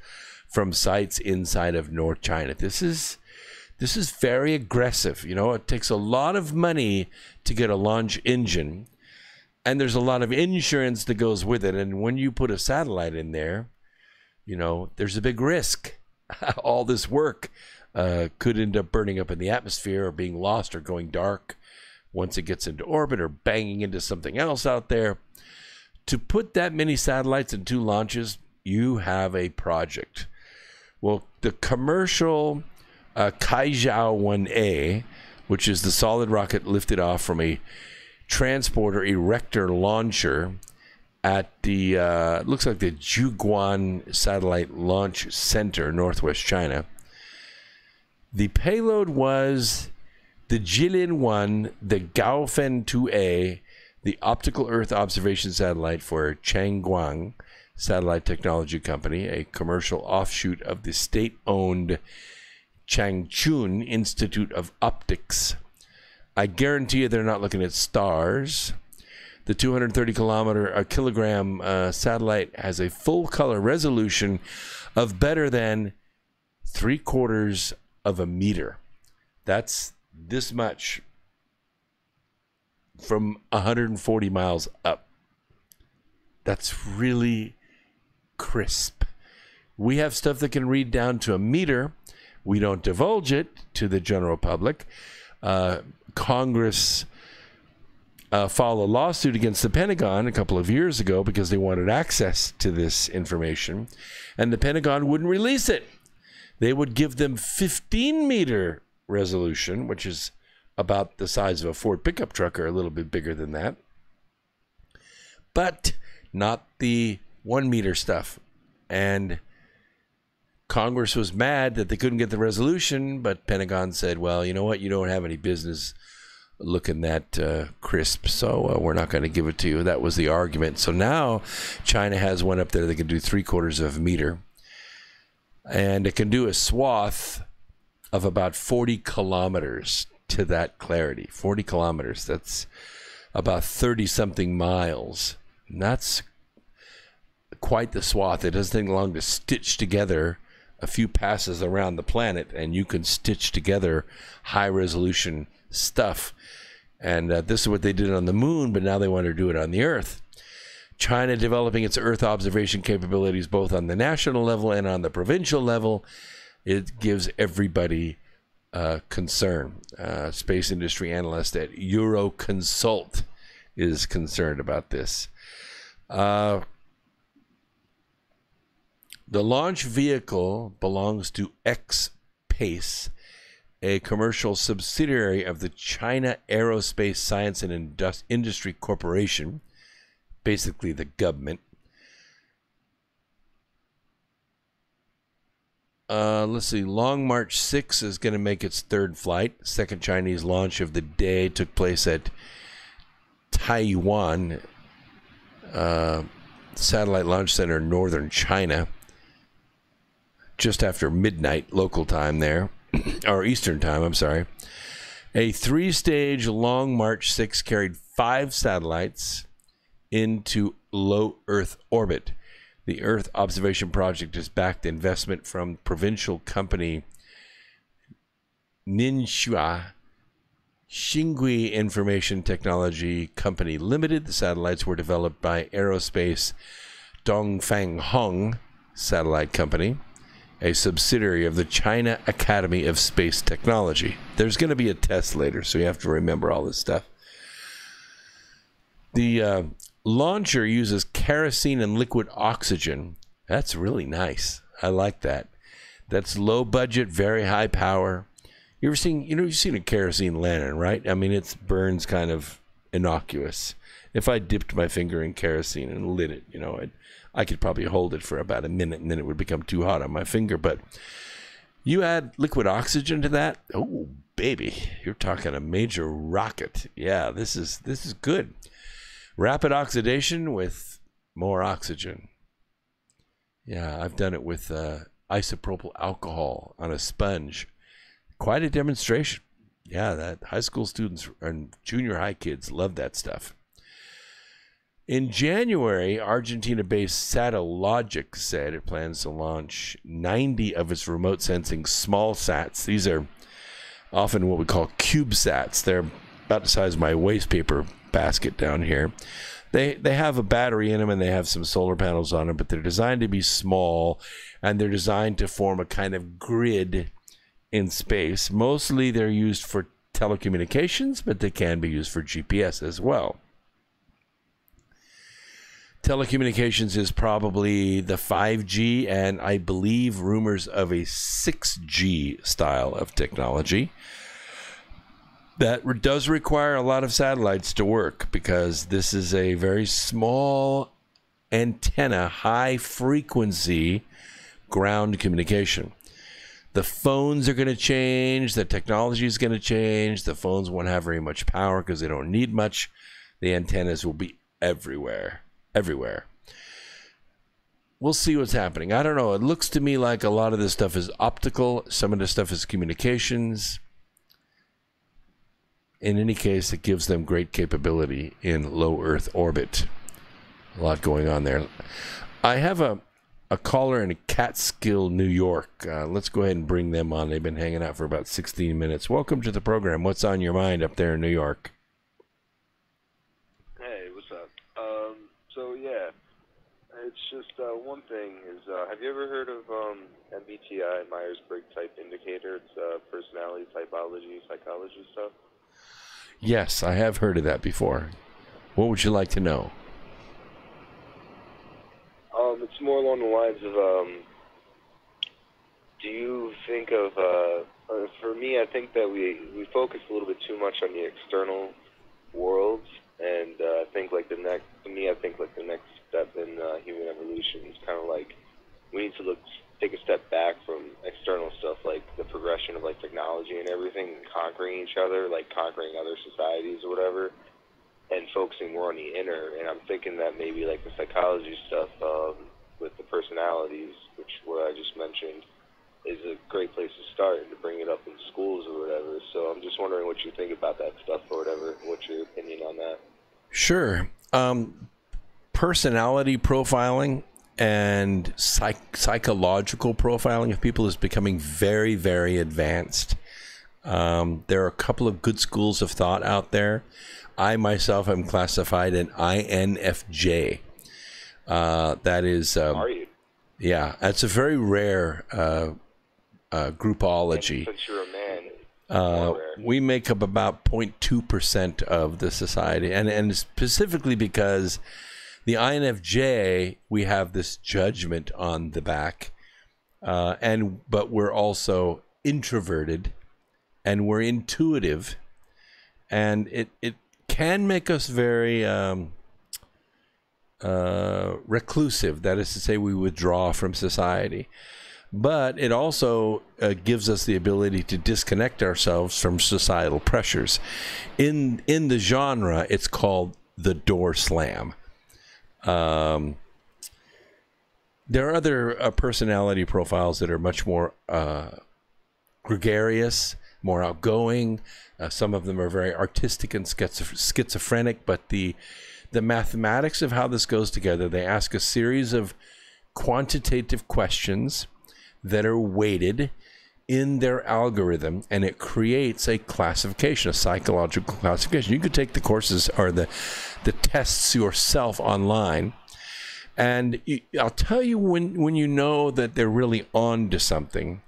from sites inside of North China. This is very aggressive. You know, it takes a lot of money to get a launch engine, and there's a lot of insurance that goes with it. And when you put a satellite in there, you know, there's a big risk. All this work could end up burning up in the atmosphere or being lost or going dark once it gets into orbit or banging into something else out there. To put that many satellites in 2 launches, you have a project. Well, the commercial Kaijiao 1A, which is the solid rocket lifted off from a transporter erector launcher at the, looks like the Jiuguan Satellite Launch Center, Northwest China. The payload was the Jilin 1, the Gaofen 2A, the Optical Earth Observation Satellite for Changguang Satellite Technology Company, a commercial offshoot of the state-owned Changchun Institute of Optics. I guarantee you they're not looking at stars. The 230 kilogram satellite has a full color resolution of better than 3/4 of a meter. That's this much from 140 miles up. That's really crisp. We have stuff that can read down to a meter. We don't divulge it to the general public. Congress filed a lawsuit against the Pentagon a couple of years ago because they wanted access to this information, and the Pentagon wouldn't release it. They would give them 15-meter resolution, which is about the size of a Ford pickup truck or a little bit bigger than that, but not the 1-meter stuff. And Congress was mad that they couldn't get the resolution, but Pentagon said, well, you know what? You don't have any business looking that crisp, so we're not going to give it to you. That was the argument. So now China has one up there that can do 3/4 of a meter, and it can do a swath of about 40 kilometers to that clarity. 40 kilometers, that's about 30-something miles. And that's quite the swath. It doesn't take long to stitch together a few passes around the planet, and you can stitch together high-resolution stuff. And this is what they did on the moon, but now they want to do it on the Earth. China developing its Earth observation capabilities both on the national level and on the provincial level. It gives everybody concern. Space industry analyst at Euroconsult is concerned about this. The launch vehicle belongs to X-Pace, a commercial subsidiary of the China Aerospace Science and Industry Corporation, basically the government. Let's see, Long March 6 is going to make its third flight. Second Chinese launch of the day took place at Taiwan Satellite Launch Center, northern China, just after midnight local time there, or Eastern time, I'm sorry. A three-stage Long March 6 carried 5 satellites into low Earth orbit. The Earth Observation Project has backed investment from provincial company Ningxia Xingui Information Technology Company Limited. The satellites were developed by Aerospace Dongfang Hong Satellite Company, a subsidiary of the China Academy of Space Technology. There's going to be a test later, so you have to remember all this stuff. The launcher uses kerosene and liquid oxygen. That's really nice. I like that. That's low budget, very high power. You ever seen, you've seen a kerosene lantern, right? I mean, it burns kind of innocuous. If I dipped my finger in kerosene and lit it, I could probably hold it for about a minute and then it would become too hot on my finger. But you add liquid oxygen to that, oh, baby, you're talking a major rocket. Yeah, this is good. Rapid oxidation with more oxygen. Yeah, I've done it with isopropyl alcohol on a sponge. Quite a demonstration. Yeah, that high school students and junior high kids love that stuff. In January, Argentina-based Satellogic said it plans to launch 90 of its remote sensing small sats. These are often what we call CubeSats. They're about the size of my waste paper basket down here. They have a battery in them and they have some solar panels on them, but they're designed to be small and they're designed to form a kind of grid in space. Mostly they're used for telecommunications, but they can be used for GPS as well. Telecommunications is probably the 5G and I believe rumors of a 6G style of technology. That does require a lot of satellites to work because this is a very small antenna, high frequency ground communication. The phones are going to change. The technology is going to change. The phones won't have very much power because they don't need much. The antennas will be everywhere. Everywhere. We'll see what's happening. I don't know. It looks to me like a lot of this stuff is optical. Some of this stuff is communications. In any case, it gives them great capability in low Earth orbit. A lot going on there. I have a caller in Catskill, New York. Let's go ahead and bring them on. They've been hanging out for about 16 minutes. Welcome to the program. What's on your mind up there in New York? Hey, what's up? So, yeah, it's just one thing is, have you ever heard of MBTI, Myers-Briggs Type Indicator? It's personality typology, psychology stuff. Yes, I have heard of that before. What would you like to know? It's more along the lines of, do you think of, for me, I think that we focus a little bit too much on the external worlds, and I think like the next step in human evolution is kind of like we need to take a step back from external stuff like the progression of like technology and everything, and conquering each other, like conquering other societies or whatever, and focusing more on the inner. And I'm thinking that maybe like the psychology stuff with the personalities, which what I just mentioned, is a great place to start and to bring it up in schools or whatever. So I'm just wondering what you think about that stuff or whatever. What's your opinion on that? Sure. Personality profiling and psychological profiling of people is becoming very, very advanced. There are a couple of good schools of thought out there. I myself am classified an INFJ. That is, Are you? yeah, that's a very rare groupology. And since you're a man, we make up about 0.2% of the society, and specifically because the INFJ, we have this judgment on the back, but we're also introverted, and we're intuitive, and it can make us very reclusive. That is to say, we withdraw from society. But it also gives us the ability to disconnect ourselves from societal pressures. In the genre, it's called the door slam. There are other personality profiles that are much more gregarious, more outgoing. Some of them are very artistic and schizophrenic, but the mathematics of how this goes together, they ask a series of quantitative questions that are weighted in their algorithm, and it creates a classification, a psychological classification. You could take the courses or the tests yourself online, and I'll tell you when you know that they're really on to something,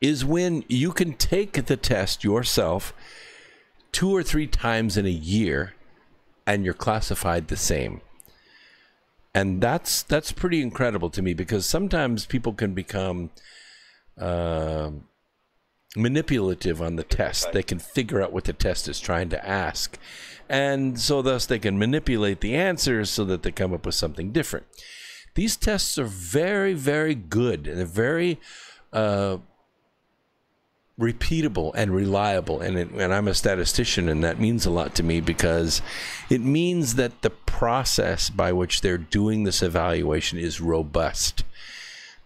is when you can take the test yourself 2 or 3 times in a year and you're classified the same. And that's pretty incredible to me, because sometimes people can become manipulative on the test. They can figure out what the test is trying to ask. And so thus they can manipulate the answers so that they come up with something different. These tests are very, very good. And they're very repeatable and reliable, and I'm a statistician, and that means a lot to me, because it means that the process by which they're doing this evaluation is robust.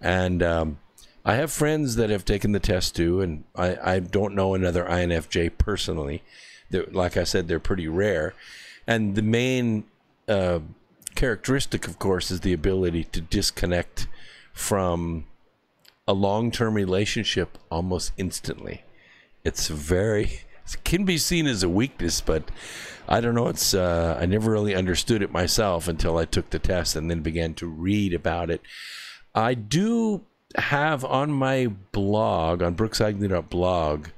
And I have friends that have taken the test too, and I don't know another INFJ personally. Like I said, they're pretty rare, and the main characteristic, of course, is the ability to disconnect from a long-term relationship almost instantly. It can be seen as a weakness, but I don't know. I never really understood it myself until I took the test and then began to read about it. I do have on my blog, on brooksagnew.blog,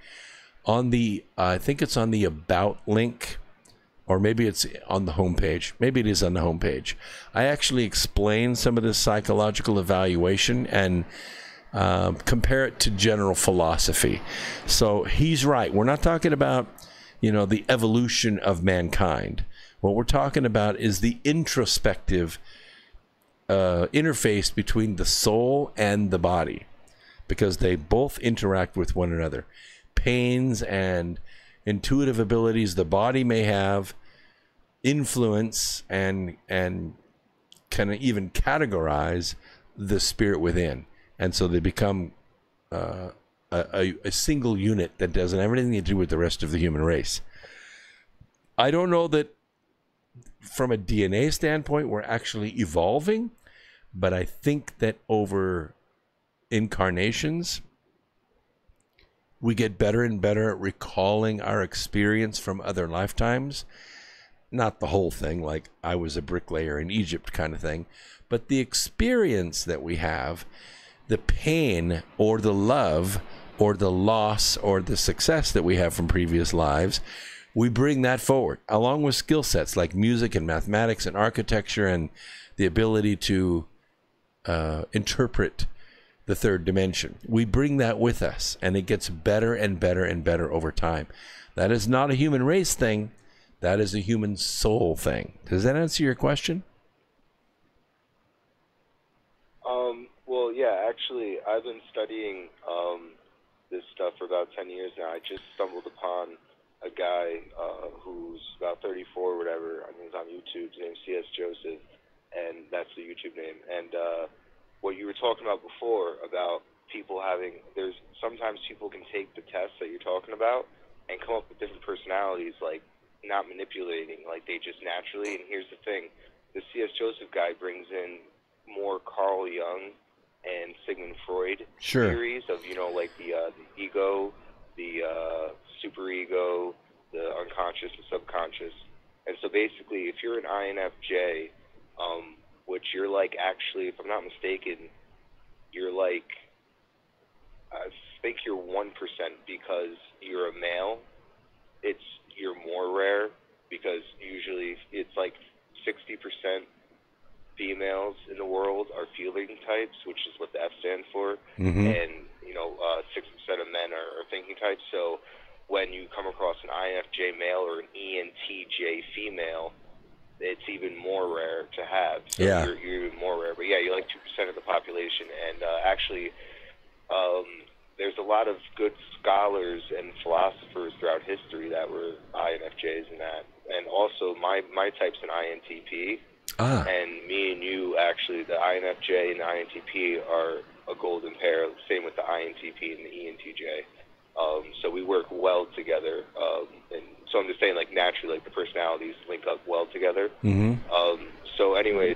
I think it's on the About link, or maybe it's on the homepage. Maybe it is on the homepage. I actually explain some of this psychological evaluation and compare it to general philosophy. So he's right. We're not talking about, the evolution of mankind. What we're talking about is the introspective interface between the soul and the body, because they both interact with one another. Pains and intuitive abilities the body may have influence and can even categorize the spirit within. And so they become a single unit that doesn't have anything to do with the rest of the human race. I don't know that from a DNA standpoint we're actually evolving, but I think that over incarnations we get better and better at recalling our experience from other lifetimes. Not the whole thing, like I was a bricklayer in Egypt kind of thing, but the experience that we have, the pain or the love or the loss or the success that we have from previous lives, we bring that forward, along with skill sets like music and mathematics and architecture and the ability to interpret the third dimension. We bring that with us, and it gets better and better and better over time. That is not a human race thing. That is a human soul thing. Does that answer your question? Well, yeah, actually, I've been studying this stuff for about 10 years now. I just stumbled upon a guy who's about 34 or whatever. I think he's on YouTube. His name's C.S. Joseph, and that's the YouTube name. And what you were talking about before about people sometimes people can take the tests that you're talking about and come up with different personalities, like not manipulating, like they just naturally. And here's the thing. the C.S. Joseph guy brings in more Carl Jung and Sigmund Freud Sure. theories of, like the ego, the superego, the unconscious and subconscious. And so basically, if you're an INFJ, which you're like, actually, if I'm not mistaken, you're like, I think you're 1% because you're a male. You're more rare because usually it's like 60% females in the world are feeling types, which is what the F stands for, and 60% of men are thinking types. So when you come across an INFJ male or an ENTJ female, it's even more rare to have. So Yeah. you're even more rare. But yeah, you're like 2% of the population, and actually, there's a lot of good scholars and philosophers throughout history that were INFJs and that. And also, my type's an INTP. And me and you, actually, the INFJ and the INTP are a golden pair. Same with the INTP and the ENTJ. So we work well together. And so I'm just saying, like, naturally, like, the personalities link up well together. So anyway,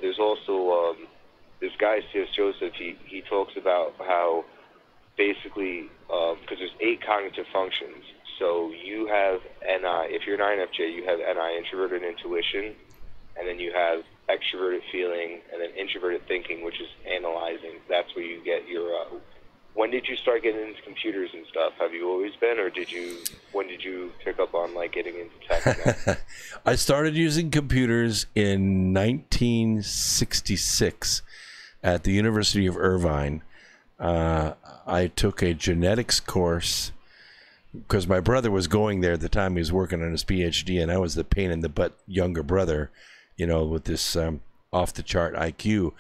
there's also this guy, C.S. Joseph, he talks about how basically, because there's 8 cognitive functions. So you have NI. If you're an INFJ, you have NI, introverted intuition, and then you have extroverted feeling, and then introverted thinking, which is analyzing. That's where you get your... when did you start getting into computers and stuff? Have you always been, or when did you pick up on, like, getting into tech? I started using computers in 1966 at the University of Irvine. I took a genetics course because my brother was going there at the time. He was working on his PhD, and I was the pain in the butt younger brother, with this off-the-chart IQ.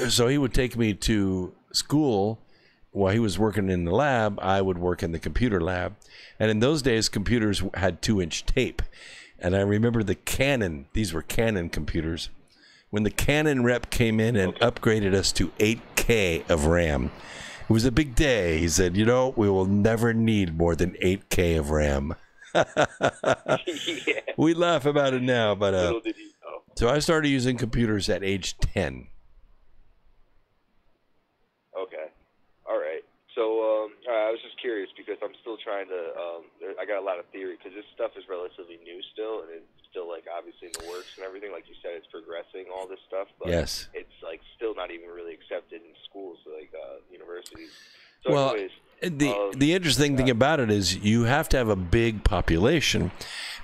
So he would take me to school while he was working in the lab. I would work in the computer lab. And in those days, computers had 2-inch tape. And I remember the Canon. These were Canon computers. When the Canon rep came in and upgraded us to 8K of RAM, it was a big day. He said, we will never need more than 8K of RAM. Yeah. We laugh about it now, but Little did you know. so I started using computers at age 10. Okay. All right. So I was just curious because I'm still trying to, I got a lot of theory because this stuff is relatively new still, and it's still, like, obviously in the works and everything. Like you said, it's progressing, all this stuff, but Yes. it's, like, still not even really accepted in schools, like universities. So Well, anyways, the interesting thing about it is you have to have a big population,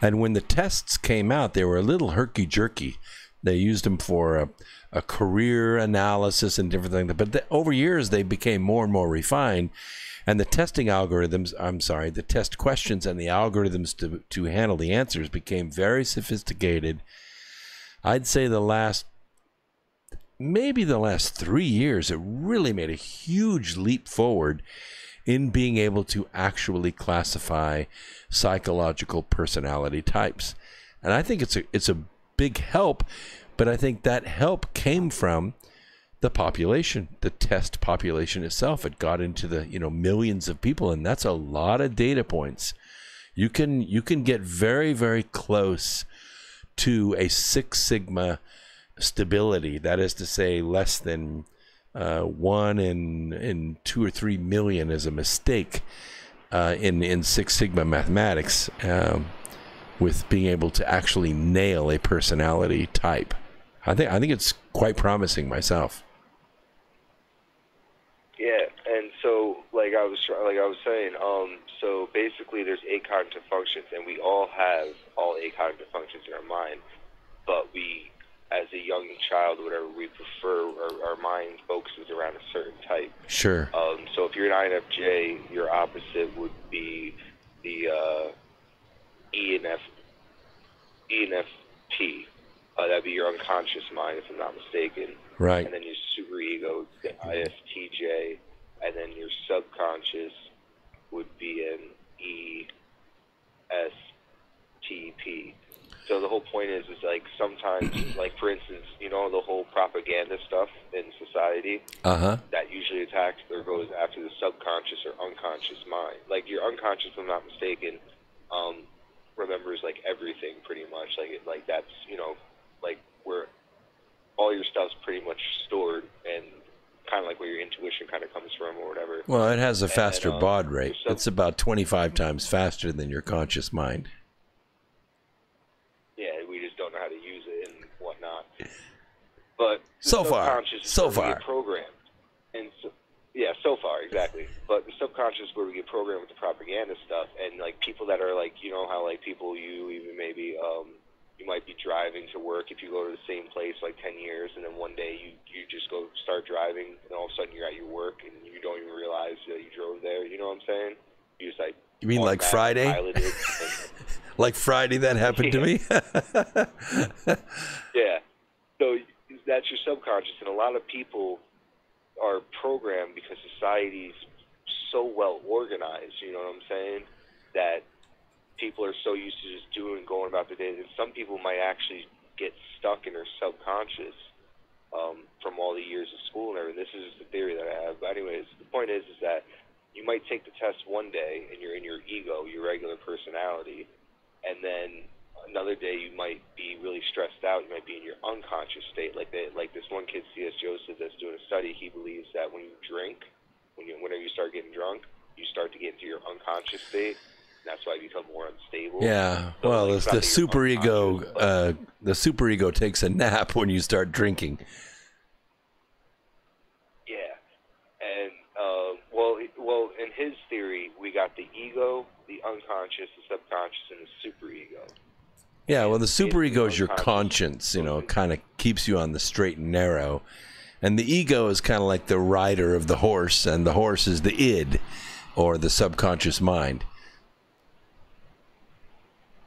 and when the tests came out, they were a little herky-jerky. They used them for a career analysis and different things, but over years they became more and more refined, and the testing algorithms, the test questions and the algorithms to handle the answers became very sophisticated. I'd say maybe the last 3 years, it really made a huge leap forward in being able to actually classify psychological personality types. And I think it's a big help, but I think that help came from the population, the test population itself. It got into the millions of people, and that's a lot of data points. You can get very, very close to a 6 sigma stability. That is to say, less than 1 in 2 or 3 million is a mistake in 6 sigma mathematics, with being able to actually nail a personality type. I think it's quite promising myself. yeah, and so like I was saying, so basically there's 8 cognitive functions, and we all have all 8 cognitive functions in our mind, but we, as a young child, whatever, we prefer, our mind focuses around a certain type. Sure. So if you're an INFJ, your opposite would be the ENFP. That'd be your unconscious mind, if I'm not mistaken. Right. And then your superego, the ISTJ, and then your subconscious would be an ESTP. So the whole point is like sometimes, like for instance, the whole propaganda stuff in society that usually attacks or goes after the subconscious or unconscious mind. Like your unconscious, if I'm not mistaken, remembers like everything pretty much. Like that's like where all your stuff's pretty much stored and kind of like where your intuition kind of comes from or whatever. Well, it has a faster baud rate. It's about 25 times faster than your conscious mind. Yeah, we just don't know how to use it and whatnot. But So far, programmed, and so far, exactly. But the subconscious, where we get programmed with the propaganda stuff, and like people that are like, you know how like people you even maybe you might be driving to work if you go to the same place like 10 years, and then one day you just go start driving, and all of a sudden you're at your work and you don't even realize that you drove there. You know what I'm saying? You just like. You mean like Friday? Like Friday, that happened to me. Yeah. So that's your subconscious, and a lot of people are programmed because society's so well organized, you know what I'm saying, that people are so used to just going about their day, and some people might actually get stuck in their subconscious from all the years of school and everything. This is the theory that I have. But anyways, the point is that you might take the test one day and you're in your ego, your regular personality, and then another day you might be really stressed out. You might be in your unconscious state. Like this one kid, C.S. Joseph, that's doing a study. He believes that when you drink, whenever you start getting drunk, you start to get into your unconscious state. And that's why you become more unstable. Yeah. So Well, like, the superego takes a nap when you start drinking. Yeah. And well, in his theory, we got the ego, the unconscious, the subconscious, and the superego. Yeah, well, the superego is your conscience, you know, kind of keeps you on the straight and narrow. And the ego is kind of like the rider of the horse, and the horse is the id, or the subconscious mind.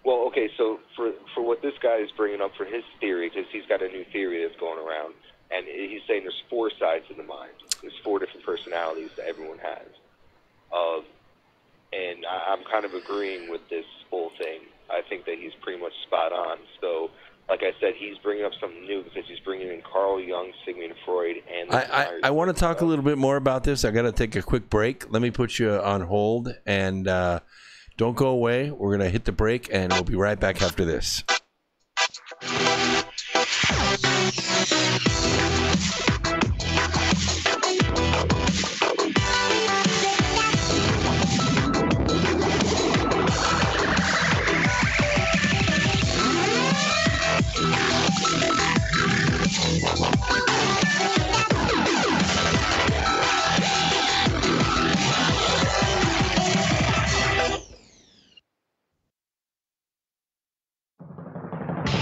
Well, okay, so for what this guy is bringing up for his theory, because he's got a new theory that's going around, and he's saying there's 4 sides of the mind. There's 4 different personalities that everyone has. And I'm kind of agreeing with this whole thing. I think that he's pretty much spot on. So, like I said, he's bringing up something new because he's bringing in Carl Jung, Sigmund Freud, and... I want to talk a little bit more about this. I got to take a quick break. Let me put you on hold, and don't go away. We're going to hit the break, and we'll be right back after this.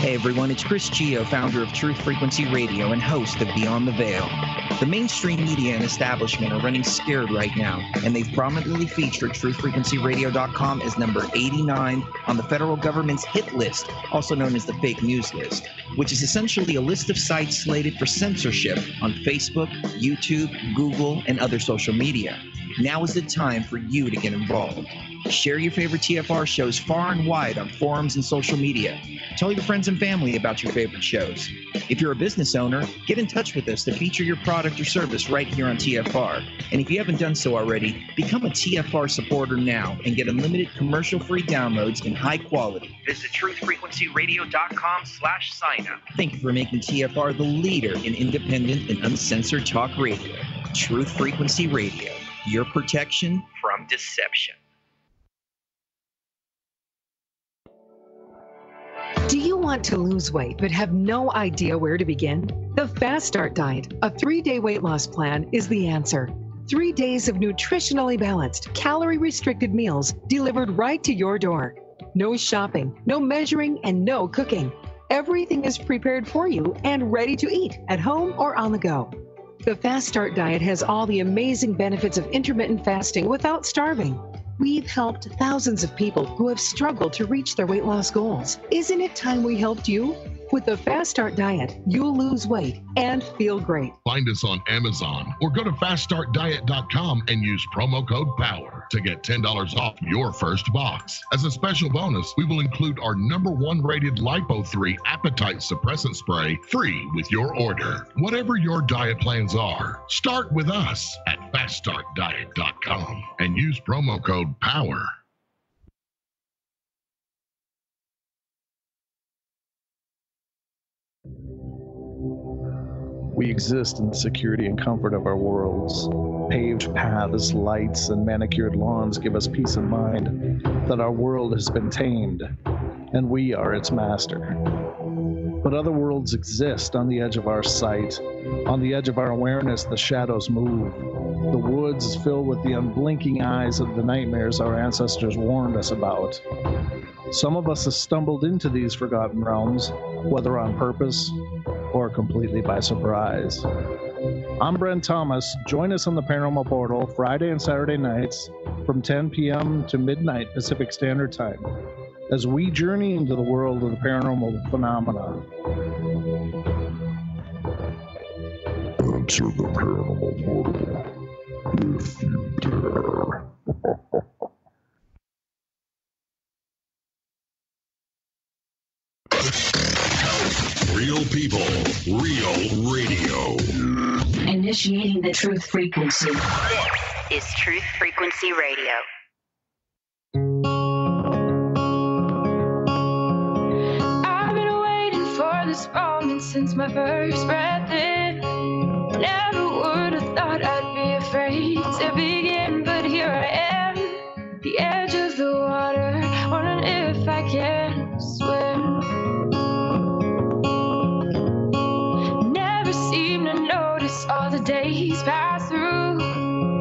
Hey everyone, it's Chris Gio, founder of Truth Frequency Radio and host of Beyond the Veil. The mainstream media and establishment are running scared right now, and they've prominently featured truthfrequencyradio.com as number 89 on the federal government's hit list, also known as the fake news list, which is essentially a list of sites slated for censorship on Facebook, YouTube, Google, and other social media. Now is the time for you to get involved. Share your favorite TFR shows far and wide on forums and social media. Tell your friends and family about your favorite shows. If you're a business owner, get in touch with us to feature your product or service right here on TFR. And if you haven't done so already, become a TFR supporter now and get unlimited commercial-free downloads in high quality. Visit truthfrequencyradio.com/sign-up. Thank you for making TFR the leader in independent and uncensored talk radio. Truth Frequency Radio, your protection from deception. Do you want to lose weight but have no idea where to begin? The Fast Start Diet, a 3-day weight loss plan, is the answer. 3 days of nutritionally balanced, calorie-restricted meals delivered right to your door. No shopping, no measuring, and no cooking. Everything is prepared for you and ready to eat at home or on the go. The Fast Start Diet has all the amazing benefits of intermittent fasting without starving. We've helped thousands of people who have struggled to reach their weight loss goals. Isn't it time we helped you? With the Fast Start Diet, you'll lose weight and feel great. Find us on Amazon or go to faststartdiet.com and use promo code POWER to get $10 off your first box. As a special bonus, we will include our #1 rated Lipo3 appetite suppressant spray free with your order. Whatever your diet plans are, start with us at faststartdiet.com and use promo code POWER. We exist in the security and comfort of our worlds. Paved paths, lights, and manicured lawns give us peace of mind that our world has been tamed, and we are its master. But other worlds exist on the edge of our sight. On the edge of our awareness, the shadows move. The woods fill with the unblinking eyes of the nightmares our ancestors warned us about. Some of us have stumbled into these forgotten realms, whether on purpose or completely by surprise. I'm Brent Thomas. Join us on the Paranormal Portal Friday and Saturday nights from 10 p.m. to midnight Pacific Standard Time as we journey into the world of the paranormal phenomena. Enter the Paranormal Portal if you dare. Real people, real radio. Initiating the truth frequency. This is Truth Frequency Radio. I've been waiting for this moment since my first breath in. Never would have thought I'd be afraid to begin, but here I am, the edge of the water, wondering if I can swim. Never seem to notice all the days pass through,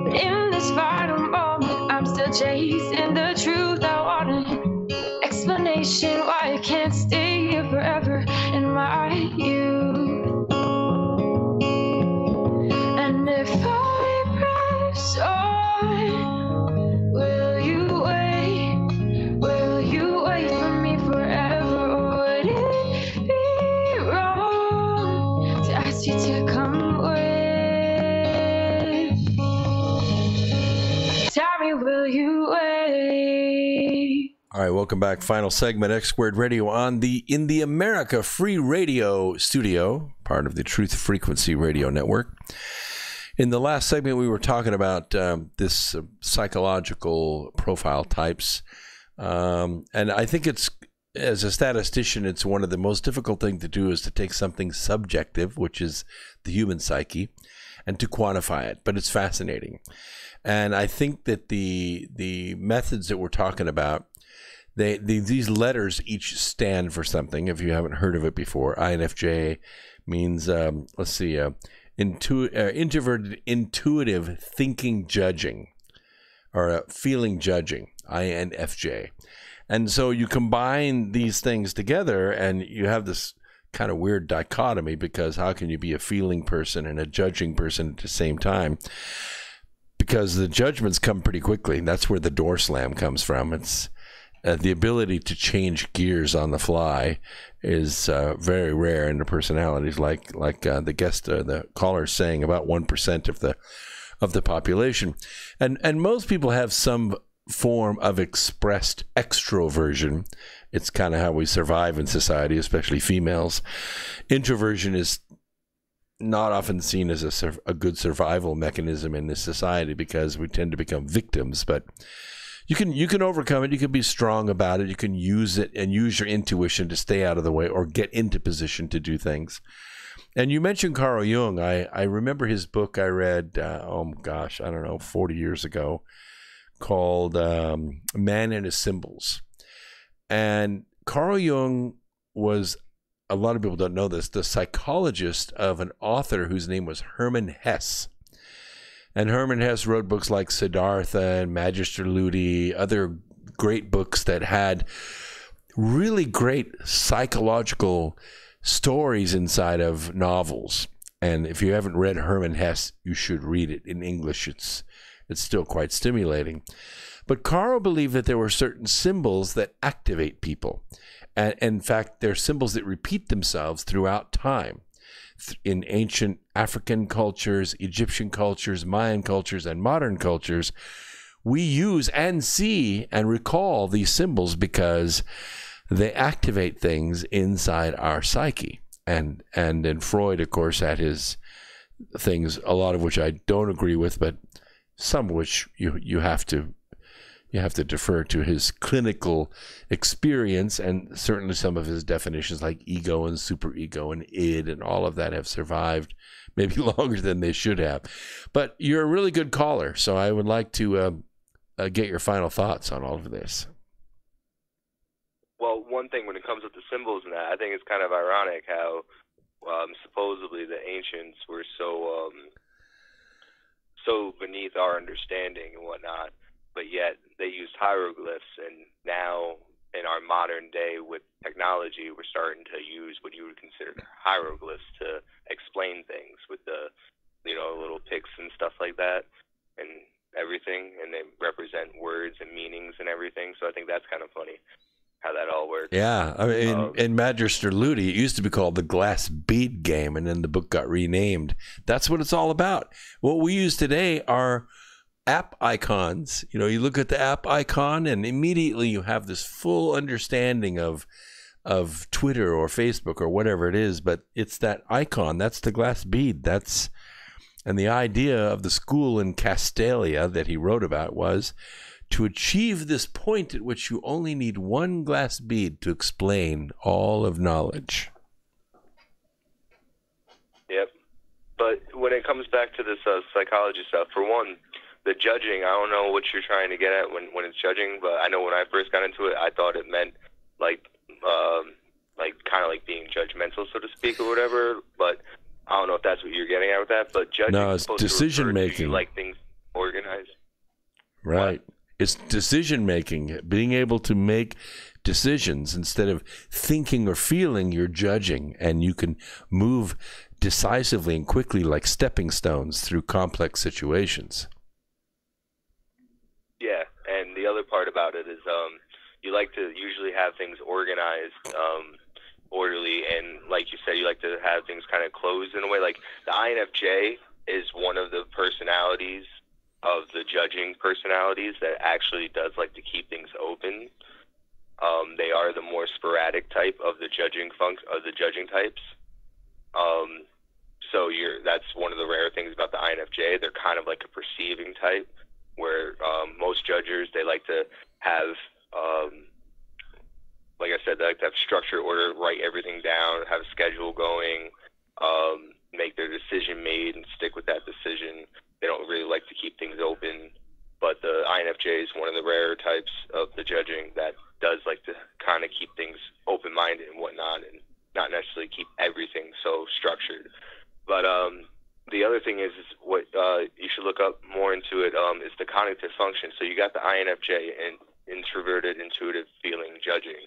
but in this final moment, I'm still chasing the truth. I want an explanation why I can't stay here forever in my youth. And if I press on, will you wait? Will you wait for me forever? Or would it be wrong to ask you to come with? Tell me, will you wait? All right, welcome back. Final segment, X Squared Radio on in the America Free Radio studio, part of the Truth Frequency Radio Network. In the last segment, we were talking about this psychological profile types, and I think it's, as a statistician, it's one of the most difficult things to do is to take something subjective, which is the human psyche, and to quantify it. But it's fascinating, and I think that the methods that we're talking about, these letters each stand for something. If you haven't heard of it before, INFJ means introverted, intuitive thinking, judging, or feeling judging. INFJ, and so you combine these things together, and you have this kind of weird dichotomy, because how can you be a feeling person and a judging person at the same time? Because the judgments come pretty quickly. That's where the door slam comes from. It's the ability to change gears on the fly is very rare in the personalities, like the guest, the caller, saying, about 1% of the population, and most people have some form of expressed extroversion. It's kind of how we survive in society, especially females. Introversion is not often seen as a good survival mechanism in this society, because we tend to become victims, but you can overcome it. You can be strong about it. You can use it and use your intuition to stay out of the way or get into position to do things. And you mentioned Carl Jung. I remember his book I read, 40 years ago, called Man and His Symbols. And Carl Jung was, a lot of people don't know this, the psychologist of an author whose name was Hermann Hesse. And Hermann Hesse wrote books like Siddhartha and Magister Ludi, other great books that had really great psychological stories inside of novels. And if you haven't read Hermann Hesse, you should read it. In English, it's still quite stimulating. But Carl believed that there were certain symbols that activate people. And in fact, they're symbols that repeat themselves throughout time. In ancient African cultures, Egyptian cultures, Mayan cultures, and modern cultures, we use and see and recall these symbols because they activate things inside our psyche. And then Freud, of course, had his things, a lot of which I don't agree with, but some of which you have to defer to his clinical experience, and certainly some of his definitions like ego and superego and id and all of that have survived maybe longer than they should have. But you're a really good caller, so I would like to get your final thoughts on all of this. Well, one thing when it comes with the symbols and that, I think it's kind of ironic how supposedly the ancients were so beneath our understanding and whatnot, but yet they used hieroglyphs, and now in our modern day with technology, we're starting to use what you would consider hieroglyphs to explain things with the, little pics and stuff like that and everything, and they represent words and meanings and everything. So I think that's kind of funny how that all works. Yeah, I mean, in Magister Ludi, it used to be called the glass bead game, and then the book got renamed. That's what it's all about. What we use today are app icons. You look at the app icon, and immediately you have this full understanding of Twitter or Facebook or whatever it is. But it's that icon. That's the glass bead. And the idea of the school in Castalia that he wrote about was to achieve this point at which you only need one glass bead to explain all of knowledge. Yep. But when it comes back to this psychology stuff, for one, the judging, I don't know what you're trying to get at when it's judging, but I know when I first got into it, I thought it meant like kind of like being judgmental, so to speak, or whatever. But I don't know if that's what you're getting at with that. But judging, no, it's decision making. Like things organized. Right. What? It's decision making, being able to make decisions instead of thinking or feeling. You're judging, and you can move decisively and quickly like stepping stones through complex situations. Yeah, and the other part about it is you like to usually have things organized, orderly, and like you said, you like to have things kind of closed in a way. Like the INFJ is one of the personalities of the judging personalities that actually does like to keep things open. They are the more sporadic type of the judging types. So that's one of the rare things about the INFJ. They're kind of like a perceiving type, where most judgers, they like to have, like I said, they like to have structure, order, write everything down, have a schedule going, make their decision made and stick with that decision. They don't really like to keep things open, but the INFJ is one of the rare types of the judging that does like to kind of keep things open-minded and whatnot, and not necessarily keep everything so structured. But the other thing is what you should look up more into it is the cognitive function. So you got the INFJ and introverted, intuitive, feeling, judging,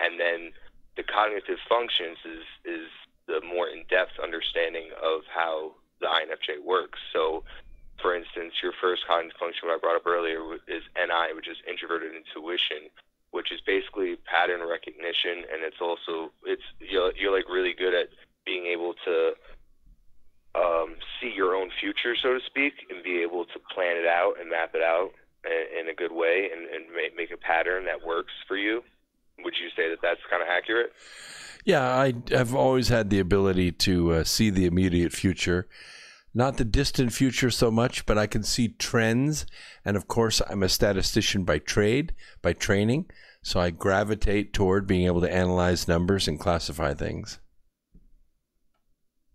and then the cognitive functions is the more in-depth understanding of how the INFJ works. So, for instance, your first cognitive function, what I brought up earlier, is NI, which is introverted intuition, which is basically pattern recognition, and you're like really good at being able to see your own future, so to speak, and be able to plan it out and map it out in a good way and make a pattern that works for you. Would you say that that's kind of accurate? Yeah, I've always had the ability to see the immediate future. Not the distant future so much, but I can see trends. And of course, I'm a statistician by training. So I gravitate toward being able to analyze numbers and classify things.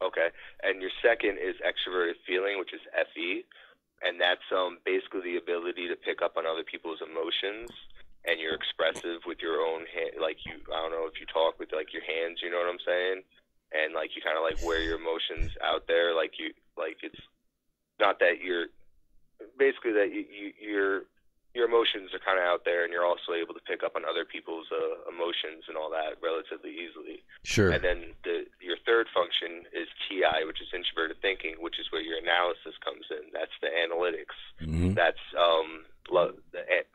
Okay. And your second is extroverted feeling, which is FE. And that's basically the ability to pick up on other people's emotions. And you're expressive with your own hand. Like I don't know if you talk with like your hands, you know what I'm saying? And like you kind of like wear your emotions out there, it's not that you're basically that your emotions are kind of out there, and you're also able to pick up on other people's emotions and all that relatively easily. Sure. And then your third function is TI, which is introverted thinking, which is where your analysis comes in. That's the analytics. Mm-hmm. That's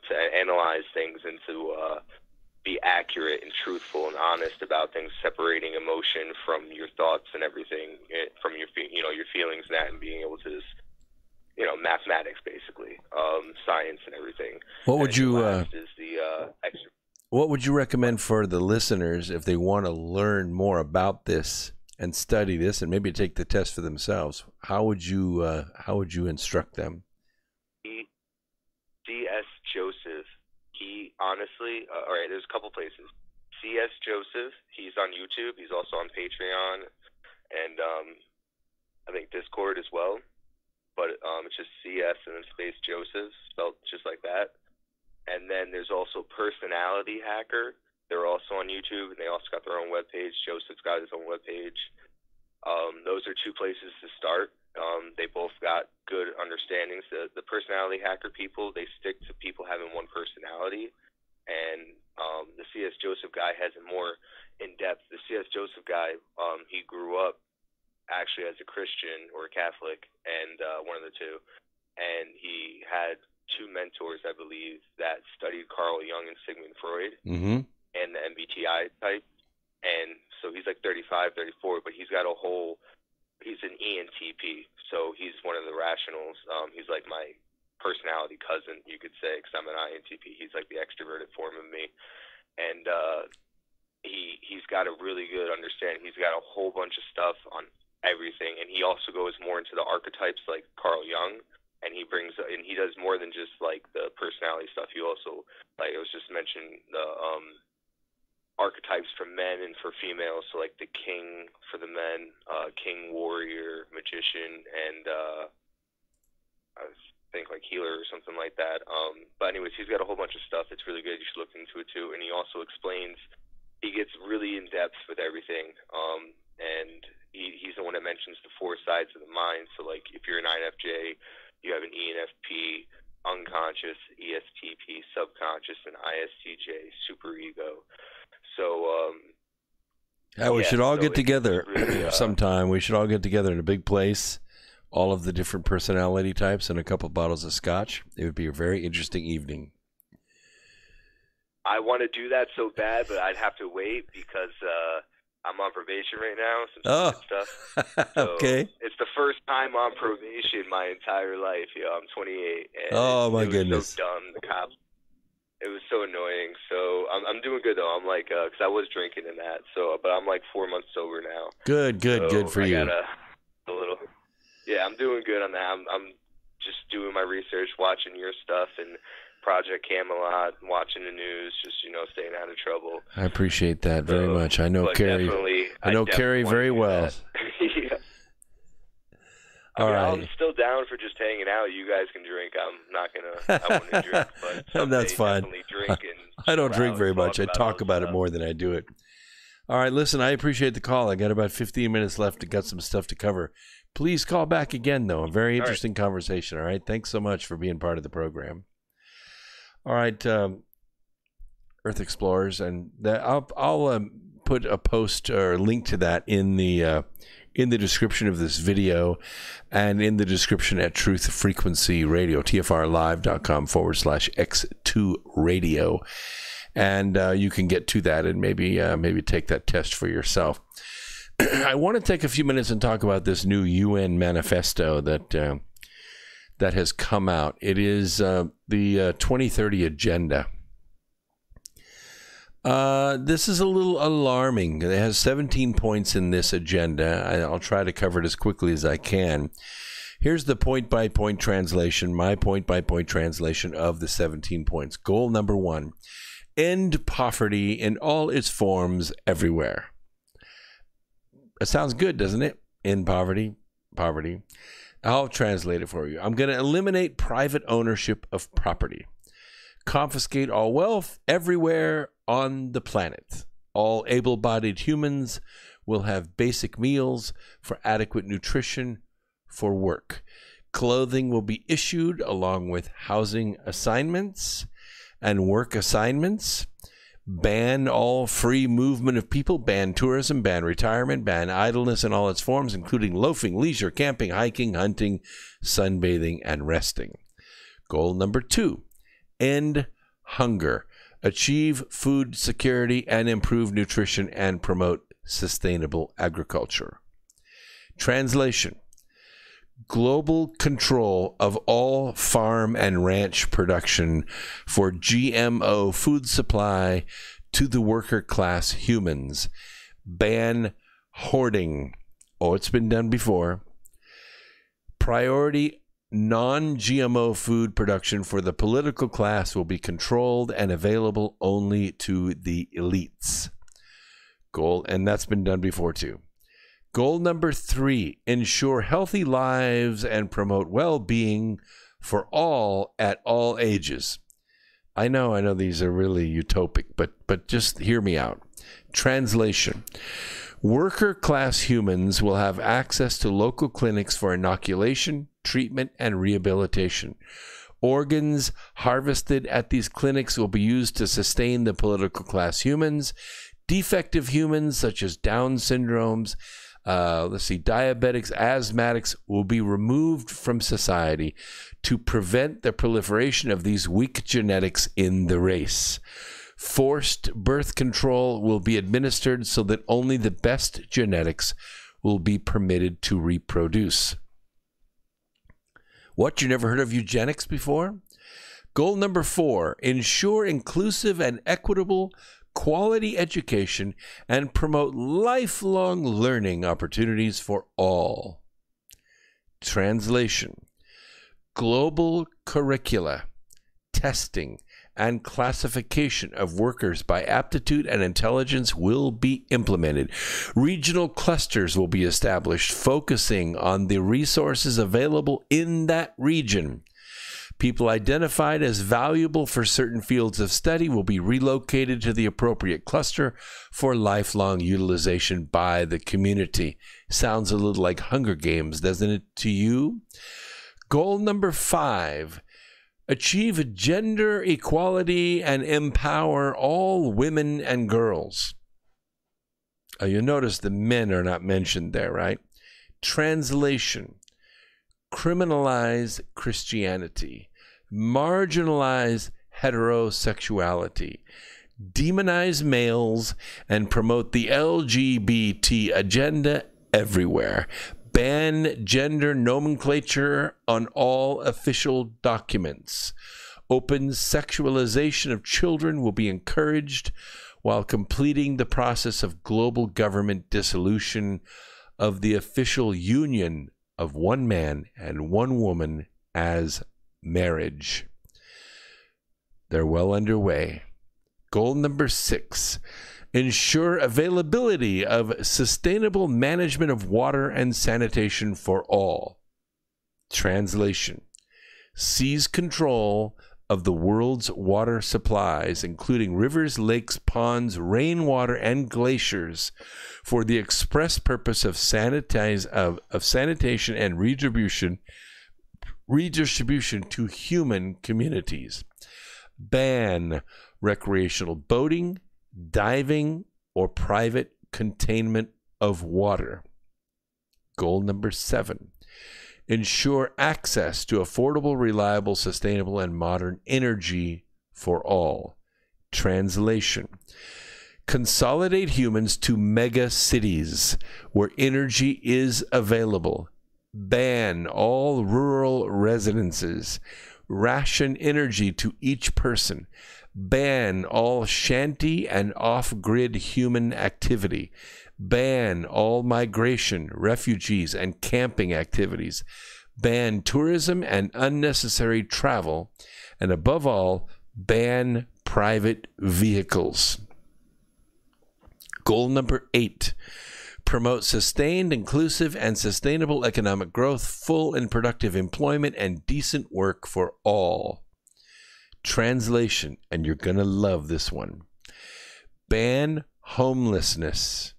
to analyze things and to be accurate and truthful and honest about things, separating emotion from your thoughts and everything, from your feelings and that, and being able to just, mathematics basically, science and everything. What would you recommend for the listeners if they want to learn more about this and study this and maybe take the test for themselves? How would you instruct them? C.S. Joseph. He honestly, all right, there's a couple places. C.S. Joseph, he's on YouTube. He's also on Patreon. And I think, Discord as well. But it's just CS and then space Joseph, spelled just like that. And then there's also Personality Hacker. They're also on YouTube, and they also got their own webpage. Joseph's got his own webpage. Those are two places to start. They both got good understandings. The Personality Hacker people, they stick to people having one personality. And the C.S. Joseph guy has it more in-depth. The C.S. Joseph guy, he grew up actually as a Christian or a Catholic, and one of the two. And he had two mentors, I believe, that studied Carl Jung and Sigmund Freud and the MBTI type. And so he's like 35, 34, but he's got he's an ENTP. So he's one of the rationals. He's like my personality cousin, you could say, because I'm an INTP. He's like the extroverted form of me. And he's got a really good understanding. He's got a whole bunch of stuff on everything. And he also goes more into the archetypes like Carl Jung. And he does more than just like the personality stuff. He also, like I was just mentioning, the archetypes for men and for females. So like the king for the men, king, warrior, magician, and I think like healer or something like that. But anyways, he's got a whole bunch of stuff. It's really good. You should look into it too. And he also explains, he gets really in depth with everything. And he's the one that mentions the four sides of the mind. So like if you're an INFJ, you have an ENFP, unconscious, ESTP, subconscious, and ISTJ, superego. So, we should all get together really, sometime. We should all get together in a big place, all of the different personality types, and a couple bottles of scotch. It would be a very interesting evening. I want to do that so bad, but I'd have to wait because I'm on probation right now. Some stupid stuff. So Okay. It's the first time on probation my entire life. I'm 28. And Oh, my goodness. It was so dumb. The cops. It was so annoying. So I'm doing good though. I'm like, because I was drinking in that. So, but I'm like 4 months sober now. Good for you. I got a little. Yeah, I'm doing good on that. I'm just doing my research, watching your stuff and Project Camelot, watching the news, just staying out of trouble. I appreciate that very much. I know Carrie. I know Carrie very well. Yeah. All right. I'm still down for just hanging out. You guys can drink. I'm not gonna. I want to drink, but someday That's fine. definitely drink and I don't drink very and much. I talk about it more than I do it. All right, listen, I appreciate the call. I got about 15 minutes left. I got some stuff to cover. Please call back again, though. A very interesting conversation. All right. Thanks so much for being part of the program. All right, Earth Explorers, and I'll put a post or link to that in the description of this video and in the description at Truth Frequency Radio, tfrlive.com/X2 Radio. And you can get to that and maybe take that test for yourself. I want to take a few minutes and talk about this new UN manifesto that has come out. It is the 2030 agenda. This is a little alarming. It has 17 points in this agenda. I'll try to cover it as quickly as I can. Here's the point-by-point translation, my point-by-point translation of the 17 points. Goal number 1, end poverty in all its forms everywhere. It sounds good, doesn't it? End poverty. I'll translate it for you. I'm going to eliminate private ownership of property. Confiscate all wealth everywhere on the planet. All able-bodied humans will have basic meals for adequate nutrition for work. Clothing will be issued along with housing assignments and work assignments. Ban all free movement of people. Ban tourism, ban retirement, ban idleness in all its forms, including loafing, leisure, camping, hiking, hunting, sunbathing, and resting. Goal number 2, end hunger. Achieve food security and improve nutrition and promote sustainable agriculture. Translation: global control of all farm and ranch production for GMO food supply to the worker class humans. Ban hoarding. Oh, it's been done before. Priority non-GMO food production for the political class will be controlled and available only to the elites. Goal, and that's been done before too. Goal number 3, ensure healthy lives and promote well-being for all at all ages. I know these are really utopic, but just hear me out. Translation. Worker class humans will have access to local clinics for inoculation, treatment, and rehabilitation. Organs harvested at these clinics will be used to sustain the political class humans. Defective humans, such as Down syndromes, diabetics, asthmatics, will be removed from society to prevent the proliferation of these weak genetics in the race. Forced birth control will be administered so that only the best genetics will be permitted to reproduce. What, you never heard of eugenics before? Goal number 4, ensure inclusive and equitable quality education and promote lifelong learning opportunities for all. Translation. Global curricula, testing, and classification of workers by aptitude and intelligence will be implemented. Regional clusters will be established, focusing on the resources available in that region. People identified as valuable for certain fields of study will be relocated to the appropriate cluster for lifelong utilization by the community. Sounds a little like Hunger Games, doesn't it, to you? Goal number 5. Achieve gender equality and empower all women and girls. You notice the men are not mentioned there, right? Translation. Criminalize Christianity. Marginalize heterosexuality. Demonize males and promote the LGBT agenda everywhere. Ban gender nomenclature on all official documents. Open sexualization of children will be encouraged while completing the process of global government dissolution of the official union of one man and one woman as marriage. They're well underway. Goal number 6. Ensure availability of sustainable management of water and sanitation for all. Translation. Seize control of the world's water supplies, including rivers, lakes, ponds, rainwater, and glaciers, for the express purpose of sanitation and redistribution to human communities. Ban recreational boating, diving, or private containment of water. Goal number 7. Ensure access to affordable, reliable, sustainable, and modern energy for all. Translation. Consolidate humans to mega cities where energy is available. Ban all rural residences. Ration energy to each person. Ban all shanty and off-grid human activity. Ban all migration, refugees, and camping activities. Ban tourism and unnecessary travel. And above all, ban private vehicles. Goal number 8. Promote sustained, inclusive, and sustainable economic growth, full and productive employment, and decent work for all. Translation, and you're going to love this one. Ban homelessness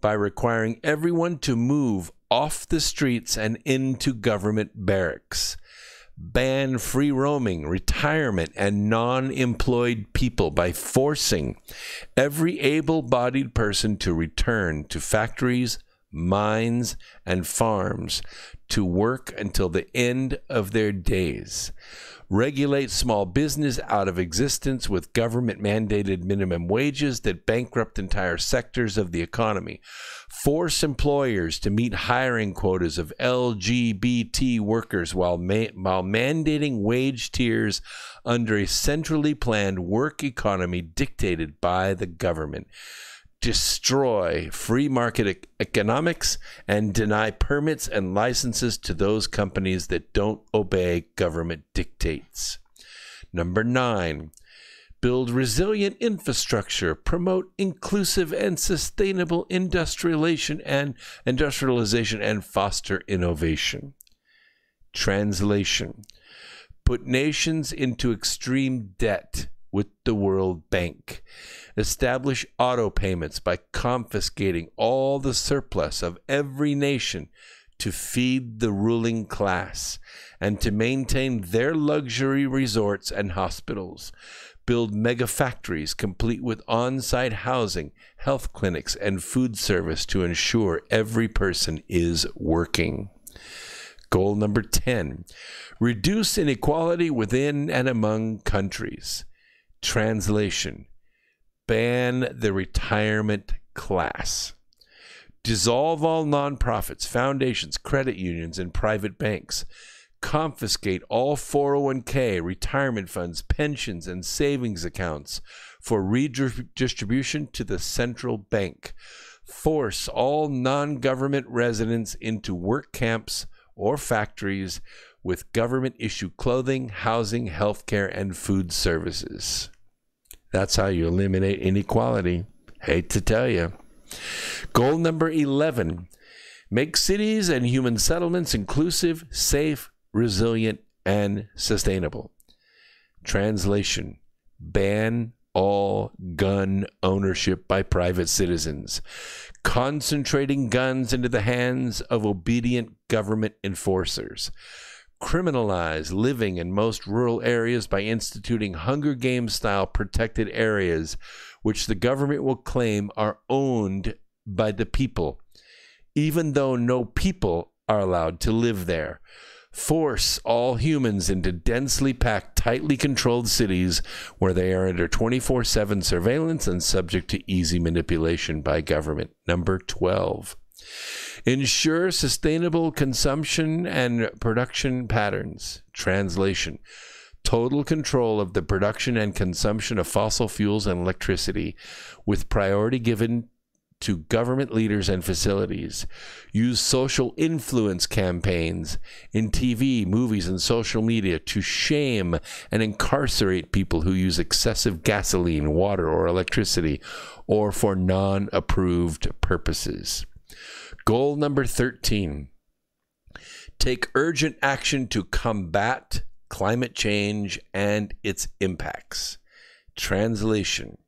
by requiring everyone to move off the streets and into government barracks. Ban free roaming, retirement, and non-employed people by forcing every able-bodied person to return to factories, mines, and farms to work until the end of their days. Regulate small business out of existence with government-mandated minimum wages that bankrupt entire sectors of the economy. Force employers to meet hiring quotas of LGBT workers while mandating wage tiers under a centrally planned work economy dictated by the government. Destroy free market economics and deny permits and licenses to those companies that don't obey government dictates. Number 9, build resilient infrastructure, promote inclusive and sustainable industrialization and foster innovation. Translation: put nations into extreme debt with the World Bank. Establish auto payments by confiscating all the surplus of every nation to feed the ruling class and to maintain their luxury resorts and hospitals. Build mega factories complete with on-site housing, health clinics, and food service to ensure every person is working. Goal number 10, reduce inequality within and among countries. Translation: ban the retirement class. Dissolve all nonprofits, foundations, credit unions, and private banks. Confiscate all 401k, retirement funds, pensions, and savings accounts for redistribution to the central bank. Force all non-government residents into work camps or factories with government-issued clothing, housing, healthcare, and food services. That's how you eliminate inequality. Hate to tell you. Goal number 11, make cities and human settlements inclusive, safe, resilient, and sustainable. Translation: ban all gun ownership by private citizens, concentrating guns into the hands of obedient government enforcers. Criminalize living in most rural areas by instituting Hunger Games-style protected areas, which the government will claim are owned by the people, even though no people are allowed to live there. Force all humans into densely packed, tightly controlled cities where they are under 24/7 surveillance and subject to easy manipulation by government. Number 12. Ensure sustainable consumption and production patterns. Translation: total control of the production and consumption of fossil fuels and electricity, with priority given to government leaders and facilities. Use social influence campaigns in TV, movies, and social media to shame and incarcerate people who use excessive gasoline, water, or electricity, or for non-approved purposes. Goal number 13. Take urgent action to combat climate change and its impacts. Translation: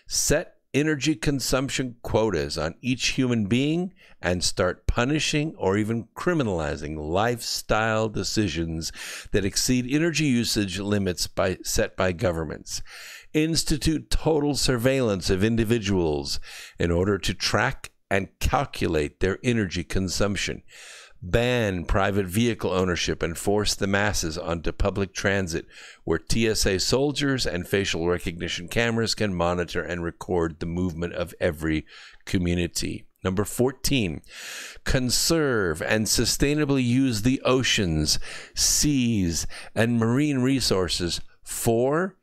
set energy consumption quotas on each human being and start punishing or even criminalizing lifestyle decisions that exceed energy usage limits set by governments. Institute total surveillance of individuals in order to track and calculate their energy consumption. Ban private vehicle ownership and force the masses onto public transit where TSA soldiers and facial recognition cameras can monitor and record the movement of every community. Number 14, conserve and sustainably use the oceans, seas, and marine resources for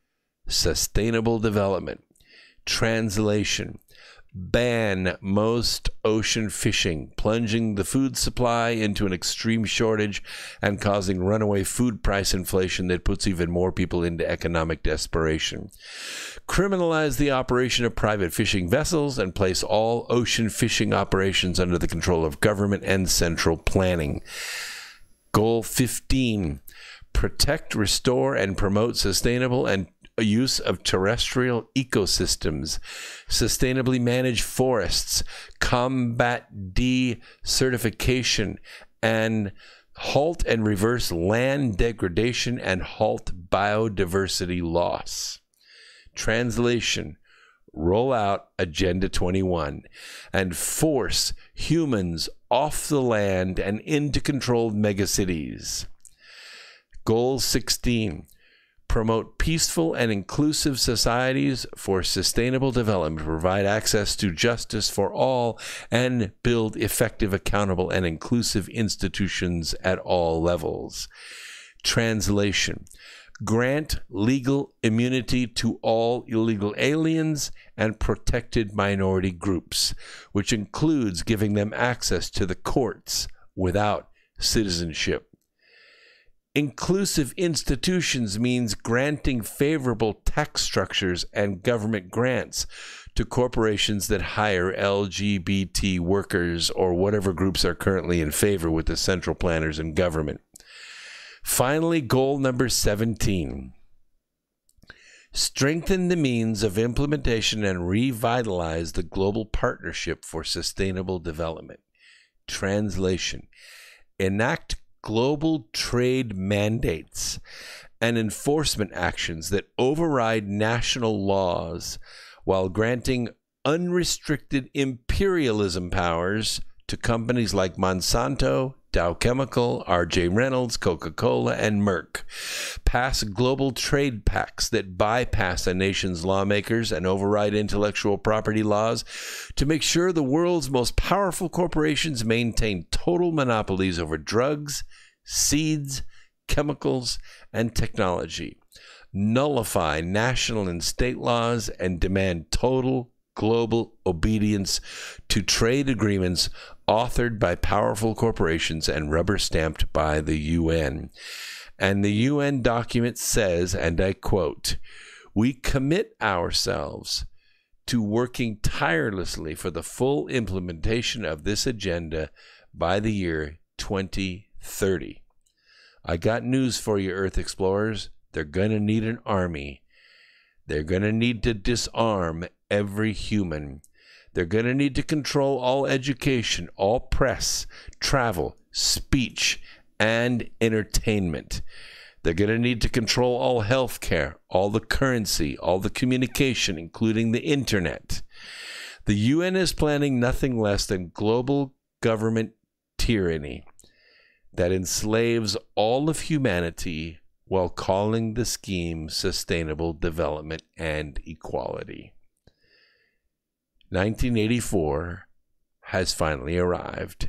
sustainable development. Translation: ban most ocean fishing, plunging the food supply into an extreme shortage and causing runaway food price inflation that puts even more people into economic desperation. Criminalize the operation of private fishing vessels and place all ocean fishing operations under the control of government and central planning. Goal 15, protect, restore, and promote sustainable and use of terrestrial ecosystems, sustainably manage forests, combat desertification, and halt and reverse land degradation and halt biodiversity loss. Translation: roll out Agenda 21 and force humans off the land and into controlled megacities. Goal 16, promote peaceful and inclusive societies for sustainable development, provide access to justice for all, and build effective, accountable, and inclusive institutions at all levels. Translation: grant legal immunity to all illegal aliens and protected minority groups, which includes giving them access to the courts without citizenship. Inclusive institutions means granting favorable tax structures and government grants to corporations that hire LGBT workers or whatever groups are currently in favor with the central planners in government. Finally, goal number 17. Strengthen the means of implementation and revitalize the Global Partnership for Sustainable Development. Translation: enact global trade mandates and enforcement actions that override national laws while granting unrestricted imperialism powers to companies like Monsanto, Dow Chemical, R.J. Reynolds, Coca-Cola, and Merck. Pass global trade pacts that bypass a nation's lawmakers and override intellectual property laws to make sure the world's most powerful corporations maintain total monopolies over drugs, seeds, chemicals, and technology. Nullify national and state laws and demand total global obedience to trade agreements authored by powerful corporations and rubber-stamped by the UN. And the UN document says, and I quote, "We commit ourselves to working tirelessly for the full implementation of this agenda by the year 2030. I got news for you, Earth Explorers. They're going to need an army. They're going to need to disarm every human. They're going to need to control all education, all press, travel, speech, and entertainment. They're going to need to control all health care, all the currency, all the communication, including the internet. The UN is planning nothing less than global government tyranny that enslaves all of humanity while calling the scheme sustainable development and equality." 1984 has finally arrived,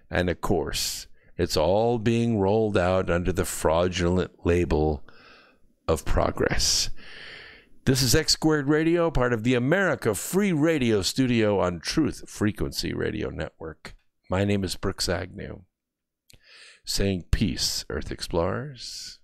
and of course, it's all being rolled out under the fraudulent label of progress. This is X Squared Radio, part of the America Free Radio studio on Truth Frequency Radio Network. My name is Brooks Agnew, saying peace, Earth Explorers.